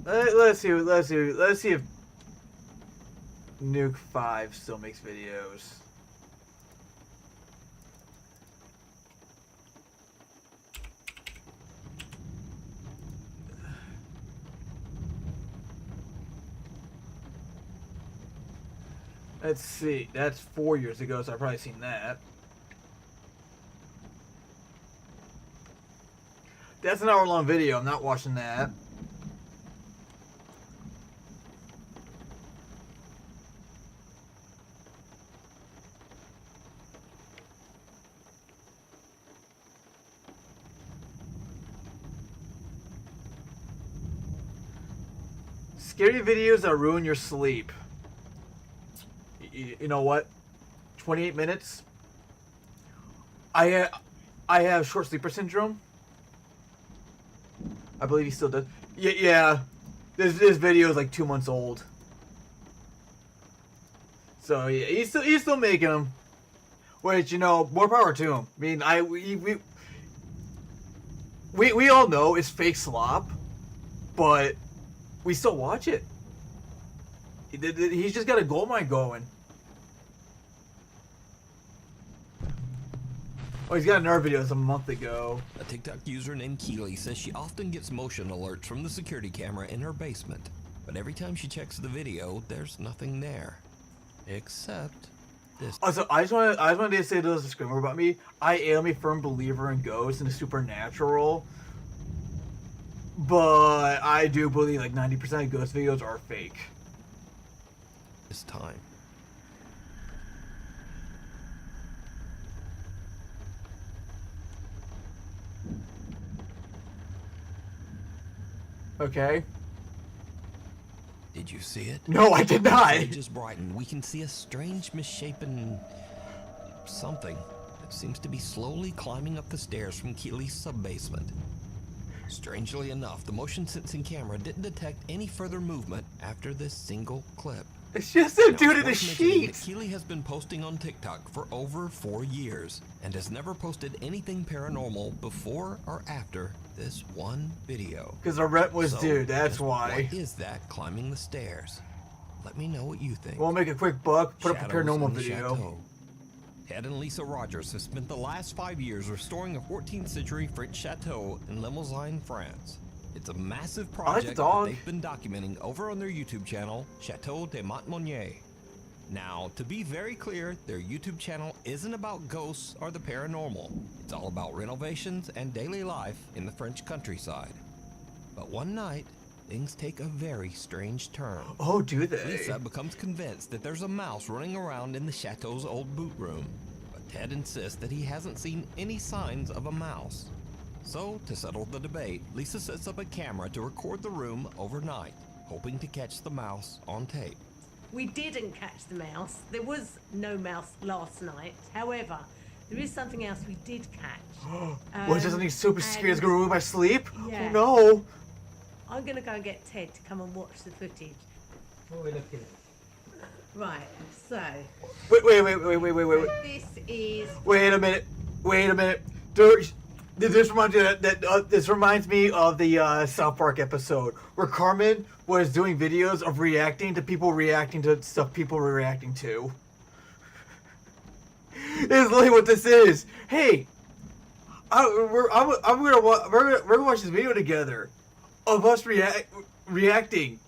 Let's see if Nuke 5 still makes videos. Let's see. That's 4 years ago, so I've probably seen that. That's an hour-long video. I'm not watching that. Scary videos that ruin your sleep. You know what? 28 minutes. I have short sleeper syndrome. I believe he still does. Yeah. This video is like 2 months old. So yeah, he's still making them. Which, you know, more power to him. I mean, we all know it's fake slop, but we still watch it. He's just got a gold mine going. Oh, he's got another video a month ago. A TikTok user named Keely says she often gets motion alerts from the security camera in her basement. But every time she checks the video, there's nothing there. Except this. Also, I just wanted to say this disclaimer about me. I am a firm believer in ghosts and the supernatural. But I do believe like 90% of ghost videos are fake. This time. Okay. Did you see it? No, I did not. As just brightened, we can see a strange misshapen something that seems to be slowly climbing up the stairs from Keely's sub-basement. Strangely enough, the motion sensing camera didn't detect any further movement after this single clip. It's just a Now, dude in a it's worth mentioning sheet. that Keely has been posting on TikTok for over 4 years and has never posted anything paranormal before or after this one video. Because our rent was So, due, that's just why. What is that climbing the stairs? Let me know what you think. We'll make a quick buck, put up a Shadows paranormal in the video. Chateau. Ted and Lisa Rogers have spent the last 5 years restoring a 14th century French chateau in Limousin, France. It's a massive project that they've been documenting over on their YouTube channel, Chateau de Montmonier. Now, to be very clear, their YouTube channel isn't about ghosts or the paranormal. It's all about renovations and daily life in the French countryside. But one night, things take a very strange turn. Oh, do they? Lisa becomes convinced that there's a mouse running around in the chateau's old boot room, but Ted insists that he hasn't seen any signs of a mouse. So, to settle the debate, Lisa sets up a camera to record the room overnight, hoping to catch the mouse on tape. We didn't catch the mouse. There was no mouse last night. However, there is something else we did catch. Was there something super scary that's gonna ruin my sleep? Yeah. Oh no! I'm gonna go and get Ted to come and watch the footage. What are we looking at? Right, so. Wait. This is. Wait a minute. This reminds me of the South Park episode where Carmen was doing videos of reacting to people reacting to stuff people were reacting to. It's literally what this is. Hey, we're gonna watch this video together of us reacting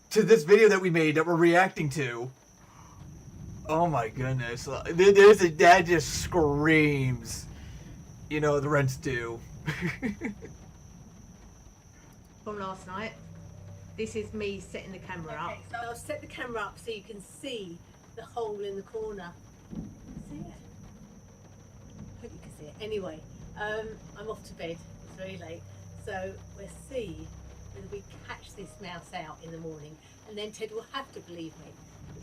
to this video that we made that we're reacting to. Oh my goodness! Dad just screams. You know, the rent's due. From last night. This is me setting the camera up. So I'll set the camera up so you can see the hole in the corner. See it? Hope you can see it. Anyway, I'm off to bed. It's very late. So we'll see whether we catch this mouse out in the morning. And then Ted will have to believe me.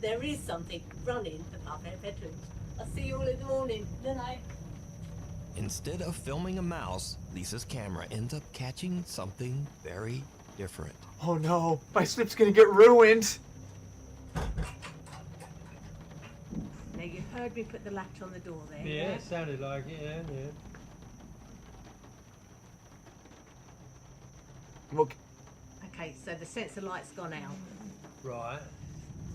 There is something running above their bedrooms. I'll see you all in the morning. Good night. Instead of filming a mouse, Lisa's camera ends up catching something very different. Oh no, my sleep's gonna get ruined. Now you heard me put the latch on the door there. Yeah, it sounded like it, yeah. Okay. Okay, so the sensor light's gone out. Right.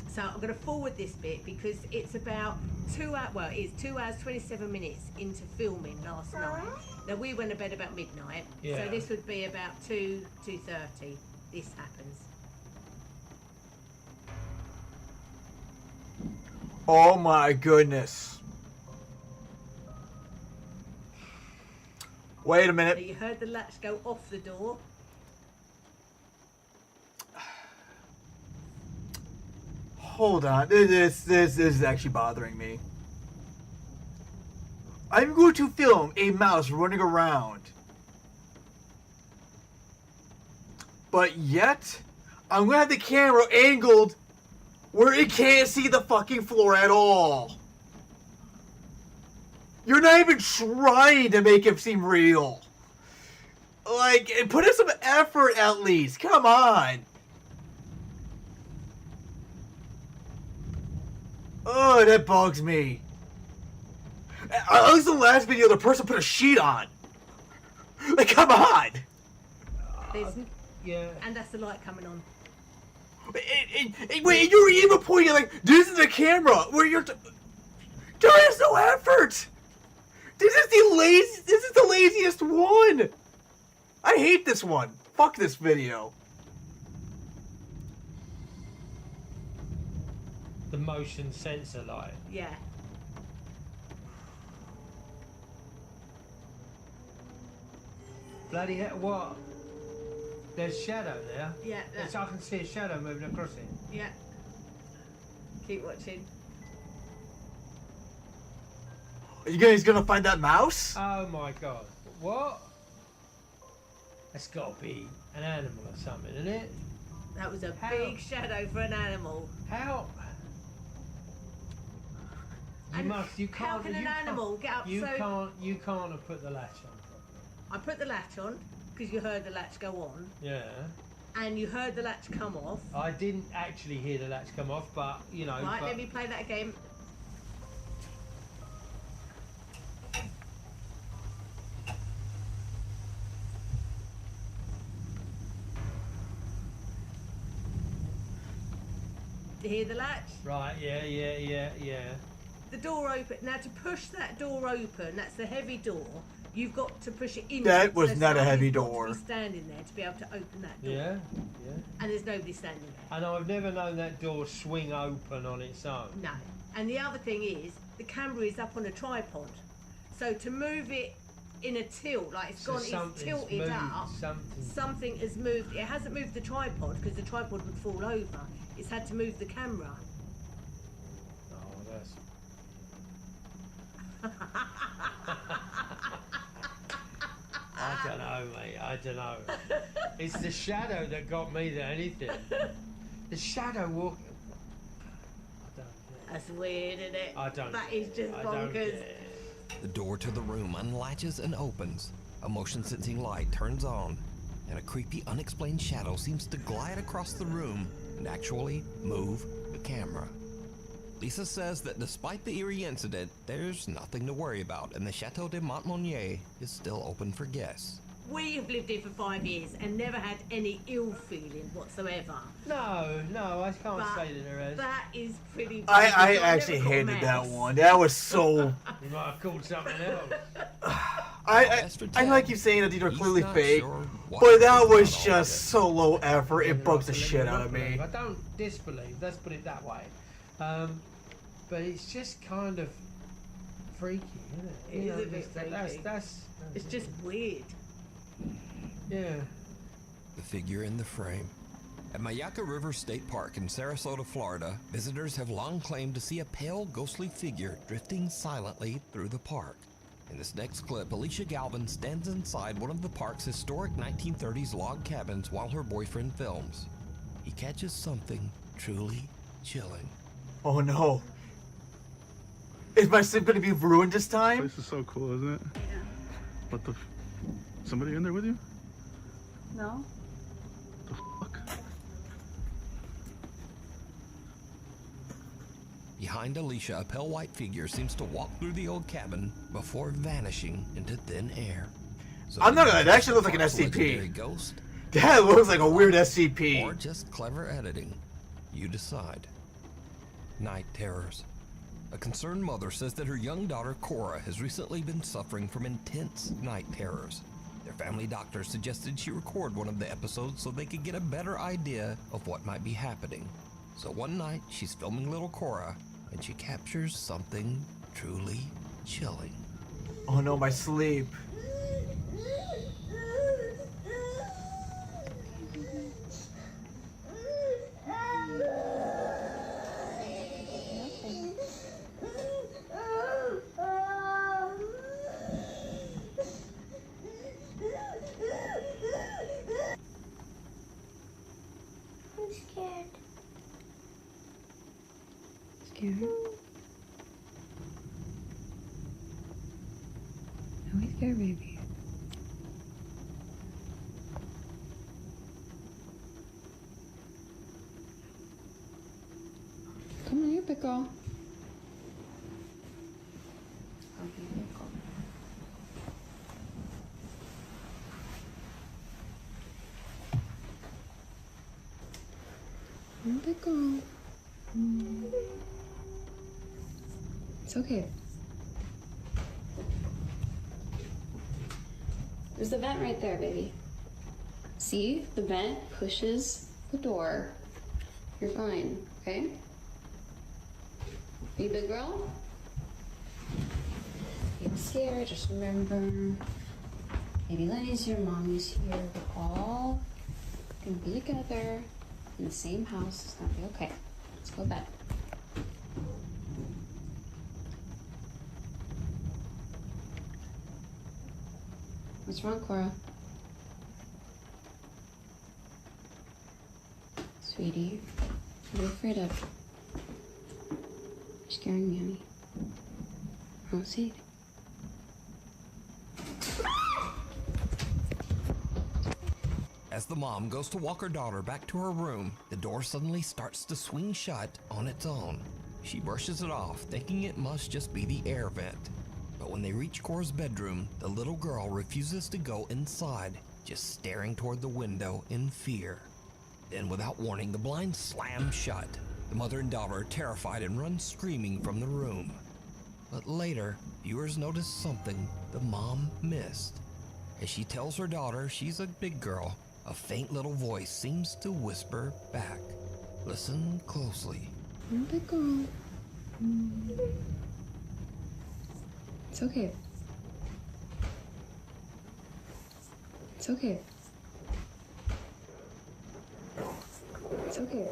So I'm going to forward this bit because it's about 2 hours. Well, it's 2 hours 27 minutes into filming last night. Now we went to bed about midnight, Yeah. so this would be about 2:30. This happens. Oh my goodness. Wait a So minute. you heard the latch go off the door. Hold on. This is actually bothering me. I'm going to film a mouse running around. But yet, I'm going to have the camera angled where it can't see the fucking floor at all. You're not even trying to make it seem real. Like, put in some effort at least. Come on. Oh, that bugs me. At least in the last video, the person put a sheet on. Like, come on. Yeah. And that's the light coming on. Wait, you're even pointing like, this is the camera. Where you're... There is no effort. This is the laziest one. I hate this one. Fuck this video. The motion sensor light. Yeah. Bloody hell, what? There's shadow there. Yeah. Yes, I can see a shadow moving across it. Yeah. Keep watching. Are you guys gonna find that mouse? Oh my god. What? That's gotta be an animal or something, isn't it? That was a big shadow for an animal. How? You can't. How can an animal get up You so... can't have put the latch on. I put the latch on because you heard the latch go on. Yeah. And you heard the latch come off. I didn't actually hear the latch come off, but you know. Right, but let me play that again. You hear the latch? Right, yeah. The door open. Now to push that door open, that's the heavy door. You've got to push it in. That was so not a heavy somebody's got door. to be standing there to be able to open that door. Yeah. And there's nobody standing there. And I've never known that door swing open on its own. No. And the other thing is, the camera is up on a tripod. So to move it in a tilt, like it's So it's something's tilted moved, up, something has moved. It hasn't moved the tripod because the tripod would fall over. It's had to move the camera. Oh, that's. I don't know, mate. I don't know. It's the shadow that got me than anything. The shadow walking. That's weird, isn't it? I don't. That is just I don't bonkers. get it. The door to the room unlatches and opens. A motion sensing light turns on, and a creepy, unexplained shadow seems to glide across the room and actually move the camera. Lisa says that despite the eerie incident, there's nothing to worry about, and the Chateau de Montmonier is still open for guests. We have lived here for 5 years and never had any ill feeling whatsoever. No, I can't But say that there is. that is pretty. I actually hated that one. That was so. You might have called something else. I like you saying that these are clearly not fake, sure what but that is was going on just so low effort. It bugs the shit out of me. I don't disbelieve. Let's put it that way. But it's just kind of freaky, isn't it? It You is know, a bit freaky. That's It's just weird. yeah. The figure in the frame. At Mayaka River State Park in Sarasota, Florida, visitors have long claimed to see a pale, ghostly figure drifting silently through the park. In this next clip, Alicia Galvin stands inside one of the park's historic 1930s log cabins while her boyfriend films. He catches something truly chilling. Oh no. Is my sim gonna be ruined this time? This is so cool, isn't it? Yeah. What the somebody in there with you? No. The fuck? Behind Alicia, a pale white figure seems to walk through the old cabin before vanishing into thin air. So I'm not gonna. That actually looks like an legendary SCP. ghost. That looks like a weird SCP. Or just clever editing. You decide. Night terrors. A concerned mother says that her young daughter Cora has recently been suffering from intense night terrors. Their family doctor suggested she record one of the episodes so they could get a better idea of what might be happening. So one night, she's filming little Cora, and she captures something truly chilling. Oh no, my sleep. I'm scared. Scared? Are we scared, baby? Come on, you're a big girl. I'll be a big girl. I'm a big girl. It's okay. There's the vent right there, baby. See? The vent pushes the door. You're fine, okay? Are you a big girl? Get scared, just remember. Baby Lenny's here, mommy's here. We're all gonna be together in the same house. It's gonna be okay. Let's go to bed. What's wrong, Cora? Sweetie, what are you afraid of? You're scaring me, honey. Oh, see? As the mom goes to walk her daughter back to her room, the door suddenly starts to swing shut on its own. She brushes it off, thinking it must just be the air vent. But when they reach Cora's bedroom, the little girl refuses to go inside, just staring toward the window in fear. Then, without warning, the blinds slam shut. The mother and daughter are terrified and run screaming from the room. But later, viewers notice something the mom missed. As she tells her daughter she's a big girl, a faint little voice seems to whisper back. Listen closely. I'm a big girl. It's okay. It's okay. It's okay.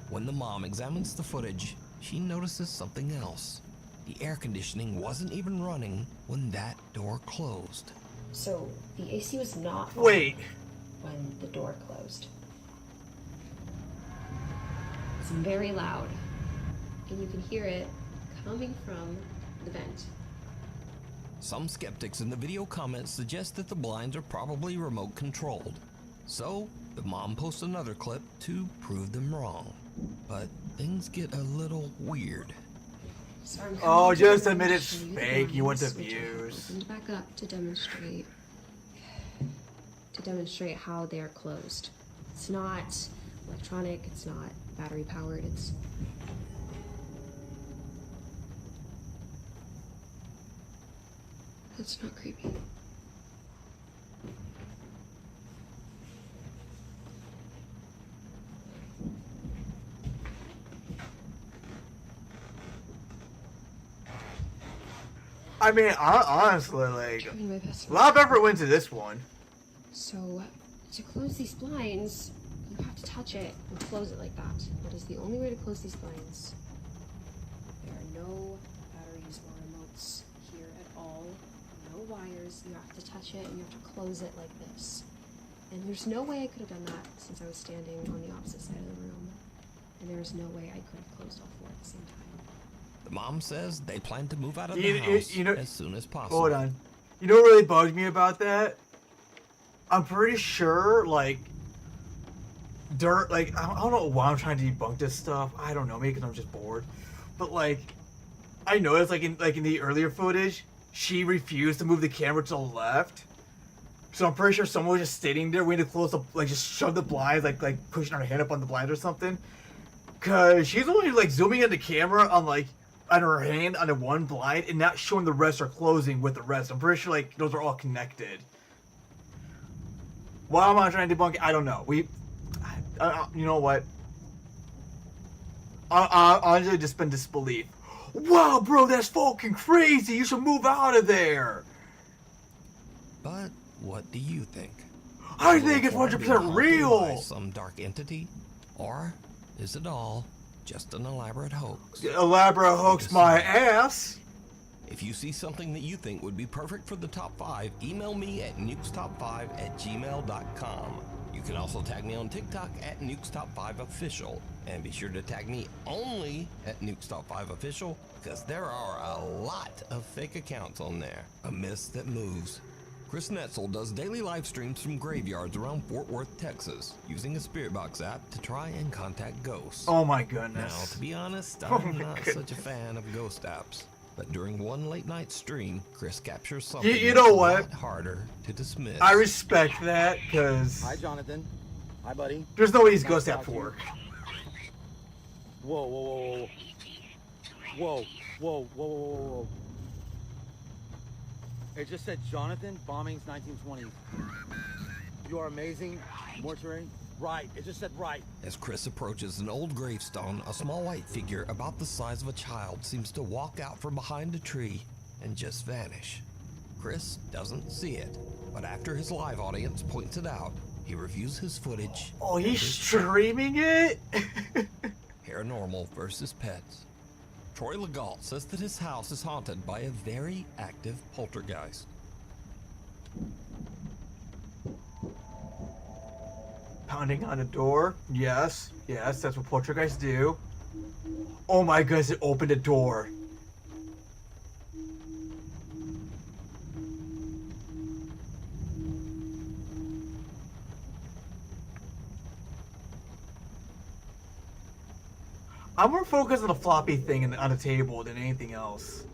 When the mom examines the footage, she notices something else. The air conditioning wasn't even running when that door closed. So the AC was not on Wait. when the door closed. It's very loud, and you can hear it coming from the vent. Some skeptics in the video comments suggest that the blinds are probably remote controlled. So, the mom posts another clip to prove them wrong. But things get a little weird. So I'm Oh, coming just to admit it's show you the fake. You want the blinds, which I views. opened back up to demonstrate how they're closed. It's not electronic. It's not battery powered. It's not creepy. I mean, honestly, like, Trying my best. a lot of effort went into this one. So, to close these blinds, you have to touch it and close it like that. That is the only way to close these blinds. There are no batteries or remotes here at all. No wires. You have to touch it and you have to close it like this. And there's no way I could have done that since I was standing on the opposite side of the room. And there was no way I could have closed all four at the same time. The mom says they plan to move out of You- the you- house you know- as soon as possible. Hold on. You know what really bugged me about that? I'm pretty sure, like, I don't know why I'm trying to debunk this stuff. I don't know, maybe because I'm just bored. But, like, I noticed, like in the earlier footage, she refused to move the camera to the left. So I'm pretty sure someone was just sitting there waiting to close the, like, just shove the blinds, like pushing her hand up on the blinds or something. Cause she's only like zooming in the camera on like on her hand on the one blind and not showing the rest or closing with the rest. I'm pretty sure like those are all connected. Why am I trying to debunk it? I don't know. You know what? I honestly just been disbelief. Wow, bro, that's fucking crazy. You should move out of there. But what do you think? I think it's 100% real. By some dark entity, or is it all just an elaborate hoax? Elaborate hoax, my ass. If you see something that you think would be perfect for the top 5, email me at nukestop5@gmail.com. You can also tag me on TikTok at nukestop5official, and be sure to tag me only at nukestop5official, because there are a lot of fake accounts on there. A mist that moves. Chris Netzel does daily live streams from graveyards around Fort Worth, Texas, using a Spirit Box app to try and contact ghosts. Oh my goodness. Now, to be honest, I'm not such a fan of ghost apps. But during one late night stream, Chris captures something you know what? a lot harder to dismiss. I respect that, because... Hi, Jonathan. Hi, buddy. There's no way these ghost apps work. Whoa, whoa, whoa, whoa. Whoa, whoa, whoa, whoa, whoa. It just said Jonathan, bombings 1920s. You are amazing. Mortuary. Right. It just said right. As Chris approaches an old gravestone, a small white figure about the size of a child seems to walk out from behind a tree and just vanish. Chris doesn't see it, but after his live audience points it out, he reviews his footage. Oh, he's streaming it? Paranormal versus pets. Troy Legault says that his house is haunted by a very active poltergeist. Pounding on a door. Yes, yes, that's what poltergeists do. Oh my goodness, it opened a door. I'm more focused on the floppy thing on the table than anything else.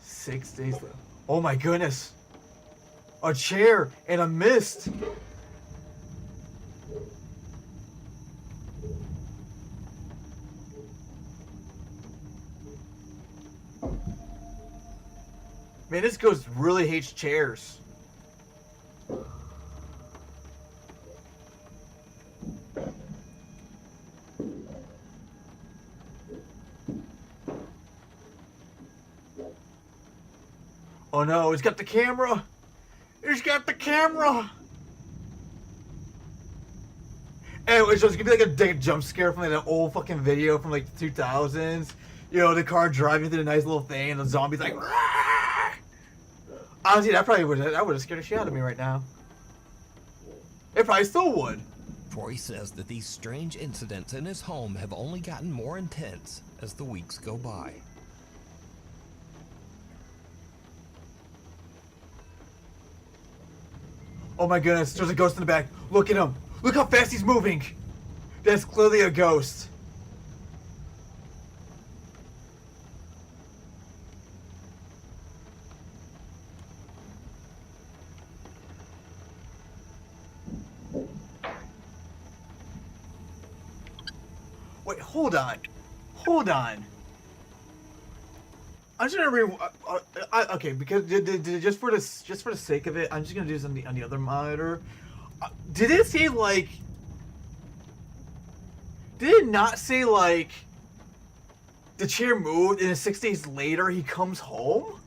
Six days left. Oh my goodness. A chair and a mist. Man, this ghost really hates chairs. Oh no, he's got the camera! He's got the camera! Anyway, so it's gonna be like a jump scare from like an old fucking video from like the 2000s. You know, the car driving through the nice little thing and the zombie's like, Rah! Honestly, that would have scared the shit out of me right now. It probably still would. Troy says that these strange incidents in his home have only gotten more intense as the weeks go by. Oh my goodness, there's a ghost in the back. Look at him. Look how fast he's moving. That's clearly a ghost. Wait, hold on. Hold on. I'm just gonna okay, because just for the sake of it, I'm just gonna do this on the other monitor. Did it say like? Did it not say like? The chair moved, and 6 days later he comes home.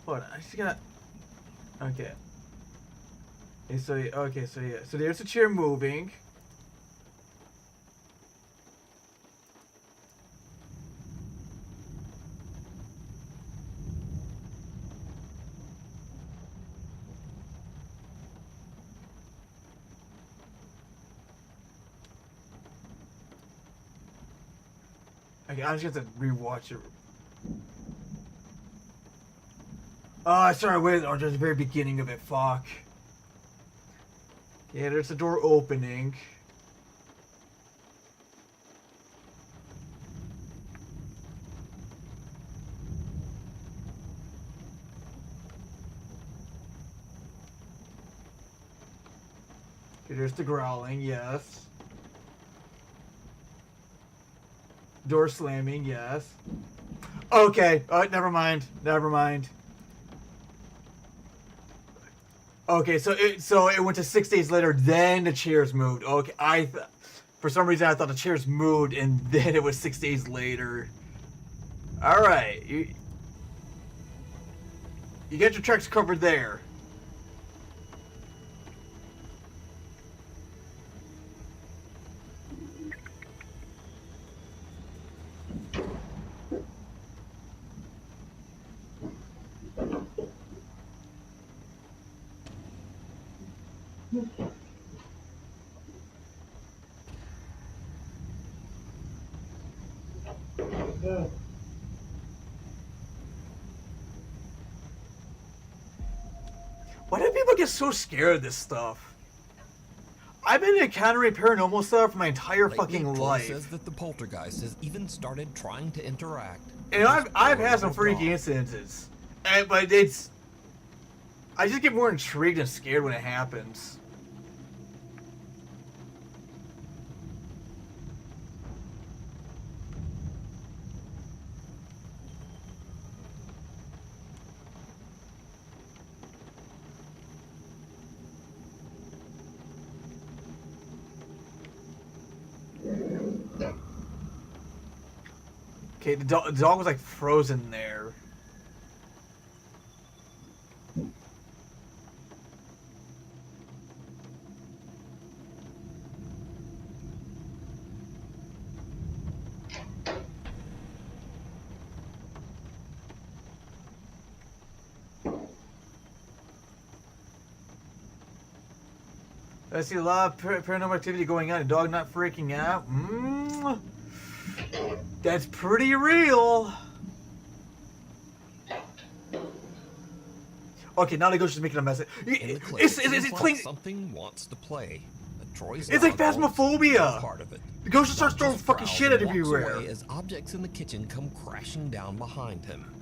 Hold on, I just gotta. Okay. Okay, so yeah, so there's the chair moving. Okay, I just have to rewatch it. Oh, I started with or just the very beginning of it. Fuck. Yeah, there's a door opening. Okay, there's the growling, yes. Door slamming, yes. Okay, never mind. Never mind. Okay, so it went to 6 days later, then the chairs moved. Okay, for some reason I thought the chairs moved and then it was 6 days later. All right, you got your tracks covered there. Why do people get so scared of this stuff? I've been encountering paranormal stuff for my entire fucking Troy life. says that the poltergeist has even started trying to interact. And I've had some freaky incidences, but I just get more intrigued and scared when it happens. Okay, the dog was like frozen there. I see a lot of paranormal activity going on. The dog not freaking out. That's pretty real. Okay, now the ghost is making a mess. It's like something wants to play. It's like phasmophobia. Part of it. The ghost just starts throwing fucking shit at everywhere. As objects in the kitchen come crashing down behind him.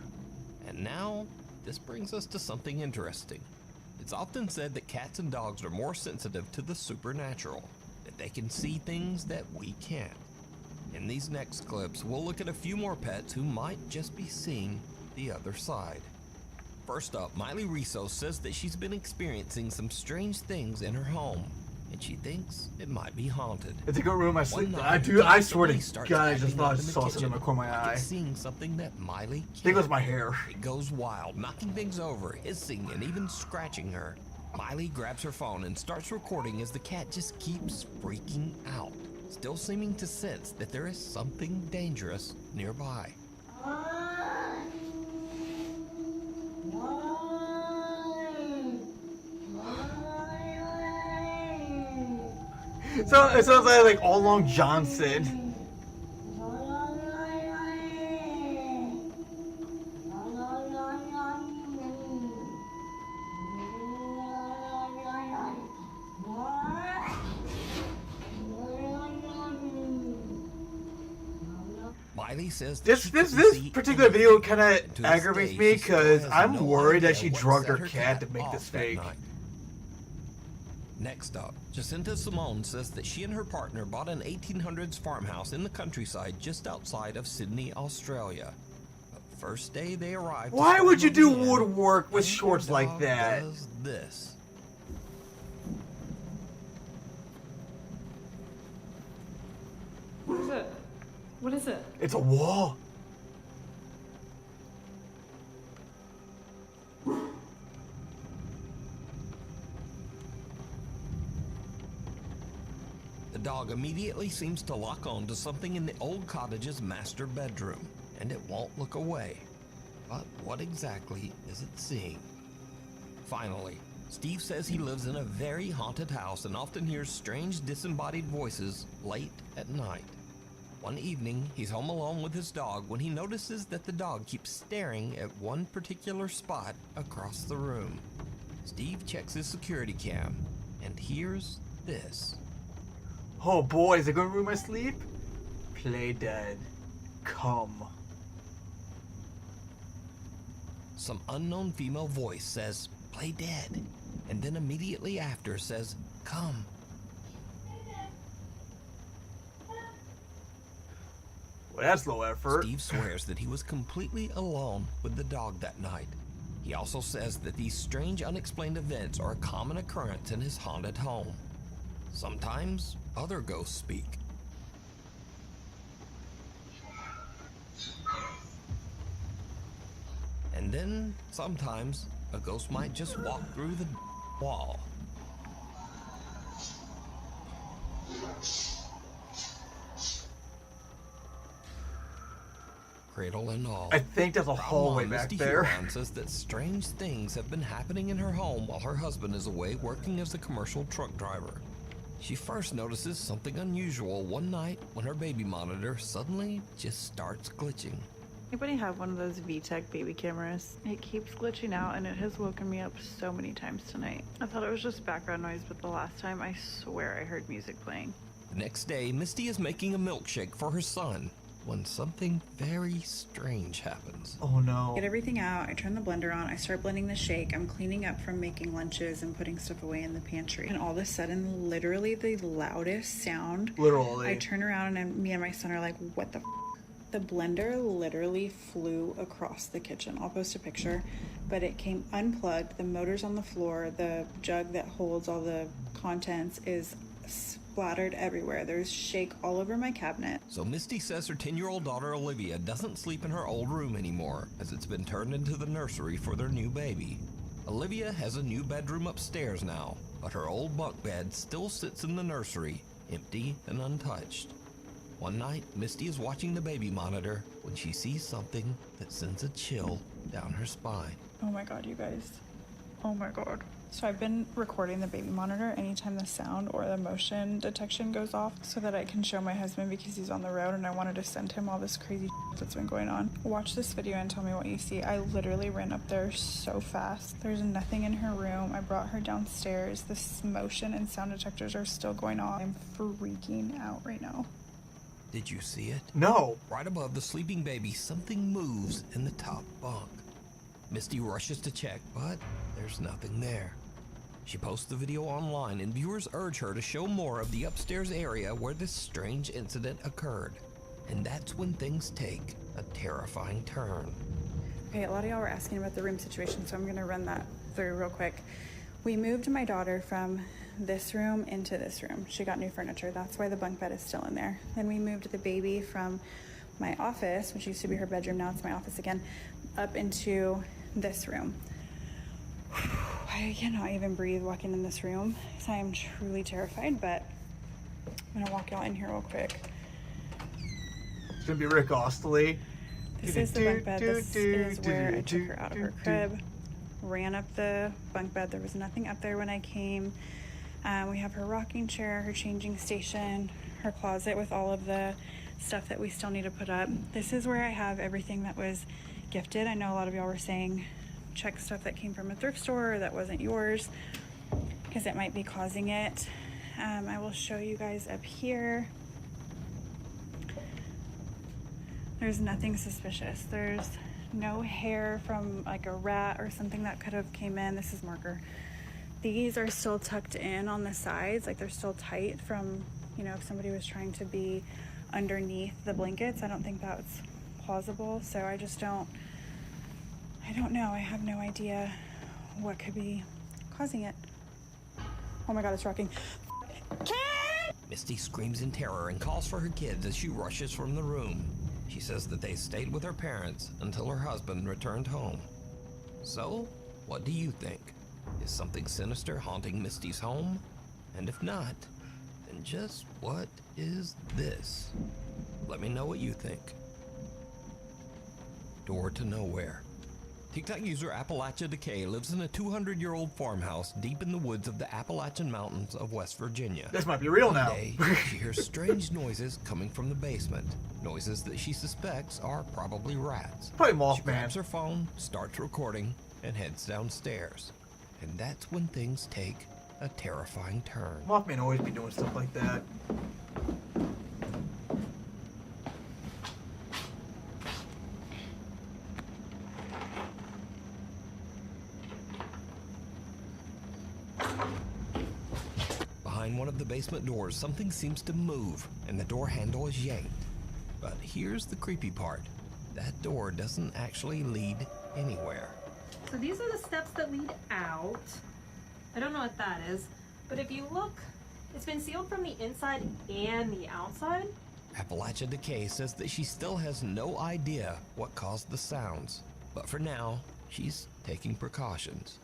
And now, this brings us to something interesting. It's often said that cats and dogs are more sensitive to the supernatural, that they can see things that we can't. In these next clips, we'll look at a few more pets who might just be seeing the other side. First up, Miley Riso says that she's been experiencing some strange things in her home, and she thinks it might be haunted. It's a good room. I swear to God, I just thought I saw something in the corner of my eye. Seeing something that Miley can't. I think it was my hair. It goes wild, knocking things over, hissing, and even scratching her. Miley grabs her phone and starts recording as the cat just keeps freaking out, still seeming to sense that there is something dangerous nearby. So it sounds like All Along Johnson. Miley says this particular video kind of aggravates me because I'm worried that she drugged her cat to make this fake. Next up, Jacinta Simone says that she and her partner bought an 1800s farmhouse in the countryside just outside of Sydney, Australia. But first day they arrived. Why would you do woodwork with shorts like that? Does this. What is it? What is it? It's a wall. The dog immediately seems to lock on to something in the old cottage's master bedroom, and it won't look away. But what exactly is it seeing? Finally, Steve says he lives in a very haunted house and often hears strange disembodied voices late at night. One evening, he's home alone with his dog when he notices that the dog keeps staring at one particular spot across the room. Steve checks his security cam, And here's this. Oh boy, is it gonna ruin my sleep? Play dead. Come. Some unknown female voice says, "Play dead," and then immediately after says, "Come." Well, that's low effort. Steve swears that he was completely alone with the dog that night. He also says that these strange unexplained events are a common occurrence in his haunted home. Sometimes other ghosts speak. And then sometimes a ghost might just walk through the wall. Cradle and all. I think there's a hallway back there. Huron says that strange things have been happening in her home while her husband is away working as a commercial truck driver. She first notices something unusual one night when her baby monitor suddenly just starts glitching. Anybody have one of those VTech baby cameras? It keeps glitching out and it has woken me up so many times tonight. I thought it was just background noise, but the last time I swear I heard music playing. The next day, Misty is making a milkshake for her son when something very strange happens. Oh no. Get everything out, I turn the blender on, I start blending the shake, I'm cleaning up from making lunches and putting stuff away in the pantry. And all of a sudden, literally the loudest sound. Literally. I turn around and me and my son are like, what the f? The blender literally flew across the kitchen. I'll post a picture, but it came unplugged. The motor's on the floor. The jug that holds all the contents is splattered everywhere. There's shake all over my cabinet. So Misty says her 10-year-old daughter Olivia doesn't sleep in her old room anymore, as it's been turned into the nursery for their new baby. Olivia has a new bedroom upstairs now, but her old bunk bed still sits in the nursery, empty and untouched. One night, Misty is watching the baby monitor when she sees something that sends a chill down her spine. Oh my god, you guys. Oh my god. So I've been recording the baby monitor anytime the sound or the motion detection goes off so that I can show my husband because he's on the road and I wanted to send him all this crazy shit that's been going on. Watch this video and tell me what you see. I literally ran up there so fast. There's nothing in her room. I brought her downstairs. This motion and sound detectors are still going on. I'm freaking out right now. Did you see it? No. Right above the sleeping baby, something moves in the top bunk. Misty rushes to check, but there's nothing there. She posts the video online and viewers urge her to show more of the upstairs area where this strange incident occurred. And that's when things take a terrifying turn. Okay, a lot of y'all were asking about the room situation, so I'm gonna run that through real quick. We moved my daughter from this room into this room. She got new furniture. That's why the bunk bed is still in there. Then we moved the baby from my office, which used to be her bedroom, now it's my office again, up into this room. I cannot even breathe walking in this room, so I am truly terrified, but I'm gonna walk y'all in here real quick. It's gonna be Rick Astley. This is the bunk bed. This is where I took her out of her crib. Ran up the bunk bed. There was nothing up there when I came. We have her rocking chair, her changing station, her closet with all of the stuff that we still need to put up. This is where I have everything that was gifted. I know a lot of y'all were saying check stuff that came from a thrift store or that wasn't yours because it might be causing it. I will show you guys up here. There's nothing suspicious. There's no hair from like a rat or something that could have came in. This is marker. These are still tucked in on the sides, like they're still tight from, you know, if somebody was trying to be underneath the blankets. I don't think that's plausible, so I don't know. I have no idea what could be causing it. Oh my god, it's rocking. Misty screams in terror and calls for her kids as she rushes from the room. She says that they stayed with her parents until her husband returned home. So, what do you think? Is something sinister haunting Misty's home? And if not, then just what is this? Let me know what you think. Door to nowhere. TikTok user Appalachia Decay lives in a 200-year-old farmhouse deep in the woods of the Appalachian Mountains of West Virginia. This might be real now. One day, she hears strange noises coming from the basement. Noises that she suspects are probably rats. Probably Mothman. She grabs her phone, starts recording, and heads downstairs. And that's when things take a terrifying turn. Mothman always be doing stuff like that. Behind one of the basement doors, something seems to move, and the door handle is yanked. But here's the creepy part. That door doesn't actually lead anywhere. So these are the steps that lead out. I don't know what that is, but if you look, it's been sealed from the inside and the outside. Appalachia Decay says that she still has no idea what caused the sounds, but for now, she's taking precautions.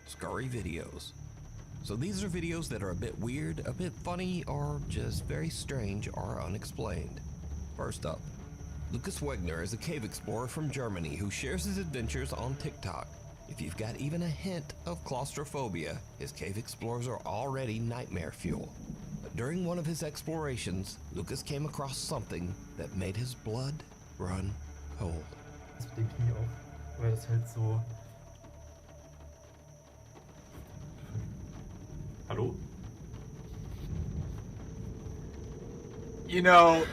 Scurry videos. So these are videos that are a bit weird, a bit funny, or just very strange or unexplained. First up, Lucas Wegner is a cave explorer from Germany who shares his adventures on TikTok. If you've got even a hint of claustrophobia, his cave explorers are already nightmare fuel. But during one of his explorations, Lucas came across something that made his blood run cold. Das mit dem Knie auch, weil das halt so... Hallo? You know,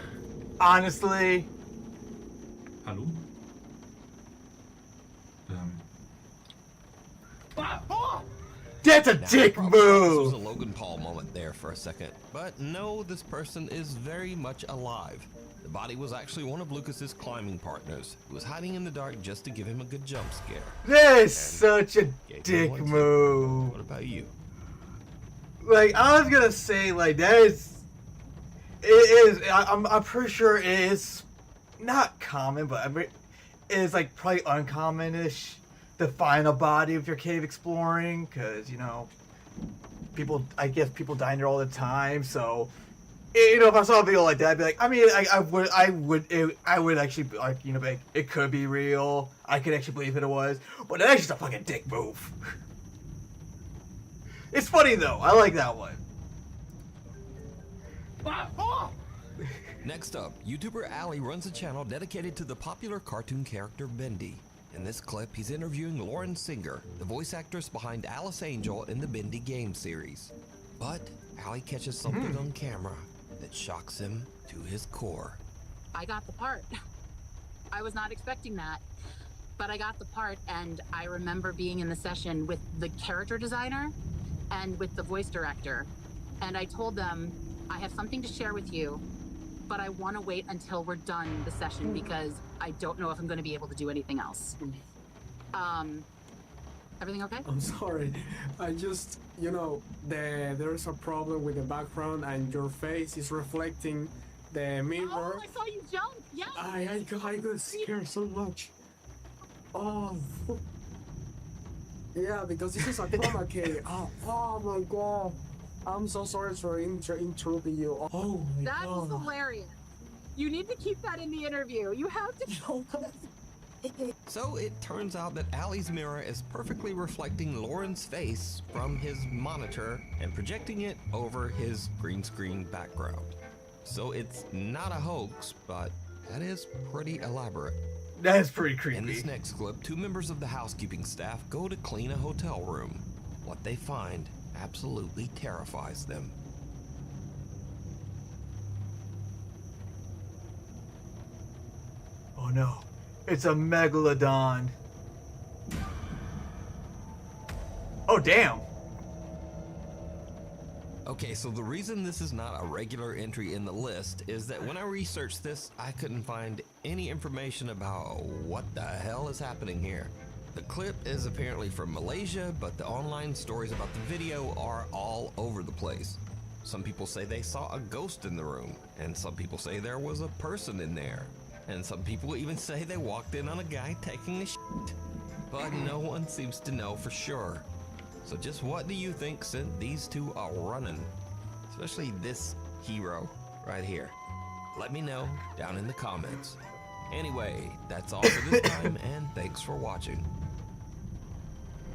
honestly... Hallo? That's a dick This was move! a Logan Paul moment there for a second, but no, this person is very much alive. The body was actually one of Lucas's climbing partners, who was hiding in the dark just to give him a good jump scare. That is such a dick move. What about you? Like, I was gonna say, like, that is... It is... I'm pretty sure it is not common, but I mean, it is, like, probably uncommon-ish to find a body if you're cave exploring, because, you know, I guess people die in there all the time, so... You know, if I saw a video like that, I'd be like, I mean, I would actually, like, you know, like, it could be real. I could actually believe it was, but that's just a fucking dick move. It's funny though. I like that one. Next up, YouTuber Ali runs a channel dedicated to the popular cartoon character Bendy. In this clip, he's interviewing Lauren Singer, the voice actress behind Alice Angel in the Bendy game series. But Ali catches something on camera that shocks him to his core. I got the part. I was not expecting that, but I got the part, and I remember being in the session with the character designer and with the voice director, and I told them, I have something to share with you, but I want to wait until we're done the session because I don't know if I'm going to be able to do anything else. Everything okay? I'm sorry. I just, you know, there's a problem with the background and your face is reflecting the mirror. Oh, I saw you jump. Yeah. I got scared so much. Oh. Yeah, because this is a chroma key. Oh my god. I'm so sorry for interrupting you. Oh my That god. is hilarious. You need to keep that in the interview. You have to. So it turns out that Ali's mirror is perfectly reflecting Lauren's face from his monitor and projecting it over his green screen background. So it's not a hoax, but that is pretty elaborate. That is pretty creepy. In this next clip, two members of the housekeeping staff go to clean a hotel room. What they find absolutely terrifies them. Oh no. It's a megalodon. Oh damn. Okay, so the reason this is not a regular entry in the list is that when I researched this, I couldn't find any information about what the hell is happening here. The clip is apparently from Malaysia, but the online stories about the video are all over the place. Some people say they saw a ghost in the room, and some people say there was a person in there. And some people even say they walked in on a guy taking a shit. But no one seems to know for sure. So just what do you think sent these two a running? Especially this hero right here. Let me know down in the comments. Anyway, that's all for this time, and thanks for watching.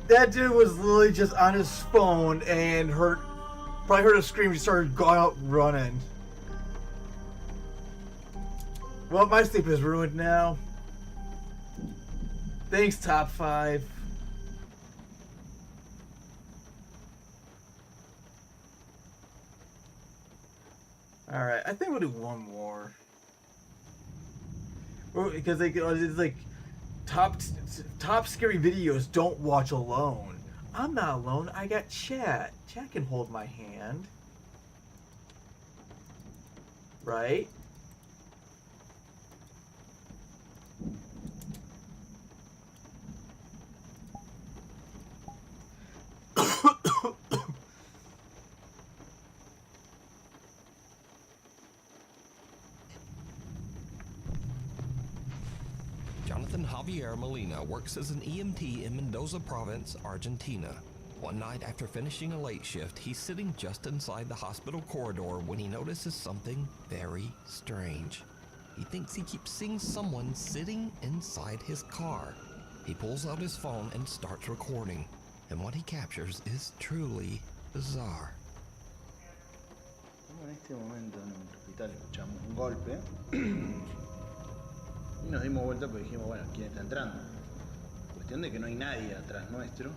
That dude was literally just on his phone and probably heard a scream and started going out running. Well, my sleep is ruined now. Thanks, Top 5. Alright, I think we'll do one more. Well, because it's like top scary videos don't watch alone. I'm not alone. I got chat. Chat can hold my hand. Right? Jonathan Javier Molina works as an EMT in Mendoza Province, Argentina. One night after finishing a late shift, he's sitting just inside the hospital corridor when he notices something very strange. He thinks he keeps seeing someone sitting inside his car. He pulls out his phone and starts recording, and what he captures is truly bizarre. En este momento en el hospital escuchamos un golpe y nos dimos vuelta porque dijimos, bueno, ¿quién está entrando? Cuestión de que no hay nadie atrás nuestro.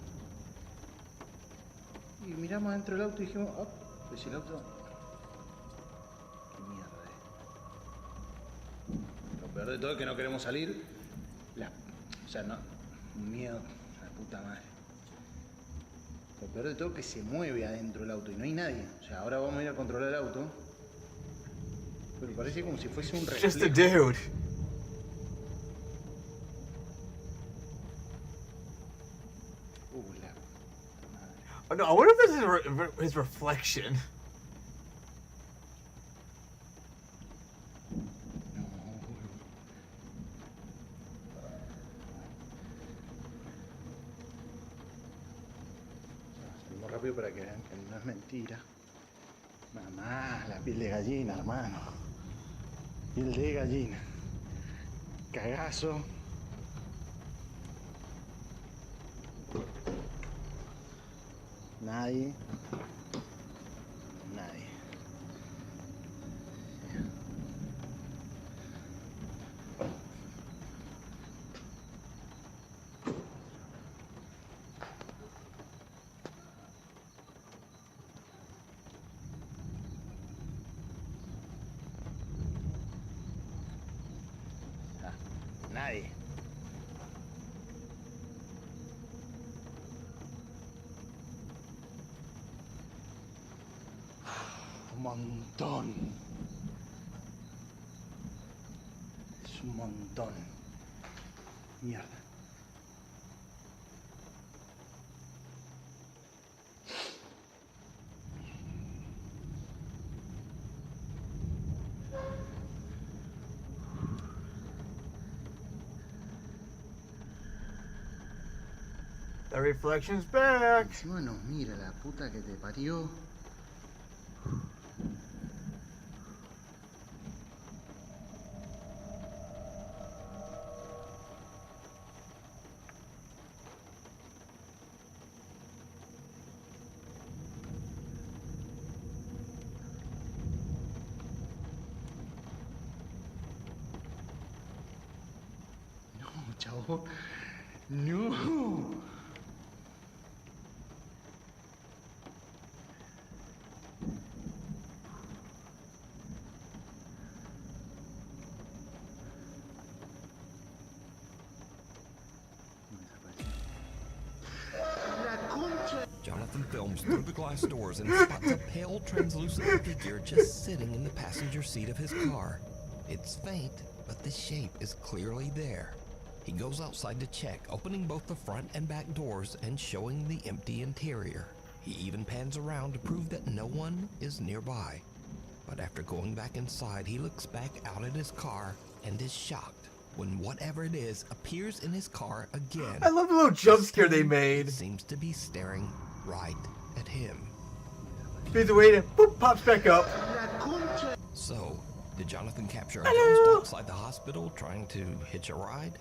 Y miramos adentro del auto y dijimos, oh, pues el auto... ¿Qué mierda es? Lo peor de todo es que no queremos salir. O sea, no... Un miedo a la puta madre. Lo peor de todo es que se mueve adentro del auto y no hay nadie. O sea, ahora vamos a ir a controlar el auto. Pero parece como si fuese un reflejo. Just a dude. Oh, no, I wonder if this is his reflection. Salimos rápido para que vean que no es mentira. Mamá, la piel de gallina, hermano. Piel de gallina. Cagazo. Nadie. Nadie. Nadie. Un montón. Es un montón. Mierda. The reflection's back. Encima nos mira la puta que te parió. No, chavo. No. Jonathan films through the glass doors and spots a pale, translucent figure just sitting in the passenger seat of his car. It's faint, but the shape is clearly there. He goes outside to check, opening both the front and back doors and showing the empty interior. He even pans around to prove that no one is nearby. But after going back inside, he looks back out at his car and is shocked when whatever it is appears in his car again. I love the little jump scare they made. Seems to be staring right at him. He's waiting, boop, pops back up. So, did Jonathan capture a ghost outside the hospital trying to hitch a ride?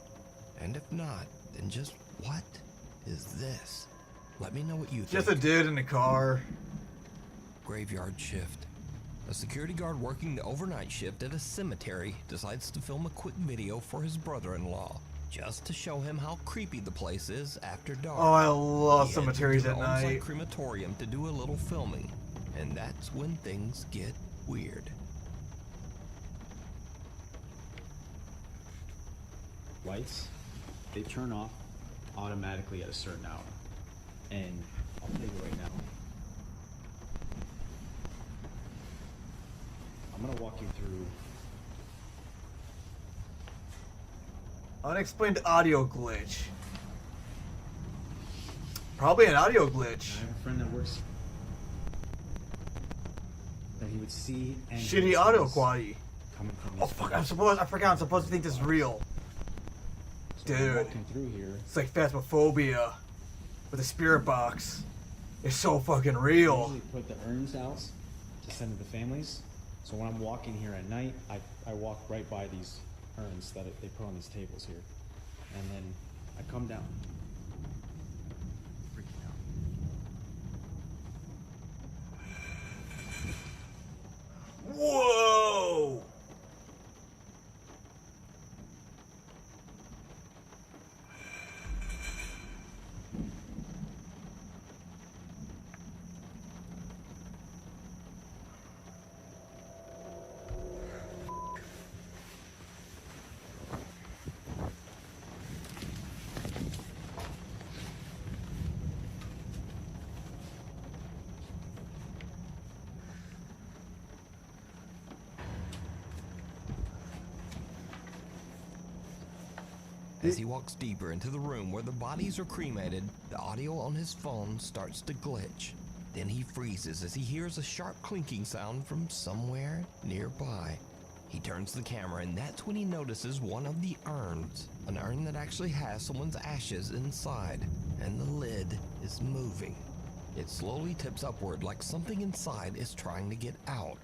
And if not, then just what is this? Let me know what you think. Just a dude in the car. Graveyard shift. A security guard working the overnight shift at a cemetery decides to film a quick video for his brother-in-law, just to show him how creepy the place is after dark. Oh, I love cemeteries at He night. heads to the crematorium to do a little filming, and that's when things get weird. lights, they turn off automatically at a certain hour. And I'll tell you right now, I'm gonna walk you through. Unexplained audio glitch. Probably an audio glitch. I have a friend that works that he would see and Shitty audio quality. coming from Oh this fuck! direction. I forgot. I'm supposed to think this is real. So I'm Dude, walking through here. it's like Phasmophobia with a spirit box. It's so fucking real. Usually put the urns out to send to the families. So when I'm walking here at night, I walk right by these urns that they put on these tables here, and then I come down. Freaking out. Whoa! As he walks deeper into the room where the bodies are cremated, the audio on his phone starts to glitch. Then he freezes as he hears a sharp clinking sound from somewhere nearby. He turns the camera, and that's when he notices one of the urns. An urn that actually has someone's ashes inside, and the lid is moving. It slowly tips upward like something inside is trying to get out.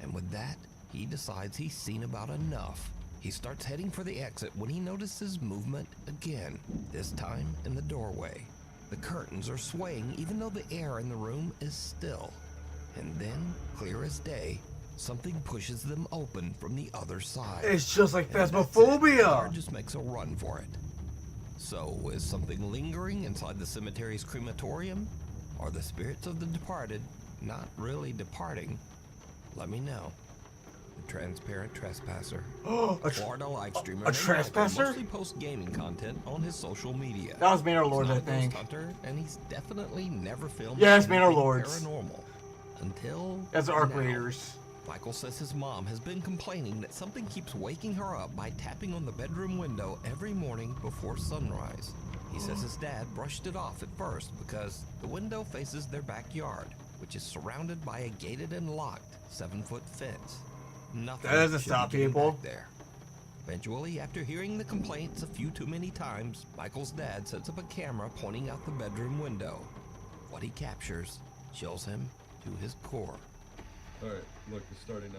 And with that, he decides he's seen about enough. He starts heading for the exit when he notices movement again, this time in the doorway. The curtains are swaying even though the air in the room is still. And then, clear as day, something pushes them open from the other side. It's just like And that's it. Phasmophobia. The guard just makes a run for it. So, is something lingering inside the cemetery's crematorium? Are the spirits of the departed not really departing? Let me know. The Transparent Trespasser. Florida live streamer. a trespasser? Mostly posts gaming content on his social media. That was Manor Lord, He's I not a ghost think. hunter, and he's definitely never filmed Yeah, it's Manor anything Lords. paranormal. Until That's Arc now. Raiders. Michael says his mom has been complaining that something keeps waking her up by tapping on the bedroom window every morning before sunrise. He says his dad brushed it off at first because the window faces their backyard, which is surrounded by a gated and locked 7-foot fence. Nothing That doesn't should stop be getting people. back there. Eventually, after hearing the complaints a few too many times, Michael's dad sets up a camera pointing out the bedroom window. What he captures chills him to his core. Alright, look, it's starting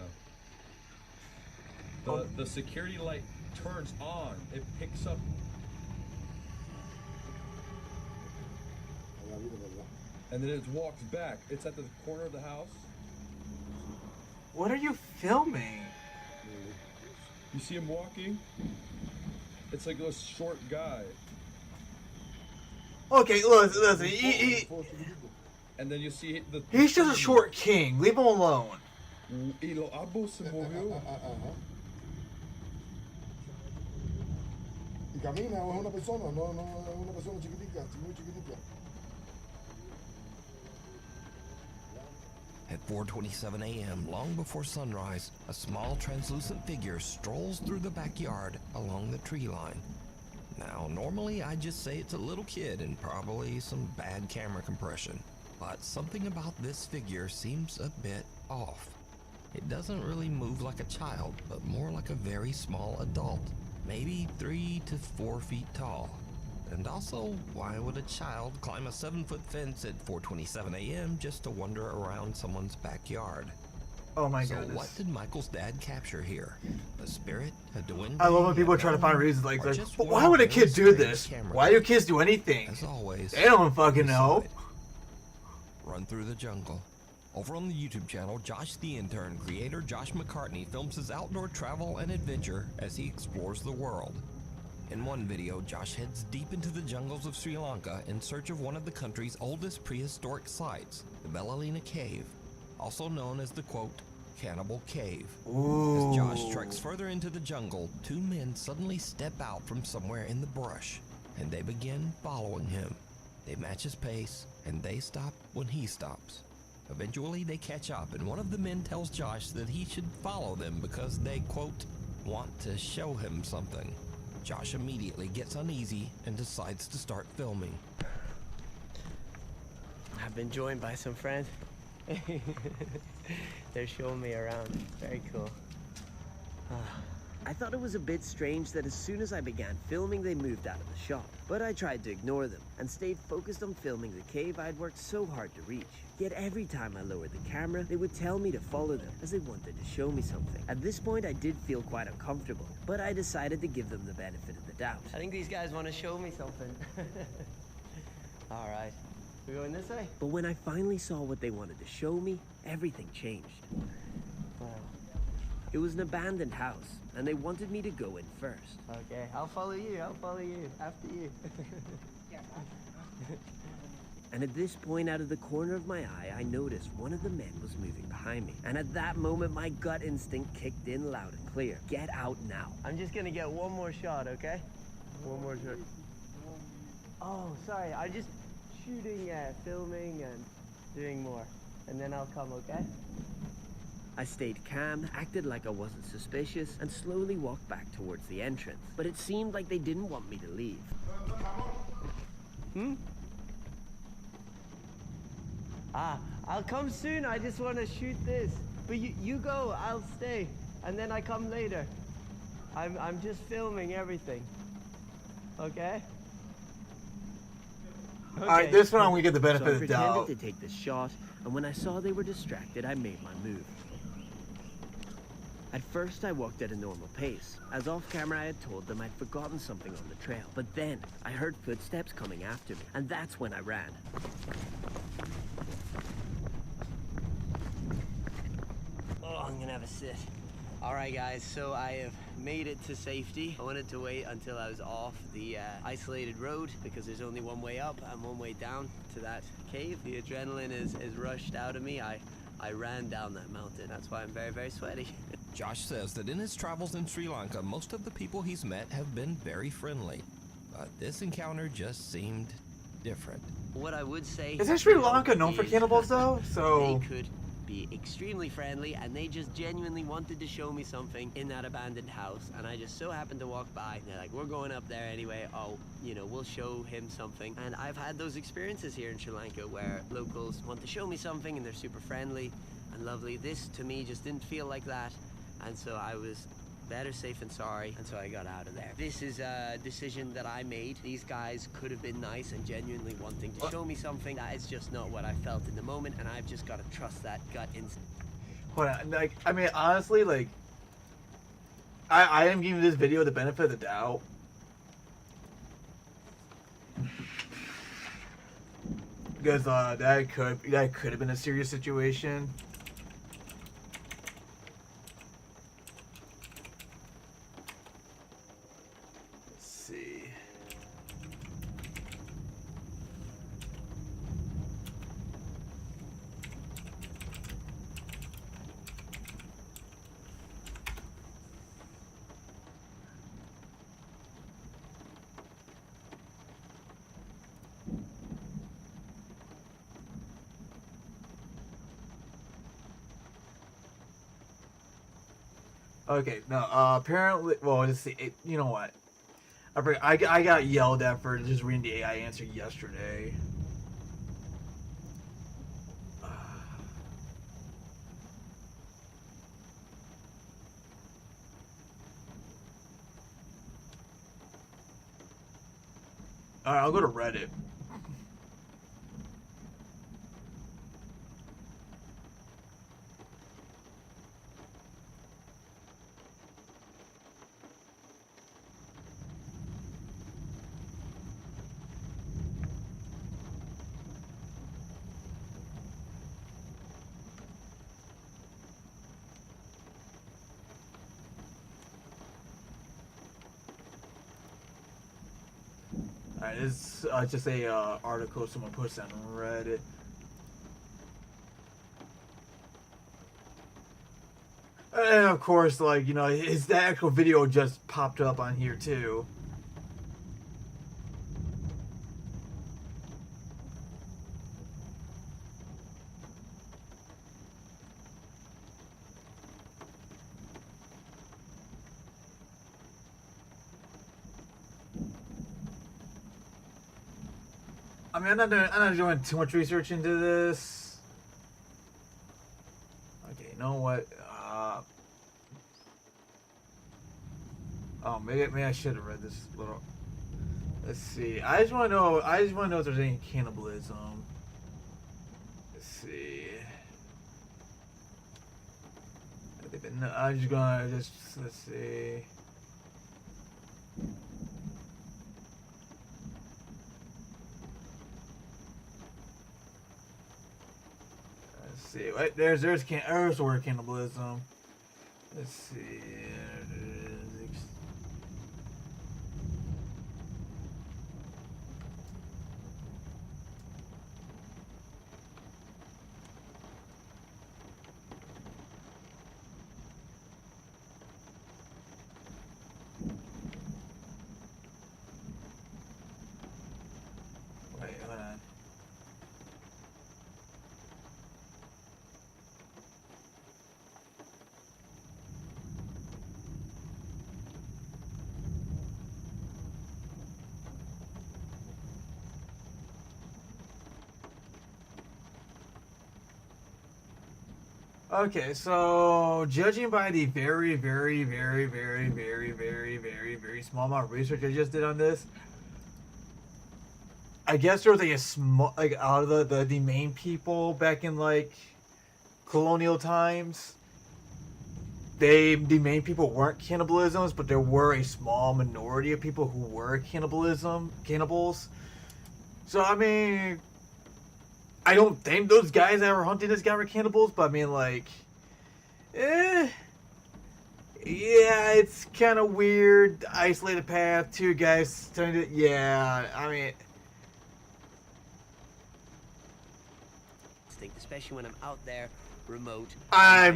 now. The security light turns on. It picks up. And then it walks back. It's at the corner of the house. What are you filming? You see him walking? It's like a short guy. Okay, listen. And then you see the... He's just a short king. Leave him alone. Y los arbos se movió. Y camina, o es una persona, no es una persona chiquitica, muy chiquitica. At 4:27 a.m., long before sunrise, a small translucent figure strolls through the backyard along the tree line. Now, normally I'd just say it's a little kid and probably some bad camera compression, but something about this figure seems a bit off. It doesn't really move like a child, but more like a very small adult, maybe 3 to 4 feet tall. And also, why would a child climb a 7-foot fence at 4:27 a.m. just to wander around someone's backyard? Oh my so goodness. What did Michael's dad capture here? A spirit? A dwindling? I love when people try to find reasons like, but why would a kid do this? Why do kids do anything? As always, They don't fucking know. Run through the jungle. Over on the YouTube channel, Josh the Intern creator Josh McCartney films his outdoor travel and adventure as he explores the world. In one video, Josh heads deep into the jungles of Sri Lanka in search of one of the country's oldest prehistoric sites, the Belalina Cave, also known as the, quote, Cannibal Cave. Ooh. As Josh treks further into the jungle, two men suddenly step out from somewhere in the brush, and they begin following him. They match his pace, and they stop when he stops. Eventually, they catch up, and one of the men tells Josh that he should follow them because they, quote, want to show him something. Josh immediately gets uneasy and decides to start filming. I've been joined by some friends. They're showing me around. Very cool. I thought it was a bit strange that as soon as I began filming, they moved out of the shot. But I tried to ignore them and stayed focused on filming the cave I'd worked so hard to reach. Yet every time I lowered the camera, they would tell me to follow them as they wanted to show me something. At this point, I did feel quite uncomfortable, but I decided to give them the benefit of the doubt. I think these guys want to show me something. All right. We're going this way? But when I finally saw what they wanted to show me, everything changed. Wow. It was an abandoned house, and they wanted me to go in first. Okay, I'll follow you. After you. And at this point, out of the corner of my eye, I noticed one of the men was moving behind me. And at that moment, my gut instinct kicked in loud and clear. Get out now. I'm just gonna get one more shot, okay? One more shot. Oh, sorry, I'm just shooting, filming, and doing more. And then I'll come, okay? I stayed calm, acted like I wasn't suspicious, and slowly walked back towards the entrance. But it seemed like they didn't want me to leave. I'll come soon. I just want to shoot this. But you go, I'll stay. And then I come later. I'm just filming everything. Okay? Alright, this one we get the benefit of the doubt. I pretended to take the shot, and when I saw they were distracted, I made my move. At first, I walked at a normal pace, as off camera I had told them I'd forgotten something on the trail. But then, I heard footsteps coming after me, and that's when I ran. Oh, I'm gonna have a sit. Alright guys, so I have made it to safety. I wanted to wait until I was off the isolated road because there's only one way up and one way down to that cave. The adrenaline is rushed out of me. I ran down that mountain. That's why I'm very, very sweaty. Josh says that in his travels in Sri Lanka, most of the people he's met have been very friendly. But this encounter just seemed different. What I would say... Isn't Sri Lanka known for cannibals though? So... They could be extremely friendly, and they just genuinely wanted to show me something in that abandoned house, and I just so happened to walk by, and they're like, we're going up there anyway, we'll show him something. And I've had those experiences here in Sri Lanka where locals want to show me something and they're super friendly and lovely. This to me just didn't feel like that, and so I was better safe than sorry, and so I got out of there. This is a decision that I made. These guys could have been nice and genuinely wanting to show me something. That is just not what I felt in the moment, and I've just got to trust that gut instinct. Hold on, like, I mean, honestly, like, I am giving this video the benefit of the doubt. Because that could have been a serious situation. Okay, no, apparently, well, let's see, you know what? I got yelled at for just reading the AI answer yesterday. Alright, I'll go to Reddit. Alright, this is just a article someone posts on Reddit. And of course, like, you know, the actual video just popped up on here too. I mean, I'm not doing too much research into this. Okay, you know what? Oh, maybe I should have read this little. Let's see. I just want to know if there's any cannibalism. Let's see. I'm just gonna let's see. Let's see. Wait, there's the word cannibalism. Let's see. Wait, hold on. Okay, so judging by the very small amount of research I just did on this, I guess there was like a small, like out of the main people back in like colonial times, the main people weren't cannibalisms, but there were a small minority of people who were cannibals. So I mean, I don't think those guys that were hunting this guy were cannibals, but I mean, like, yeah, it's kind of weird. Isolated path, two guys trying to, yeah, I mean, especially when I'm out there, remote. I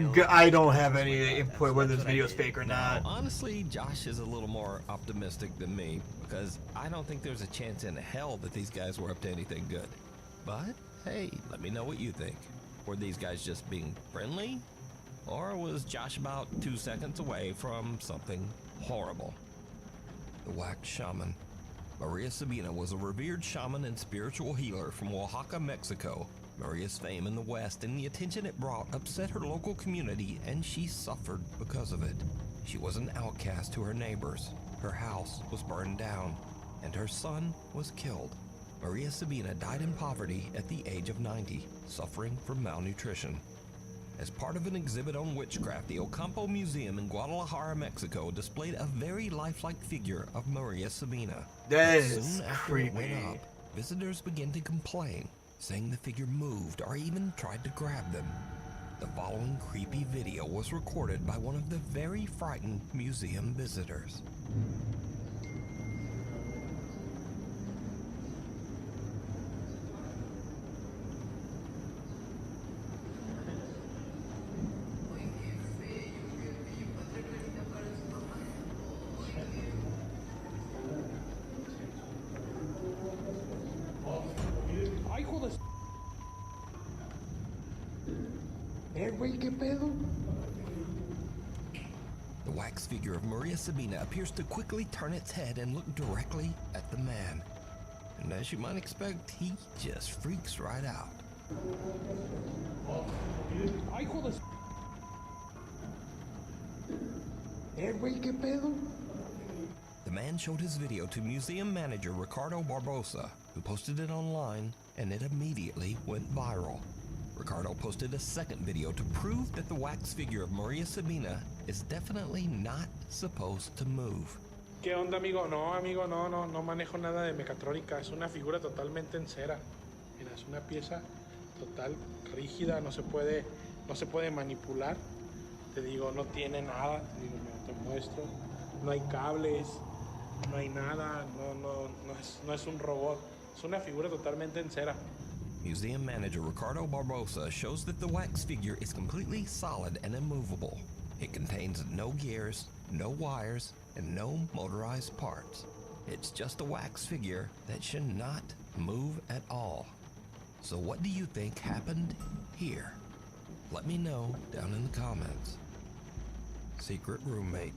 don't have any input whether this video is fake or not. Honestly, Josh is a little more optimistic than me because I don't think there's a chance in hell that these guys were up to anything good. But hey, let me know what you think. Were these guys just being friendly? Or was Josh about 2 seconds away from something horrible? The wax shaman. Maria Sabina was a revered shaman and spiritual healer from Oaxaca, Mexico. Maria's fame in the West and the attention it brought upset her local community, and she suffered because of it. She was an outcast to her neighbors. Her house was burned down, and her son was killed. Maria Sabina died in poverty at the age of 90, suffering from malnutrition. As part of an exhibit on witchcraft, the Ocampo Museum in Guadalajara, Mexico displayed a very lifelike figure of Maria Sabina. That But is soon after creepy. it went up, visitors began to complain, saying the figure moved or even tried to grab them. The following creepy video was recorded by one of the very frightened museum visitors. Ay, hijo de... Güey, ¿qué pedo? The wax figure of Maria Sabina appears to quickly turn its head and look directly at the man. And as you might expect, he just freaks right out. Ay, hijo de... Güey, ¿qué pedo? The man showed his video to museum manager Ricardo Barbosa, who posted it online, and it immediately went viral. Ricardo posted a second video to prove that the wax figure of Maria Sabina is definitely not supposed to move. ¿Qué onda, amigo? No, amigo, no manejo nada de mecatrónica. Es una figura totalmente en cera. Mira, es una pieza total rígida, no se puede manipular. Te digo, no tiene nada. Te digo, mira, te muestro. No hay cables, no hay nada, no es un robot. Es una figura totalmente en cera. Museum manager Ricardo Barbosa shows that the wax figure is completely solid and immovable. It contains no gears, no wires, and no motorized parts. It's just a wax figure that should not move at all. So what do you think happened here? Let me know down in the comments. Secret roommate.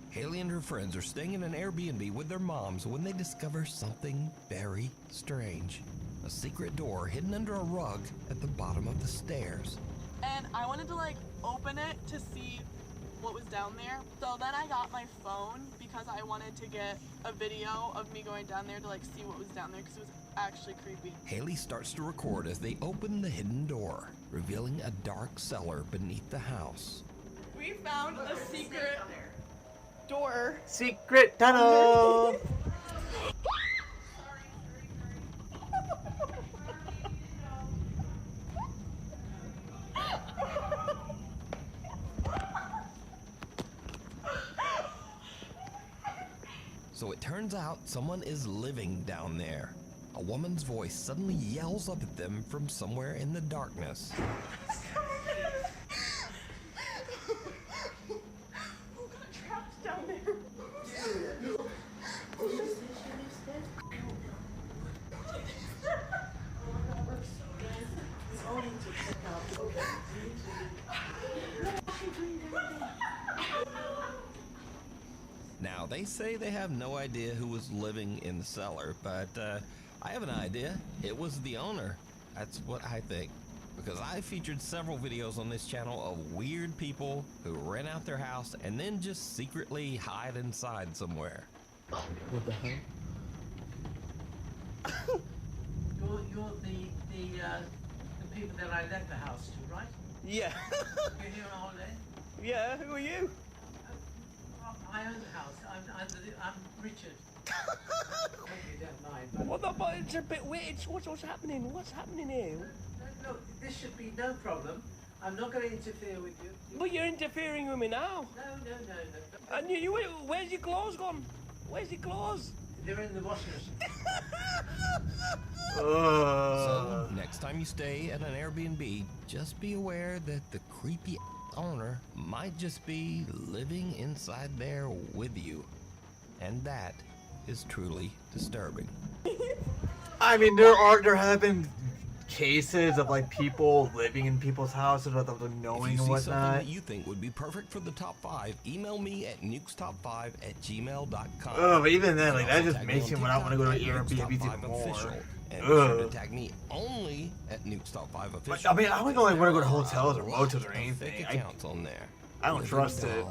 Haley and her friends are staying in an Airbnb with their moms when they discover something very strange. A secret door hidden under a rug at the bottom of the stairs. And I wanted to like open it to see what was down there. So then I got my phone because I wanted to get a video of me going down there to like see what was down there because it was actually creepy. Haley starts to record as they open the hidden door, revealing a dark cellar beneath the house. We found a secret door. Secret tunnel! So it turns out someone is living down there. A woman's voice suddenly yells up at them from somewhere in the darkness. Trapped down there. Now, they say they have no idea who was living in the cellar, but I have an idea. It was the owner. That's what I think. Because I featured several videos on this channel of weird people who rent out their house and then just secretly hide inside somewhere. What the hell? You're the people that I lent the house to, right? Yeah. You're here on holiday? Yeah, who are you? I own the house. I'm Richard. Hope you don't mind. But What the but it's a bit weird. What's happening? What's happening here? no, this should be no problem. I'm not going to interfere with you. But you're interfering with me now. No. And you where's your clothes gone? Where's your clothes? They're in the washing machine. So, next time you stay at an Airbnb, just be aware that the creepy owner might just be living inside there with you. And that is truly disturbing. I mean, there have been cases of like people living in people's houses without them knowing If you and see something whatnot. that you think would be perfect for the top 5, email me at nukestop5@gmail.com. Oh, but even then, like, that Also just tag me makes on me when I want to go to TikTok at Airbnb even nukestop5official. more. And be sure to Ugh. tag me only at nukestop5official. But, I mean, I wouldn't like want to go to hotels or Lots motels or of anything. fake accounts on there. I don't trust it.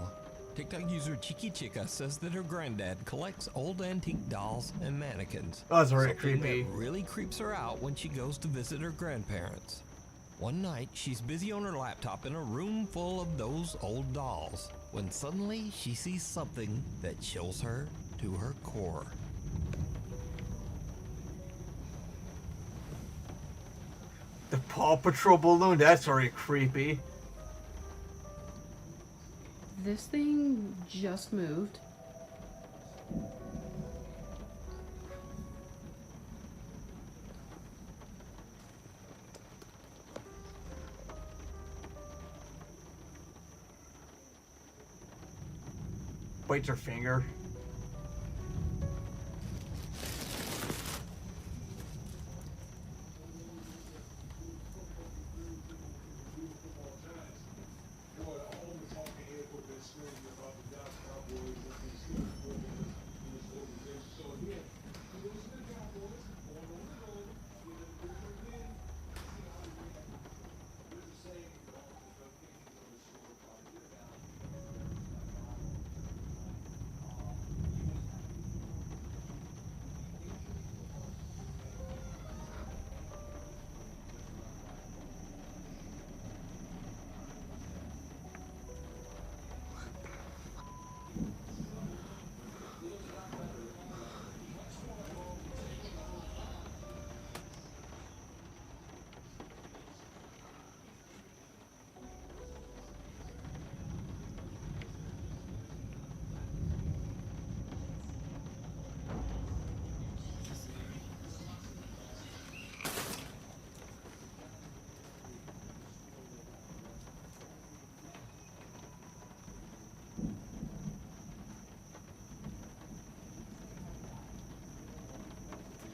TikTok user Chicky Chica says that her granddad collects old antique dolls and mannequins. Oh, that's very Something creepy. that really creeps her out when she goes to visit her grandparents. One night, she's busy on her laptop in a room full of those old dolls, when suddenly she sees something that chills her to her core. The Paw Patrol balloon, that's very creepy. This thing just moved. Bites her finger.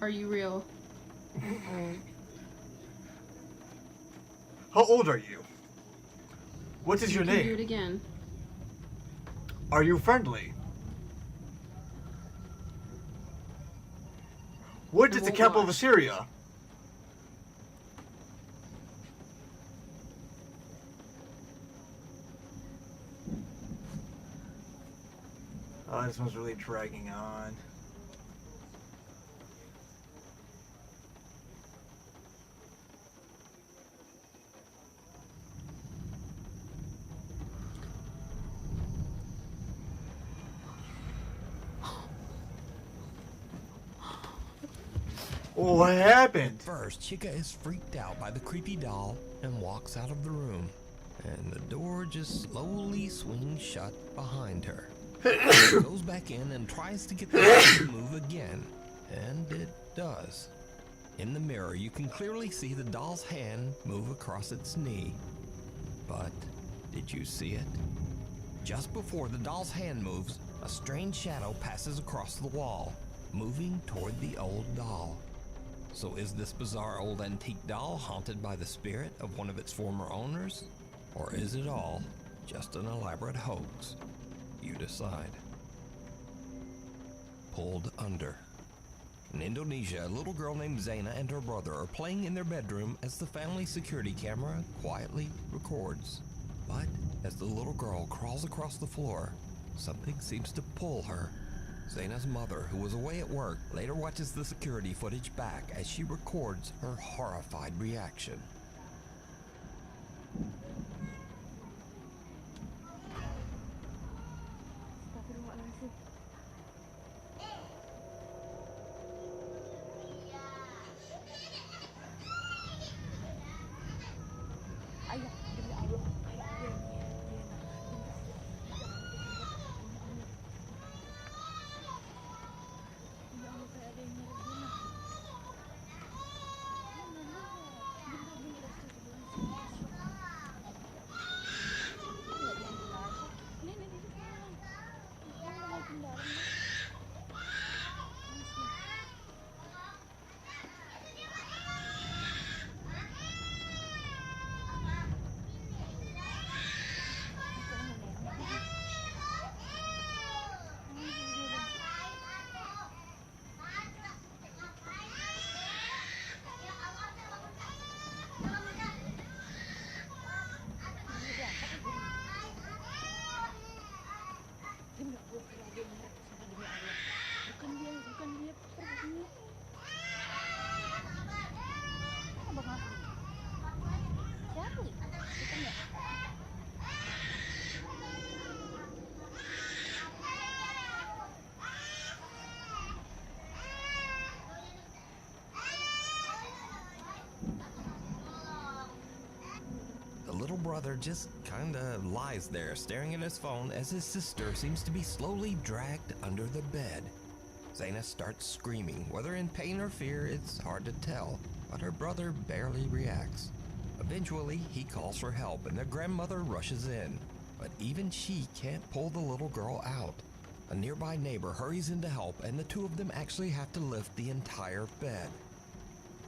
are you real? How old are you? What is You your can name? do it again. Are you friendly? What is the won't capital of watch. Assyria? Oh, this one's really dragging on. What happened? First, Chica is freaked out by the creepy doll and walks out of the room. And the door just slowly swings shut behind her. She goes back in and tries to get the doll to move again. And it does. In the mirror, you can clearly see the doll's hand move across its knee. But did you see it? Just before the doll's hand moves, a strange shadow passes across the wall, moving toward the old doll. So is this bizarre old antique doll haunted by the spirit of one of its former owners? Or is it all just an elaborate hoax? You decide. Pulled under. In Indonesia, a little girl named Zaina and her brother are playing in their bedroom as the family security camera quietly records. But as the little girl crawls across the floor, something seems to pull her. Zaina's mother, who was away at work, later watches the security footage back as she records her horrified reaction. The little brother just kinda lies there staring at his phone as his sister seems to be slowly dragged under the bed. Zaina starts screaming. Whether in pain or fear, it's hard to tell, but her brother barely reacts. Eventually, he calls for help and their grandmother rushes in, but even she can't pull the little girl out. A nearby neighbor hurries in to help and the two of them actually have to lift the entire bed.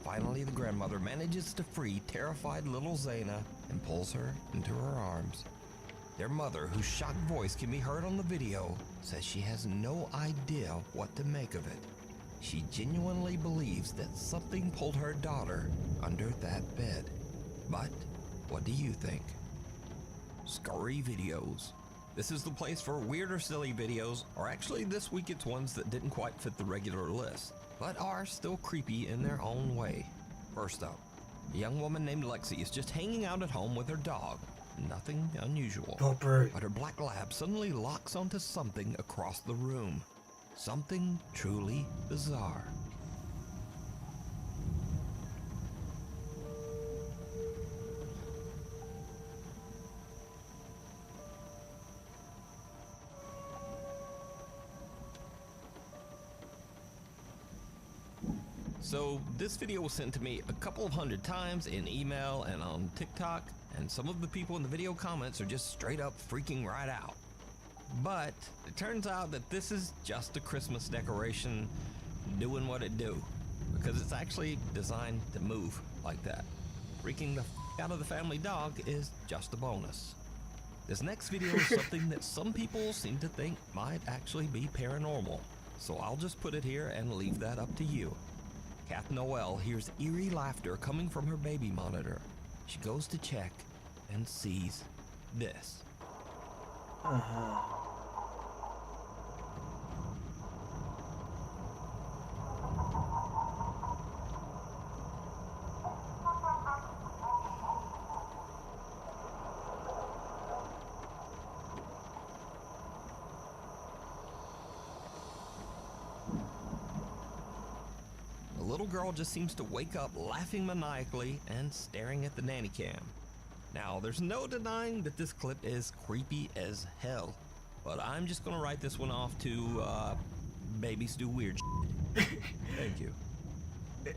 Finally, the grandmother manages to free terrified little Zaina and pulls her into her arms. Their mother, whose shocked voice can be heard on the video, says she has no idea what to make of it. She genuinely believes that something pulled her daughter under that bed. But what do you think? Scary videos. This is the place for weird or silly videos, or actually this week it's ones that didn't quite fit the regular list, but are still creepy in their own way. First up, a young woman named Lexi is just hanging out at home with her dog. Nothing unusual. But her black lab suddenly locks onto something across the room. Something truly bizarre. So this video was sent to me a couple of hundred times in email and on TikTok, and some of the people in the video comments are just straight up freaking right out. But it turns out that this is just a Christmas decoration doing what it do. because it's actually designed to move like that. Freaking the out of the family dog is just a bonus. This next video is something that some people seem to think might actually be paranormal, so I'll just put it here and leave that up to you. Kath Noel hears eerie laughter coming from her baby monitor. She goes to check and sees this. The little girl just seems to wake up laughing maniacally and staring at the nanny cam. Now, there's no denying that this clip is creepy as hell, but I'm just gonna write this one off to, babies do weird shit. Thank you.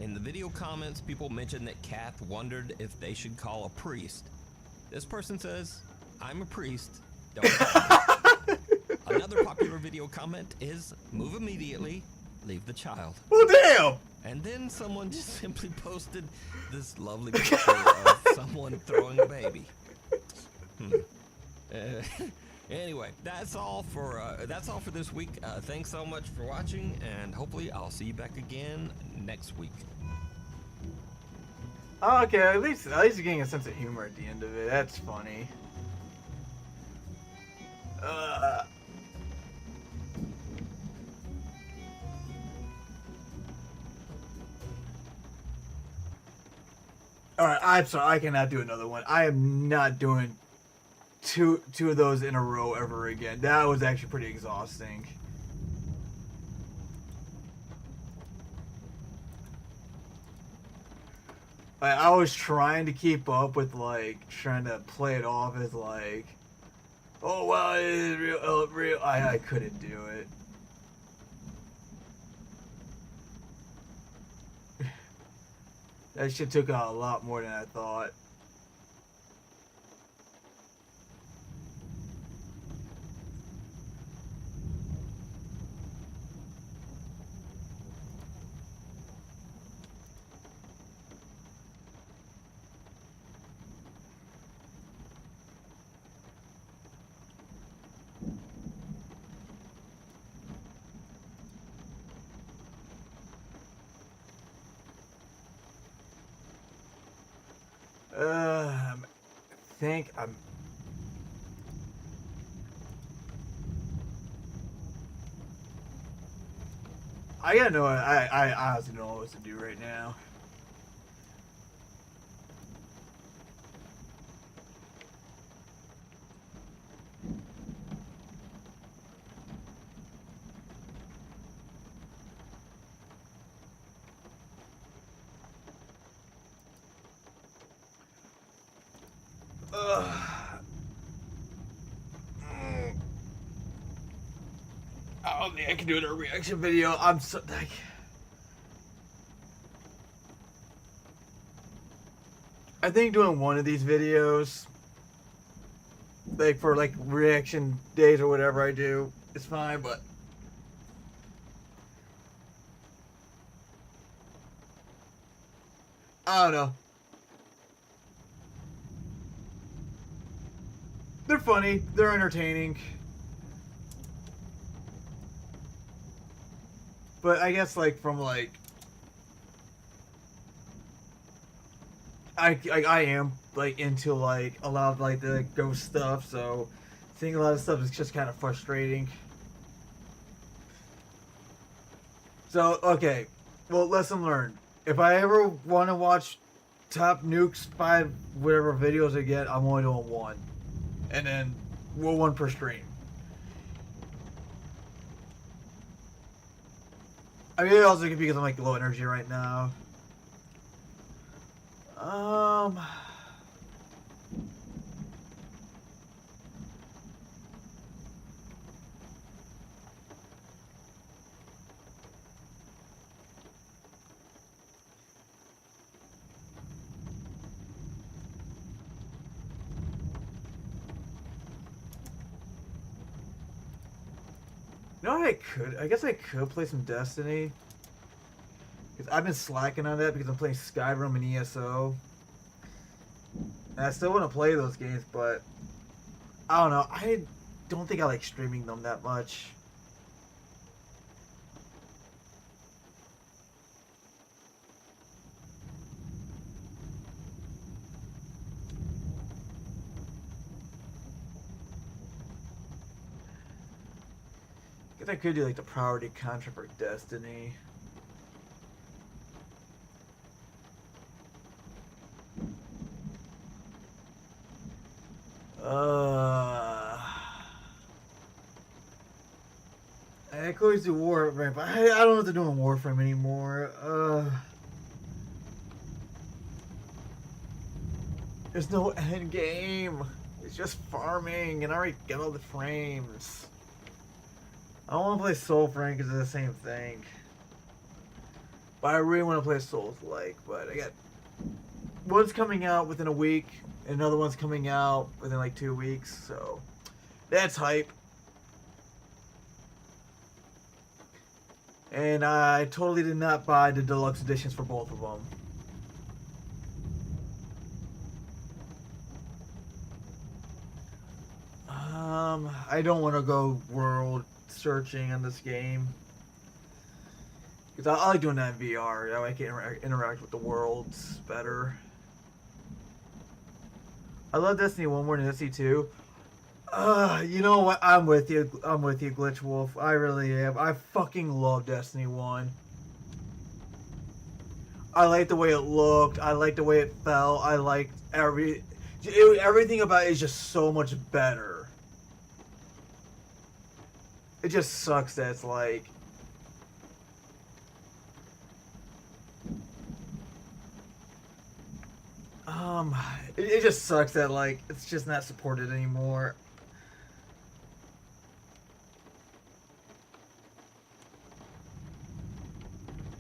In the video comments, people mentioned that Kath wondered if they should call a priest. This person says, I'm a priest, don't call me. Another popular video comment is, move immediately, leave the child. Well, damn! And then someone just simply posted this lovely picture of someone throwing a baby. Anyway, that's all for this week. Thanks so much for watching, and hopefully I'll see you back again next week. Oh, okay, at least you're getting a sense of humor at the end of it. That's funny. Alright, I'm sorry, I cannot do another one. I am not doing two of those in a row ever again. That was actually pretty exhausting. I was trying to keep up with, like, trying to play it off as, like, oh, well, it is real. I couldn't do it. That shit took out a lot more than I thought. I think I gotta know. I honestly don't know what to do right now. I don't think I can do a reaction video. I'm so like. I think doing one of these videos, like for like reaction days or whatever I do, is fine, but I don't know. They're funny. They're entertaining. But I guess like from like I am like into like a lot of like the ghost stuff, so seeing a lot of stuff is just kind of frustrating. So okay, well, lesson learned. If I ever want to watch Top Nukes 5 whatever videos I get, I'm only doing one, and then one per stream. I mean, also because I'm like low energy right now. You know what I could? I guess I could play some Destiny. Because I've been slacking on that because I'm playing Skyrim and ESO. And I still want to play those games, but I don't know. I don't think I like streaming them that much. Guess I could do like the priority contract for Destiny. I could always do Warframe, but I don't know what to do in Warframe anymore. There's no end game. It's just farming, and I already get all the frames. I don't want to play Soulframe because it's the same thing. But I really want to play Souls-like, but I got one's coming out within a week, and another one's coming out within like 2 weeks, so that's hype. And I totally did not buy the deluxe editions for both of them. I don't want to go world searching on this game. Because I like doing that in VR. That way I can interact with the worlds better. I love Destiny 1 more than Destiny 2. You know what? I'm with you. I'm with you, Glitch Wolf. I really am. I fucking love Destiny 1. I like the way it looked. I like the way it felt. I liked everything about it is just so much better. It just sucks that it's like... It just sucks that like it's just not supported anymore.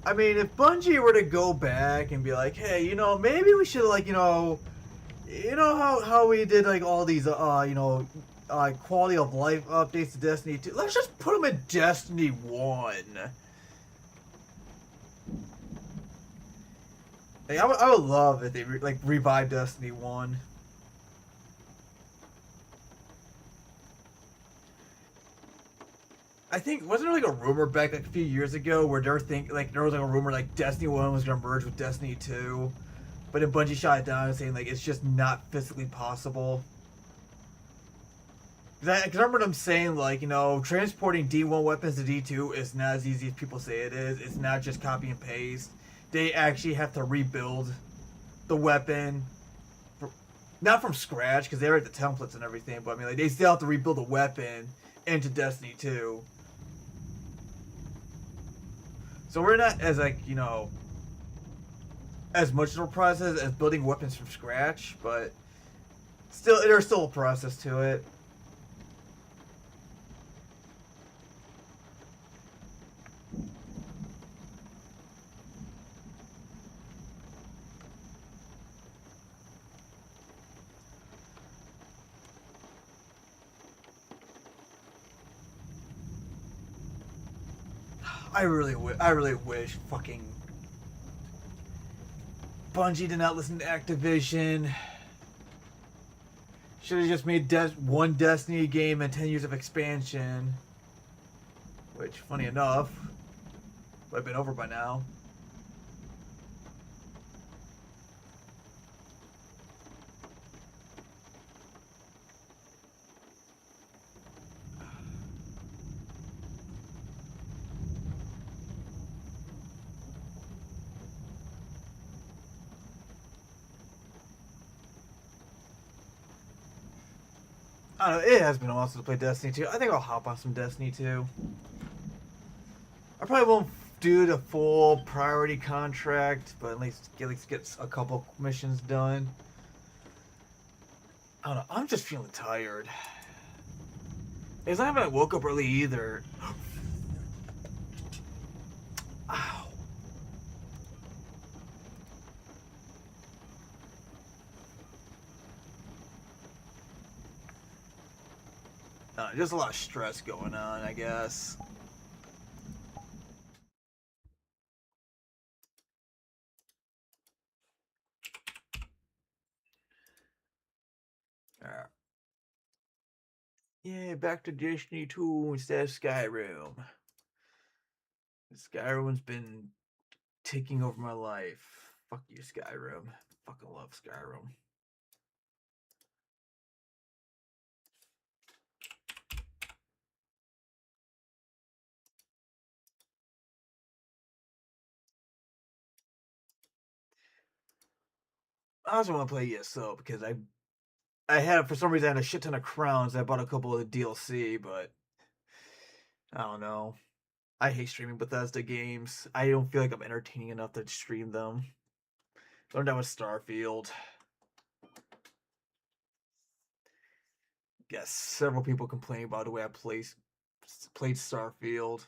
I mean, if Bungie were to go back and be like, hey, you know, maybe we should like, you know how we did like all these quality of life updates to Destiny 2. Let's just put them in Destiny 1. Like, I would love if they revive Destiny 1. I think wasn't there like a rumor back like a few years ago where there was like a rumor like Destiny 1 was gonna merge with Destiny 2, but then Bungie shot it down saying like it's just not physically possible. Because I remember them saying like, you know, transporting D1 weapons to D2 is not as easy as people say it is. It's not just copy and paste. They actually have to rebuild the weapon, not from scratch because they already have the templates and everything. But I mean, like they still have to rebuild the weapon into Destiny 2. So we're not as like, you know, as much of a process as building weapons from scratch, but still, there's still a process to it. I really wish fucking Bungie did not listen to Activision. Should have just made one Destiny game and 10 years of expansion. Which, funny enough, would have been over by now. I don't know, it has been a while since I played Destiny 2. I think I'll hop on some Destiny 2. I probably won't do the full priority contract, but at least get a couple missions done. I don't know, I'm just feeling tired. It's not even I woke up early either. Ow. Just a lot of stress going on, I guess. Alright. Yeah, back to Destiny 2 instead of Skyrim. Skyrim's been taking over my life. Fuck you, Skyrim. Fucking love Skyrim. I also want to play ESO because I had, for some reason, I had a shit ton of crowns. I bought a couple of the DLC, but I don't know. I hate streaming Bethesda games. I don't feel like I'm entertaining enough to stream them. Learned that with Starfield. Yes, several people complain about the way I played Starfield.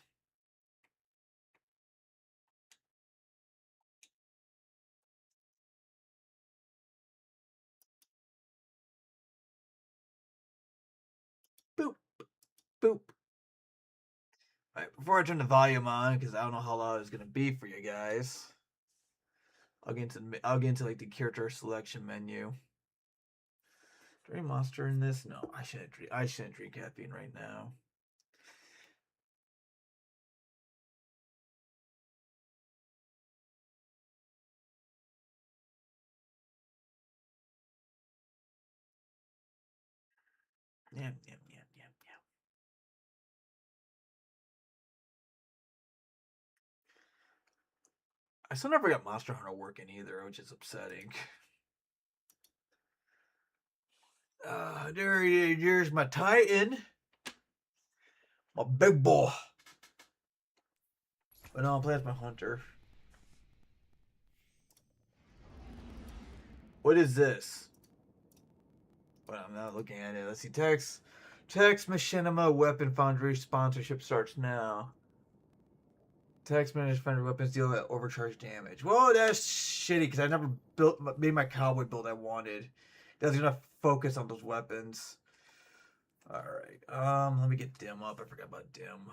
Boop, boop. Alright, before I turn the volume on, because I don't know how loud it's gonna be for you guys, I'll get into like the character selection menu. Is there any monster in this? No, I shouldn't drink caffeine right now. Yum. I still never got Monster Hunter working either, which is upsetting. There's my Titan. My big boy. But no, I'm playing as my Hunter. What is this? But I'm not looking at it. Let's see. Text Machinima Weapon Foundry sponsorship starts now. Text managed foundry weapons deal with overcharged damage. Whoa, that's shitty because I never made my cowboy build I wanted. That's gonna focus on those weapons. Alright. Let me get Dim up. I forgot about Dim.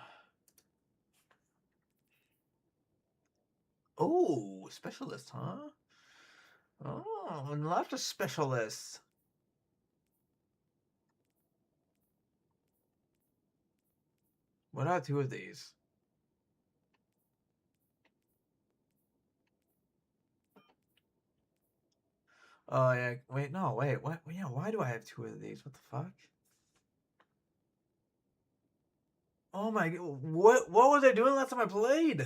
Oh, specialist, huh? Oh, and lots of specialists. What are two of these? Oh yeah. Wait, no, wait. What? Yeah, why do I have two of these? What the fuck? Oh my god. What was I doing last time I played?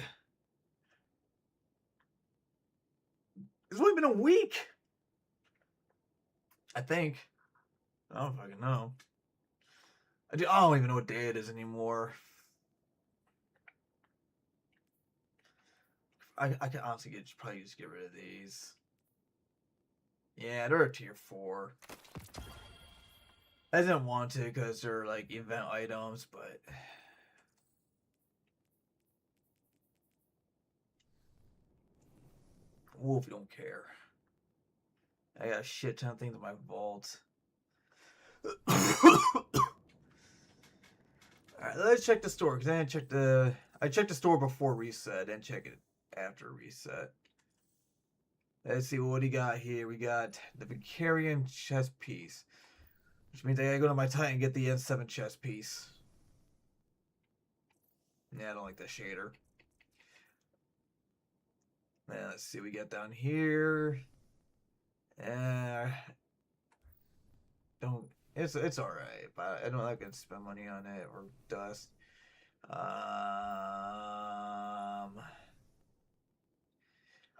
It's only been a week. I think. I don't fucking know. I don't even know what day it is anymore. I can honestly probably just get rid of these. Yeah, they're a tier 4. I didn't want to because they're like event items, but Wolf don't care. I got a shit ton of things in my vault. Alright, let's check the store because I checked the store before reset and check it after reset. Let's see what do you got here. We got the Vicarian chest piece, which means I gotta go to my Titan and get the N7 chest piece. Yeah, I don't like that shader. Now, let's see what we got down here. It's alright, but I don't like to spend money on it or dust.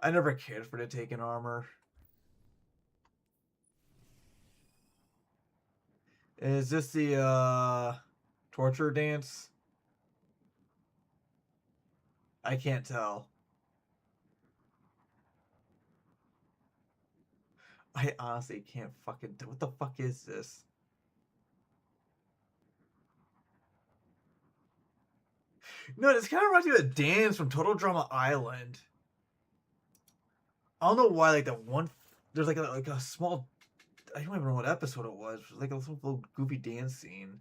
I never cared for the Taken armor. Is this the torture dance? I can't tell. I honestly can't fucking tell. What the fuck is this? No, this kind of reminds me of the dance from Total Drama Island. I don't know why, like that one. There's like a small. I don't even know what episode it was. It was like a little goofy dance scene.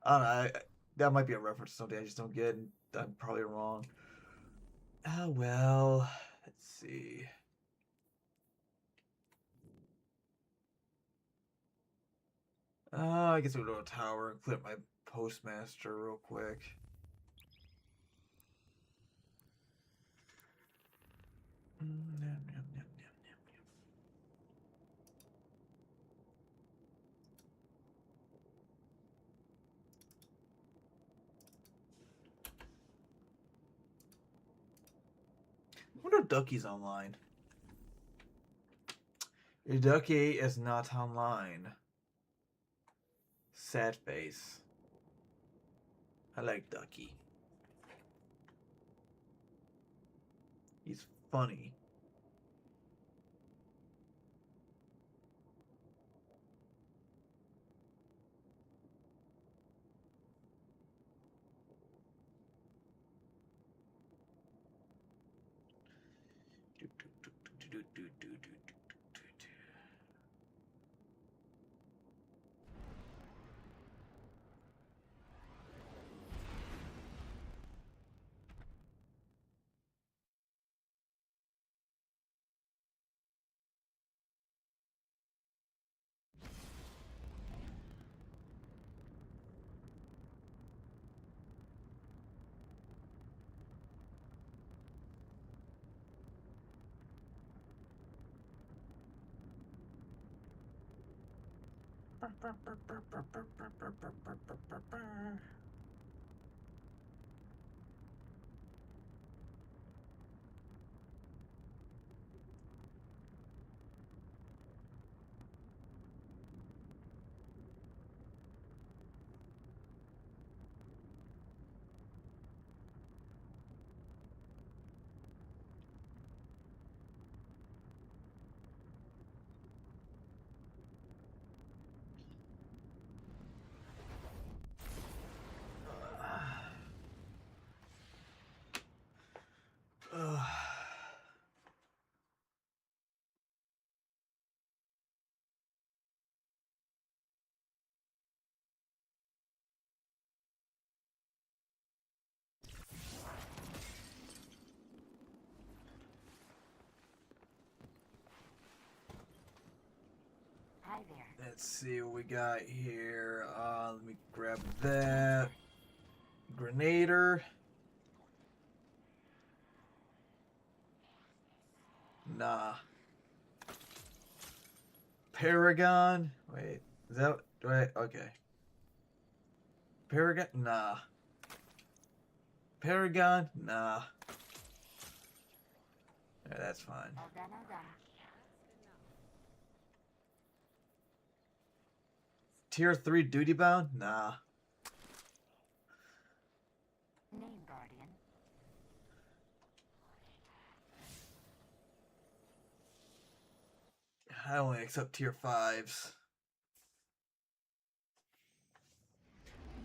I don't know. That might be a reference to something I just don't get. And I'm probably wrong. Oh well. Let's see. I guess we'll go to a tower and clip my postmaster real quick. I wonder if Ducky's online. Ducky is not online. Sad face. I like Ducky. He's funny. Hi there. Let's see what we got here. Let me grab that. Grenader. Nah. Paragon. Wait, is that right? Okay. Paragon. Nah. Paragon. Nah. Yeah, that's fine. All done, all done. Tier 3 duty bound? Nah. Name Guardian. I only accept tier 5s.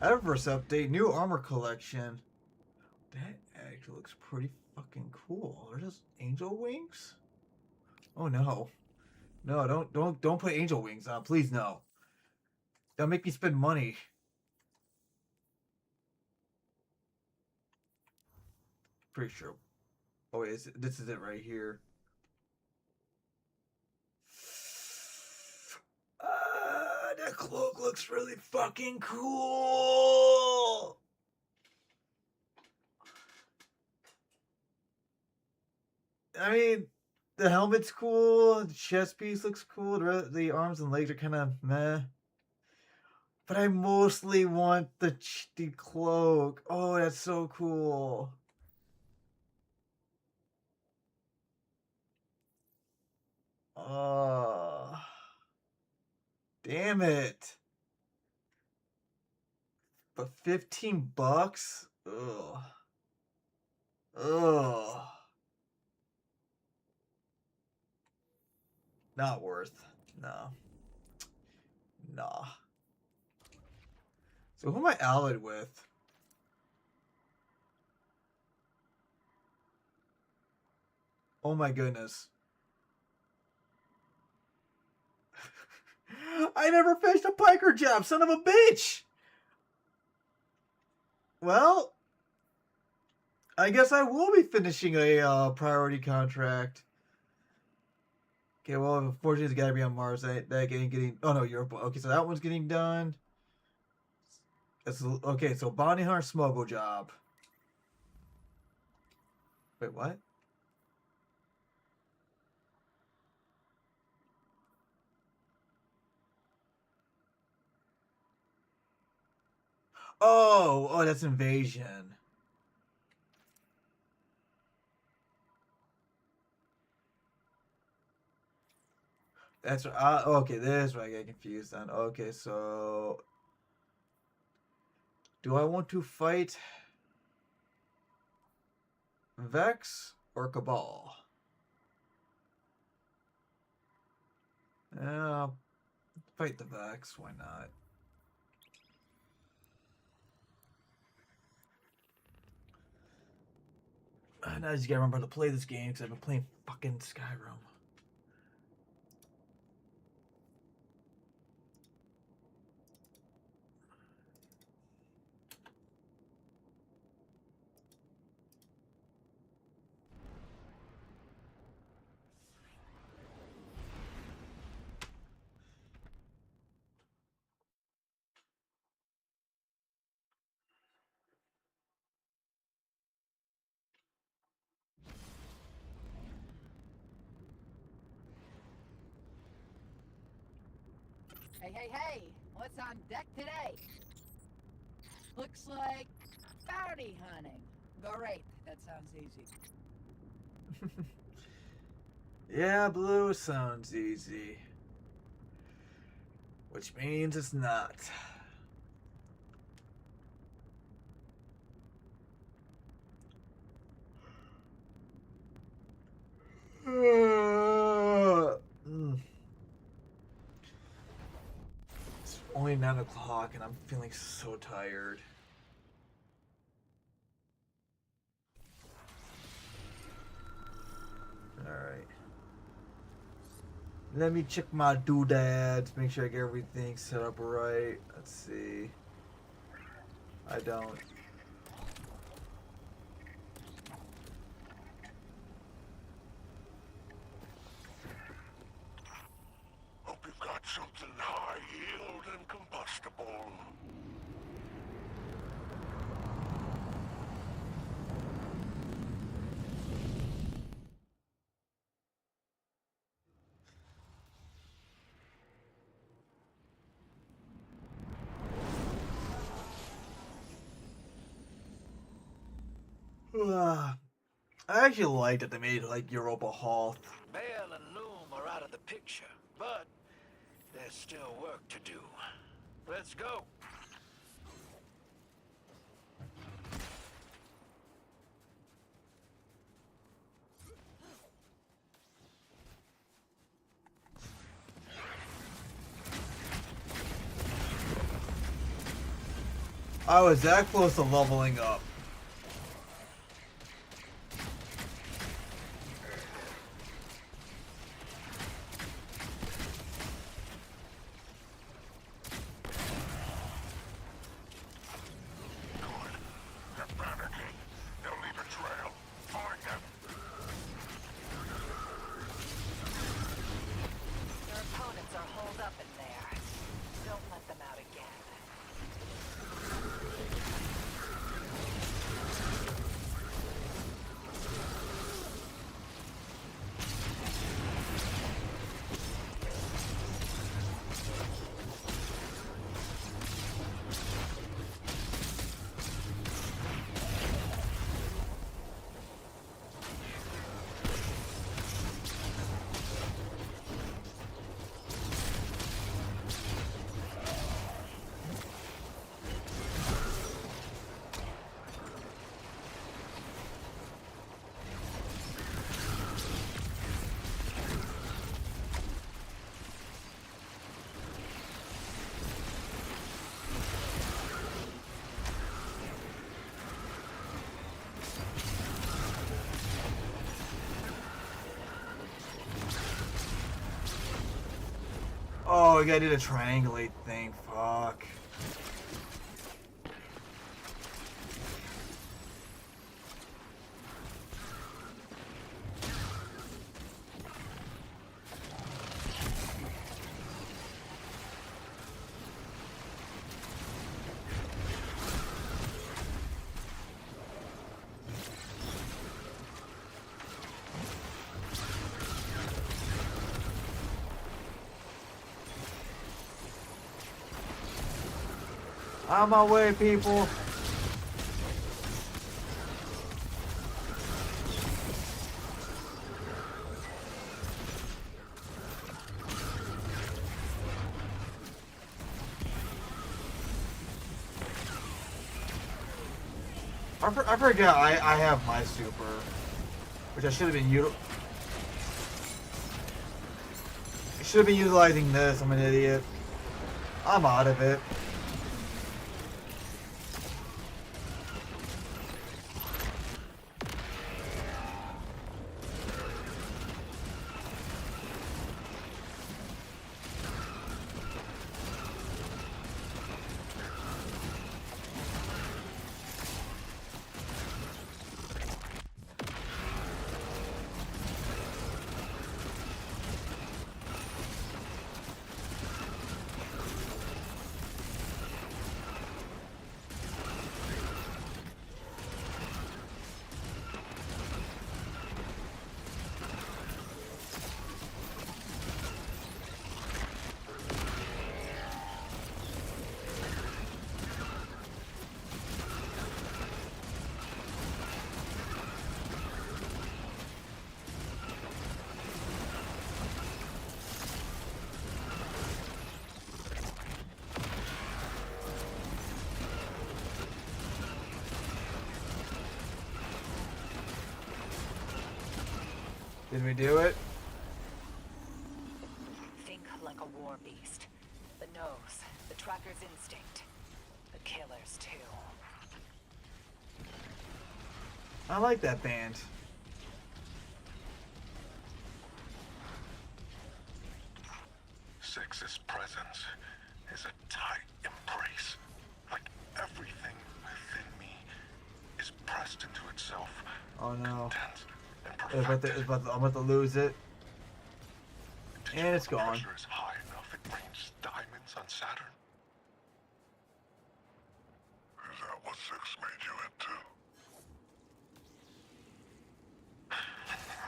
Adverse update, new armor collection. That actually looks pretty fucking cool. Are those angel wings? Oh no. No, don't put angel wings on, please no. That'll make me spend money. Pretty sure. Oh wait, this is it right here. That cloak looks really fucking cool. I mean, the helmet's cool, the chest piece looks cool, the arms and legs are kind of meh. But I mostly want the cloak. Oh, that's so cool. Oh. Damn it. But $15? Ugh. Ugh. Not worth. No. Nah. So who am I allied with? Oh my goodness. I never finished a piker job, son of a bitch! Well, I guess I will be finishing a priority contract. Okay, well, unfortunately, it's got to be on Mars. That ain't getting. Oh no, Europe. Okay, so that one's getting done. Okay, so bounty hunter smuggle job. Wait, what? Oh, that's invasion. That's okay. There's where I get confused then. Okay, so do I want to fight Vex or Cabal? Yeah, fight the Vex. Why not? Now I just gotta remember to play this game because I've been playing fucking Skyrim. Hey, hey, hey! What's on deck today? Looks like bounty hunting. Great, that sounds easy. Yeah, blue sounds easy. Which means it's not. It's only 9 o'clock and I'm feeling so tired. Alright. Let me check my doodads, make sure I get everything set up right. Let's see. I don't. Hope you've got something high yield and combustible. I actually like that they made like Europa Hall. Bale and Noom are out of the picture, but there's still work to do. Let's go. I was that close to leveling up. Their opponents are holed up in there. Don't let them out again. Oh, I gotta do the triangulate thing. Fuck. On my way, people. I forget I have my super, which I should have been utilizing this. I'm an idiot. I'm out of it. Did we do it? Think like a war beast. The nose, the tracker's instinct, the killer's too. I like that band. Six's presence is a tight embrace. Like everything within me is pressed into itself. Oh no. I'm about to lose it. And it's gone. Pressure is high enough, it rains diamonds on Saturn. Is that what Six made you into?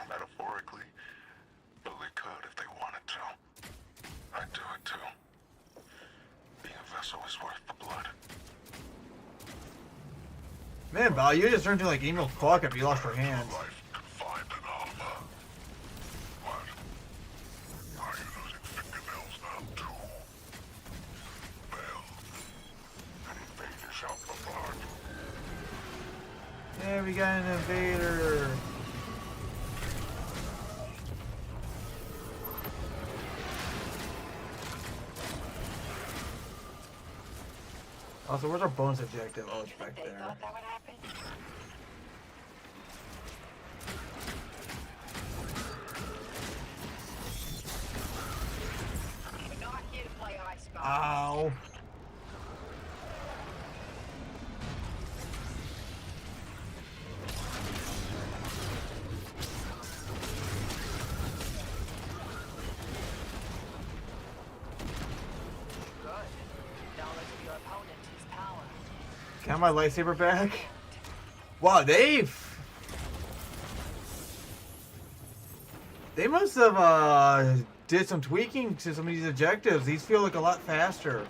Metaphorically, Billy could if they wanted to. I'd do it too. Being a vessel is worth the blood. Man, Val, you just turned into like Emil Clark after you lost your hands. Yeah, we got an invader. Also, where's our bonus objective? Oh, it's back there. Ow. Got my lightsaber back? Wow, they must have did some tweaking to some of these objectives. These feel like a lot faster.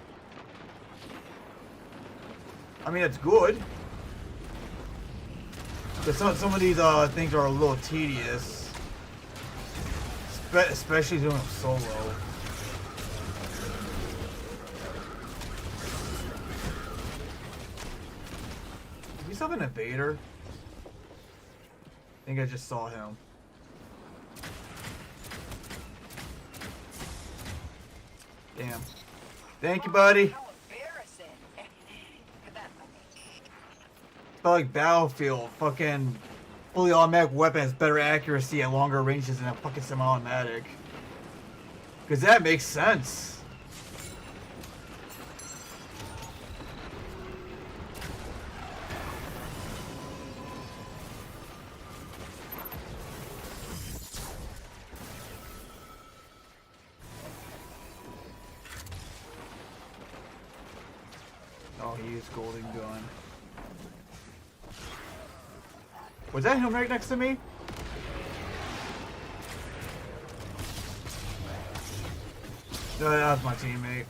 I mean, it's good. But some of these things are a little tedious. Especially doing them solo. He's still an invader. I think I just saw him. Damn. Thank you, buddy. It's like Battlefield. Fucking fully automatic weapon has better accuracy at longer ranges than a fucking semi-automatic. Because that makes sense. Oh, he used golden gun. Was that him right next to me? No, that was my teammate.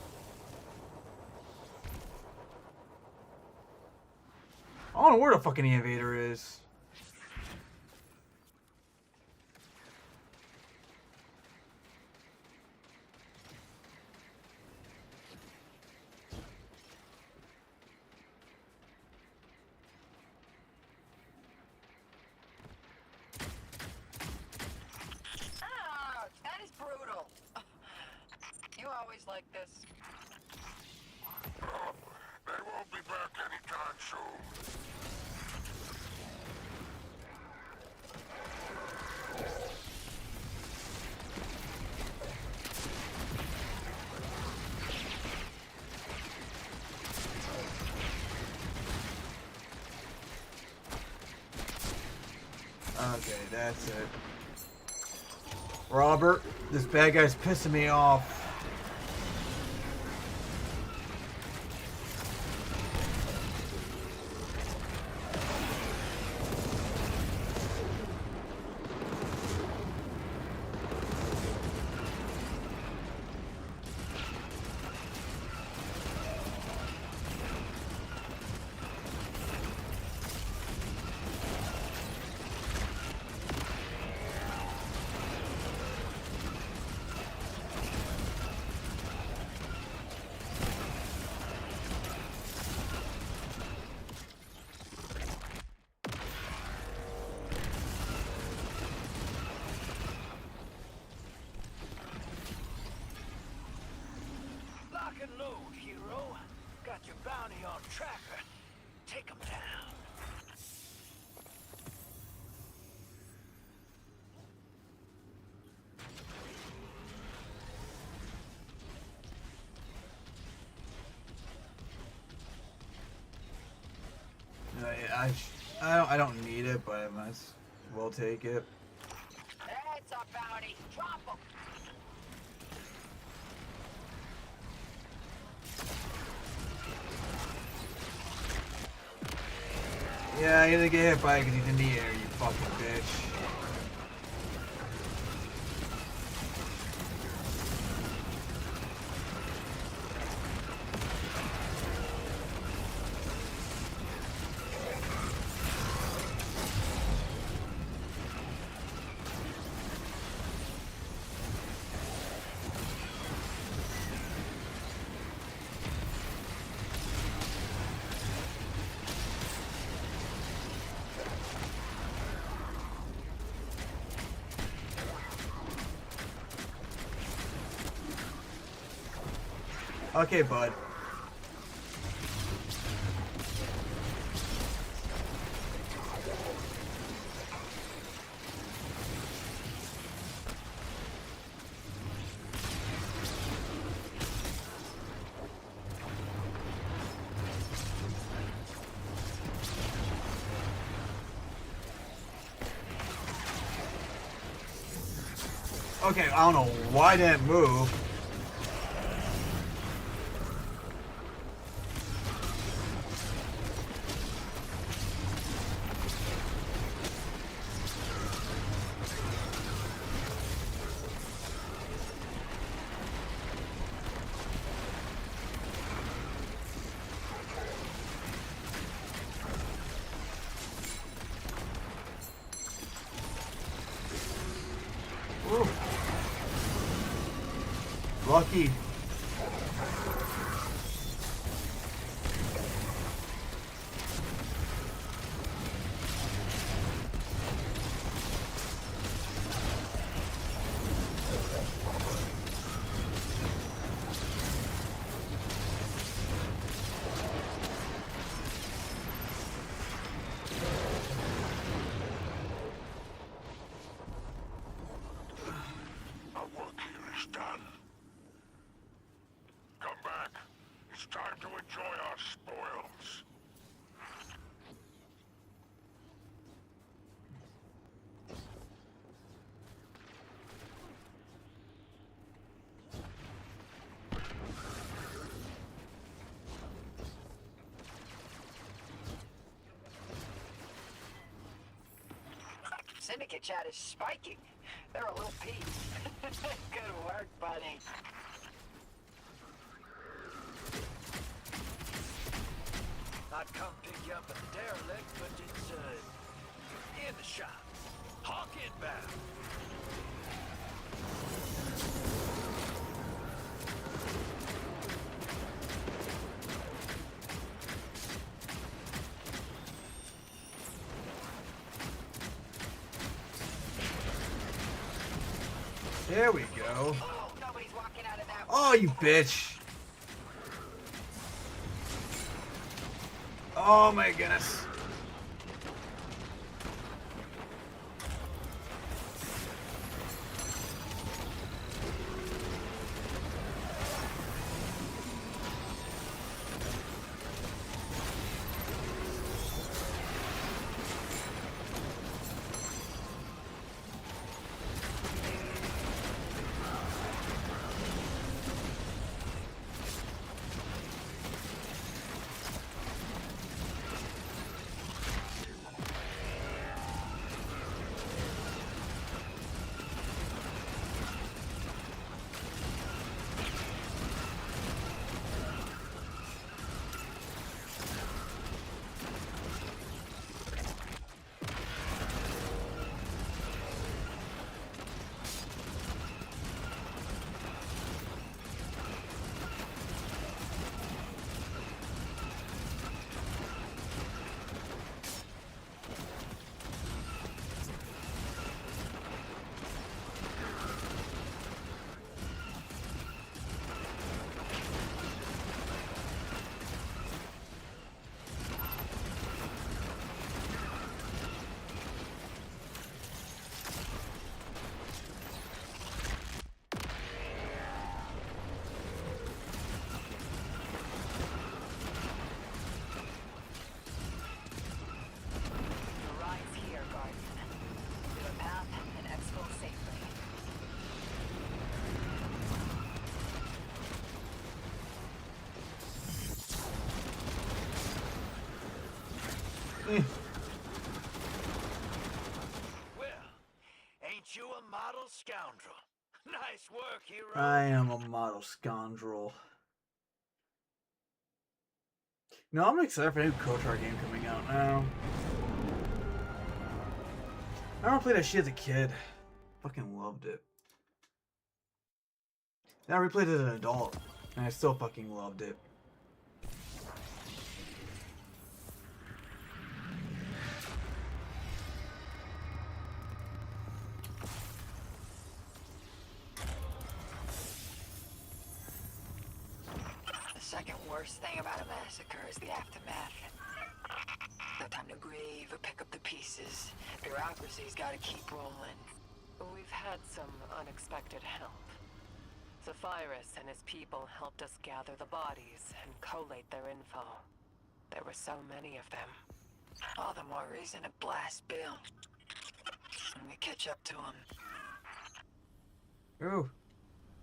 know where the fucking invader is. Ah, that is brutal. You always like this. They won't be back anytime soon. Okay, that's it. Robert, this bad guy's pissing me off. Lock and load, hero. Got your bounty on tracker. Take him down. I don't need it, but I might as well take it. That's a bounty. Drop him. Yeah, you're gonna get hit by it because he's in the air, you fucking bitch. Okay, bud. Okay, I don't know why that move. Ooh. Lucky. Our work here is done. Come back. It's time to enjoy our spoils. Syndicate chat is spiking. They're a little peeved. Good work, buddy. I'd come pick you up at the derelict. in the shop. Hawk inbound. There we go. Oh, you bitch. Oh my goodness. Well, ain't you a model scoundrel? Nice work, hero. I am a model scoundrel. No, I'm excited for a new KOTOR game coming out now. I remember playing that shit as a kid. Fucking loved it. Then I replayed it as an adult, and I still fucking loved it. The second worst thing about a massacre is the aftermath. No time to grieve or pick up the pieces. Bureaucracy's gotta keep rolling. We've had some unexpected help. Zephyrus and his people helped us gather the bodies and collate their info. There were so many of them. All the more reason to blast Bill. When we catch up to him. Ooh.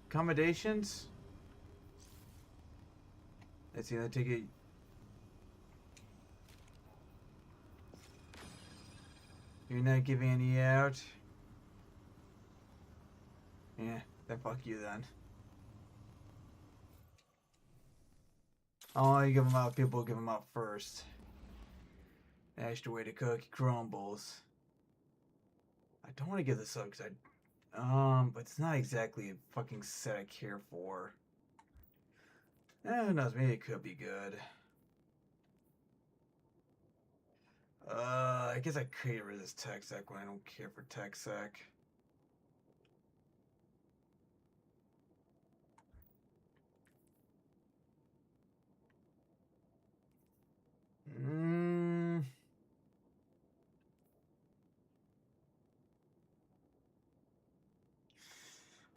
Accommodations? Let's see, let's take it. You're not giving any out? Yeah, then fuck you then. Oh, you give them out, people give them out first. That's the way the cookie crumbles. I don't want to give this up because but it's not exactly a fucking set I care for. Who knows, maybe it could be good. I guess I could get rid of this tech sec when I don't care for tech sec.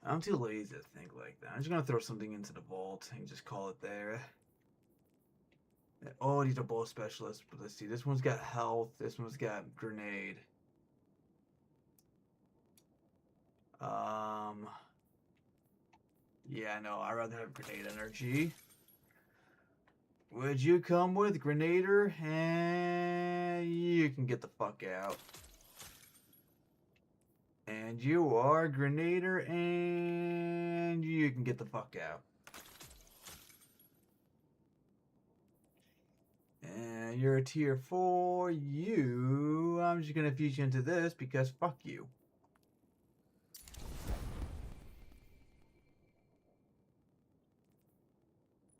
I'm too lazy to think like that. I'm just gonna throw something into the vault and just call it there. Oh, these are both specialists. But let's see. This one's got health. This one's got grenade. Yeah, no, I'd rather have grenade energy. Would you come with Grenader? And you can get the fuck out. And you are Grenader, and you can get the fuck out. And And you're a tier 4. You... I'm just gonna fuse you into this because fuck you.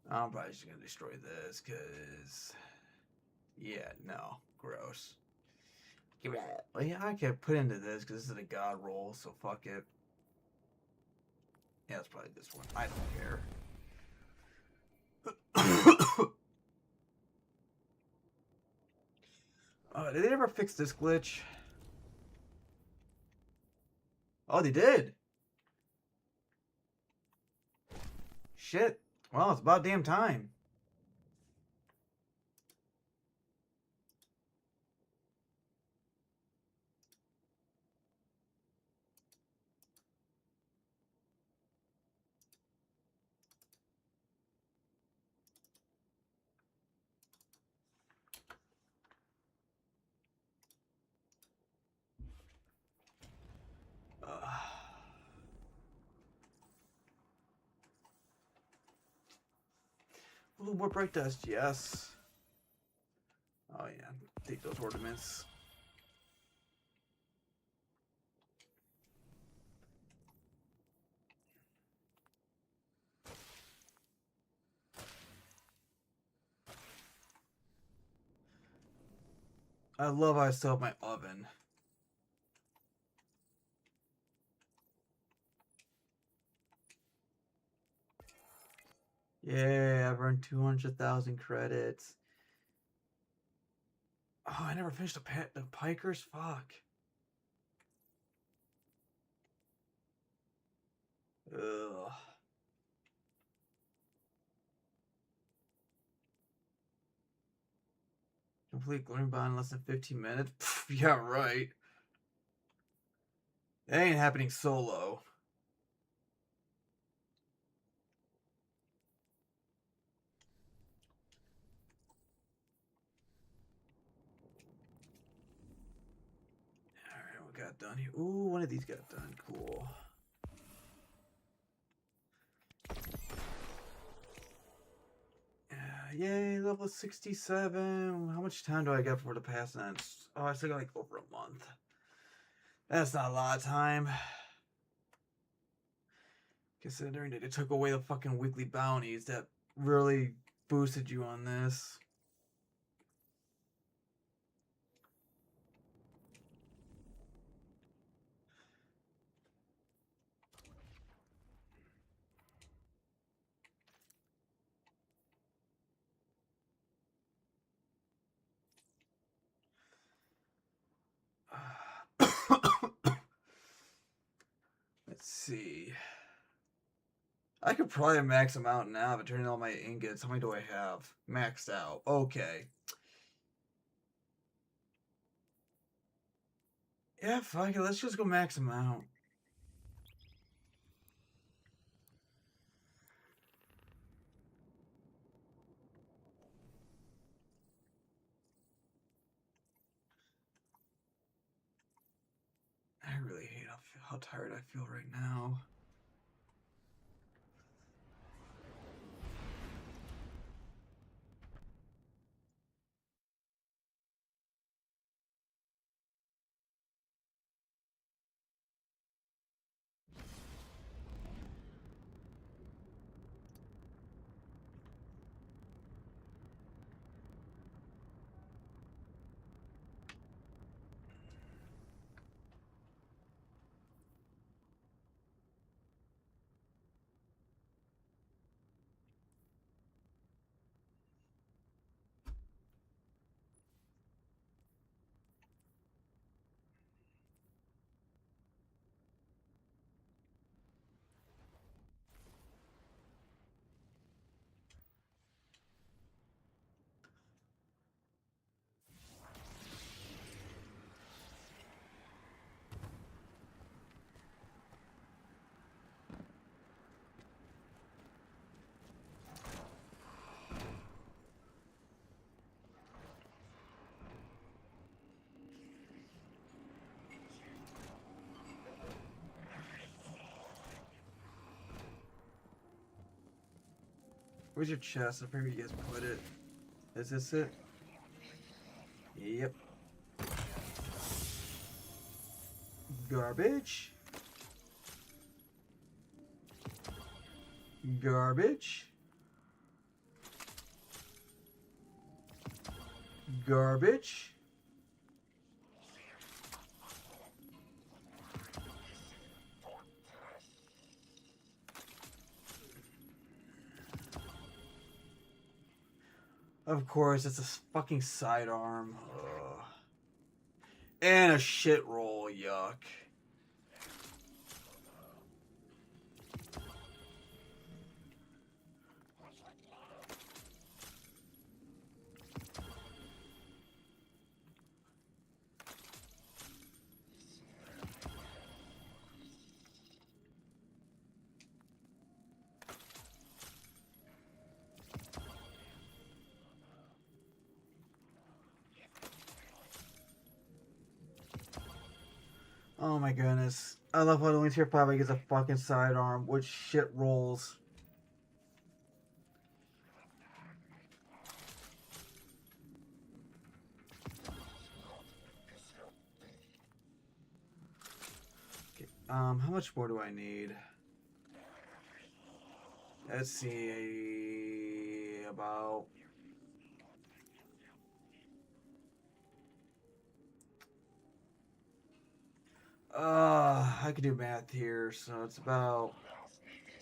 I'm probably just gonna destroy this because... Yeah, no. Gross. Give it that. Well, yeah, I can put into this because this is a god roll, so fuck it. Yeah, it's probably this one. I don't care. Did they ever fix this glitch? Oh, they did. Shit. Well, it's about damn time. A little more bright dust, yes. Oh yeah, take those ornaments. I love how I still have my oven. Yeah, I've earned 200,000 credits. Oh, I never finished the Pikers? Fuck. Ugh. Complete Glory Bond in less than 15 minutes? Pff, yeah, right. That ain't happening solo. Alright, what got done here? Ooh, one of these got done. Cool. Yay, level 67. How much time do I get before the pass ends? Oh, I still got like over a month. That's not a lot of time. Considering that it took away the fucking weekly bounties that really boosted you on this. Let's see. I could probably max them out now, but turning all my ingots. How many do I have? Maxed out. Okay. Yeah, fuck it. Let's just go max them out. I really hate how tired I feel right now. Where's your chest? I figured you guys put it. Is this it? Yep. Garbage. Garbage. Garbage. Of course, it's a fucking sidearm. Ugh. And a shit roll, yuck. Oh my goodness. I love how the only tier 5 gets a fucking sidearm, which shit rolls. Okay, how much more do I need? Let's see, about... I could do math here, so it's about...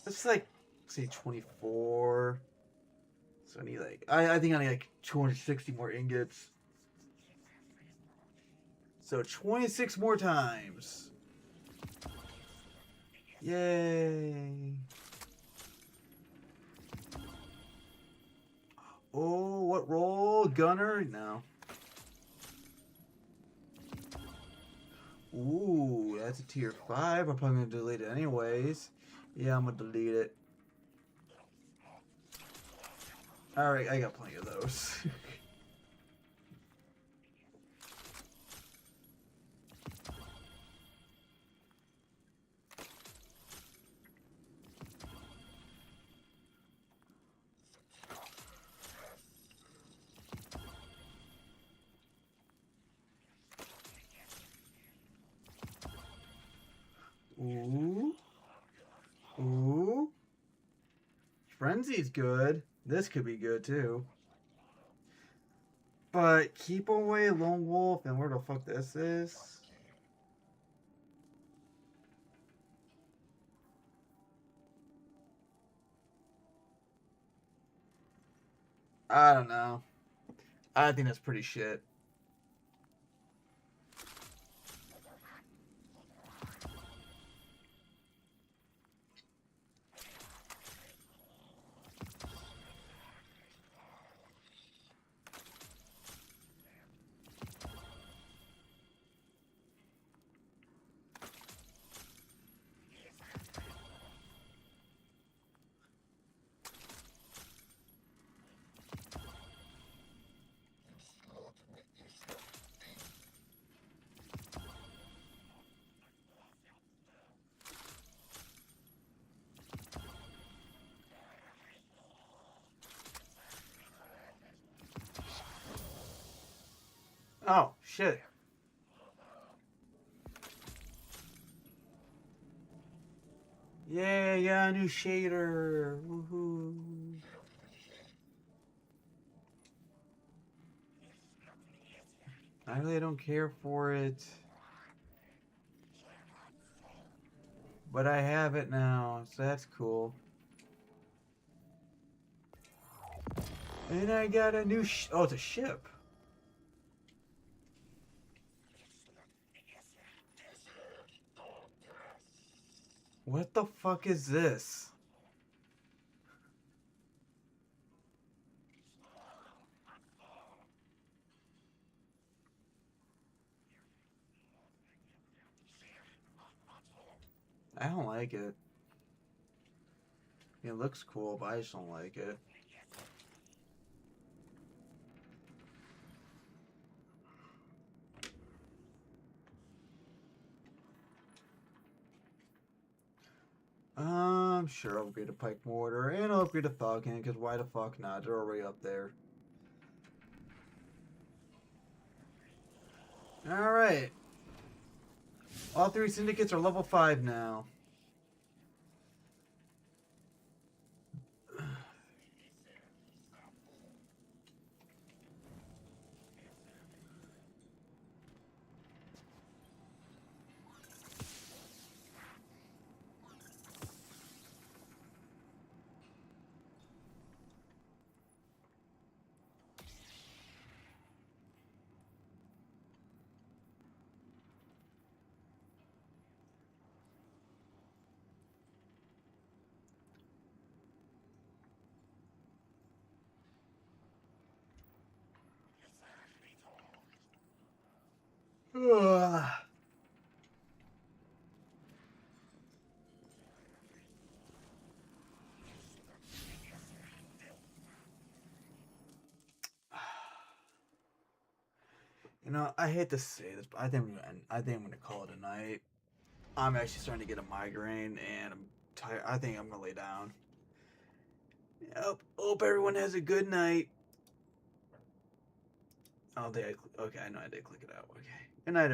It's like, say, 24. So I need like... I think I need like 260 more ingots. So 26 more times. Yay. Oh, what roll? Gunner? No. Ooh, that's a tier 5. I'm probably going to delete it anyways. Yeah, I'm going to delete it. Alright, I got plenty of those. Ooh. Ooh. Frenzy's good. This could be good too. But keep away Lone Wolf and where the fuck this is? I don't know. I think that's pretty shit. Oh, shit. Yeah, yeah, a new shader. Woohoo. I really don't care for it. But I have it now, so that's cool. And I got a new oh, it's a ship. What the fuck is this? I don't like it. It looks cool, but I just don't like it. Sure, I'll upgrade a pike mortar and I'll upgrade a falcon, because why the fuck not? They're already up there. Alright. All 3 syndicates are level 5 now. Ugh. You know, I hate to say this, but I think I'm gonna call it a night. I'm actually starting to get a migraine, and I'm tired. I think I'm gonna lay down. Yep. Hope everyone has a good night. Oh, okay, I know I did click it out. Okay. Good night.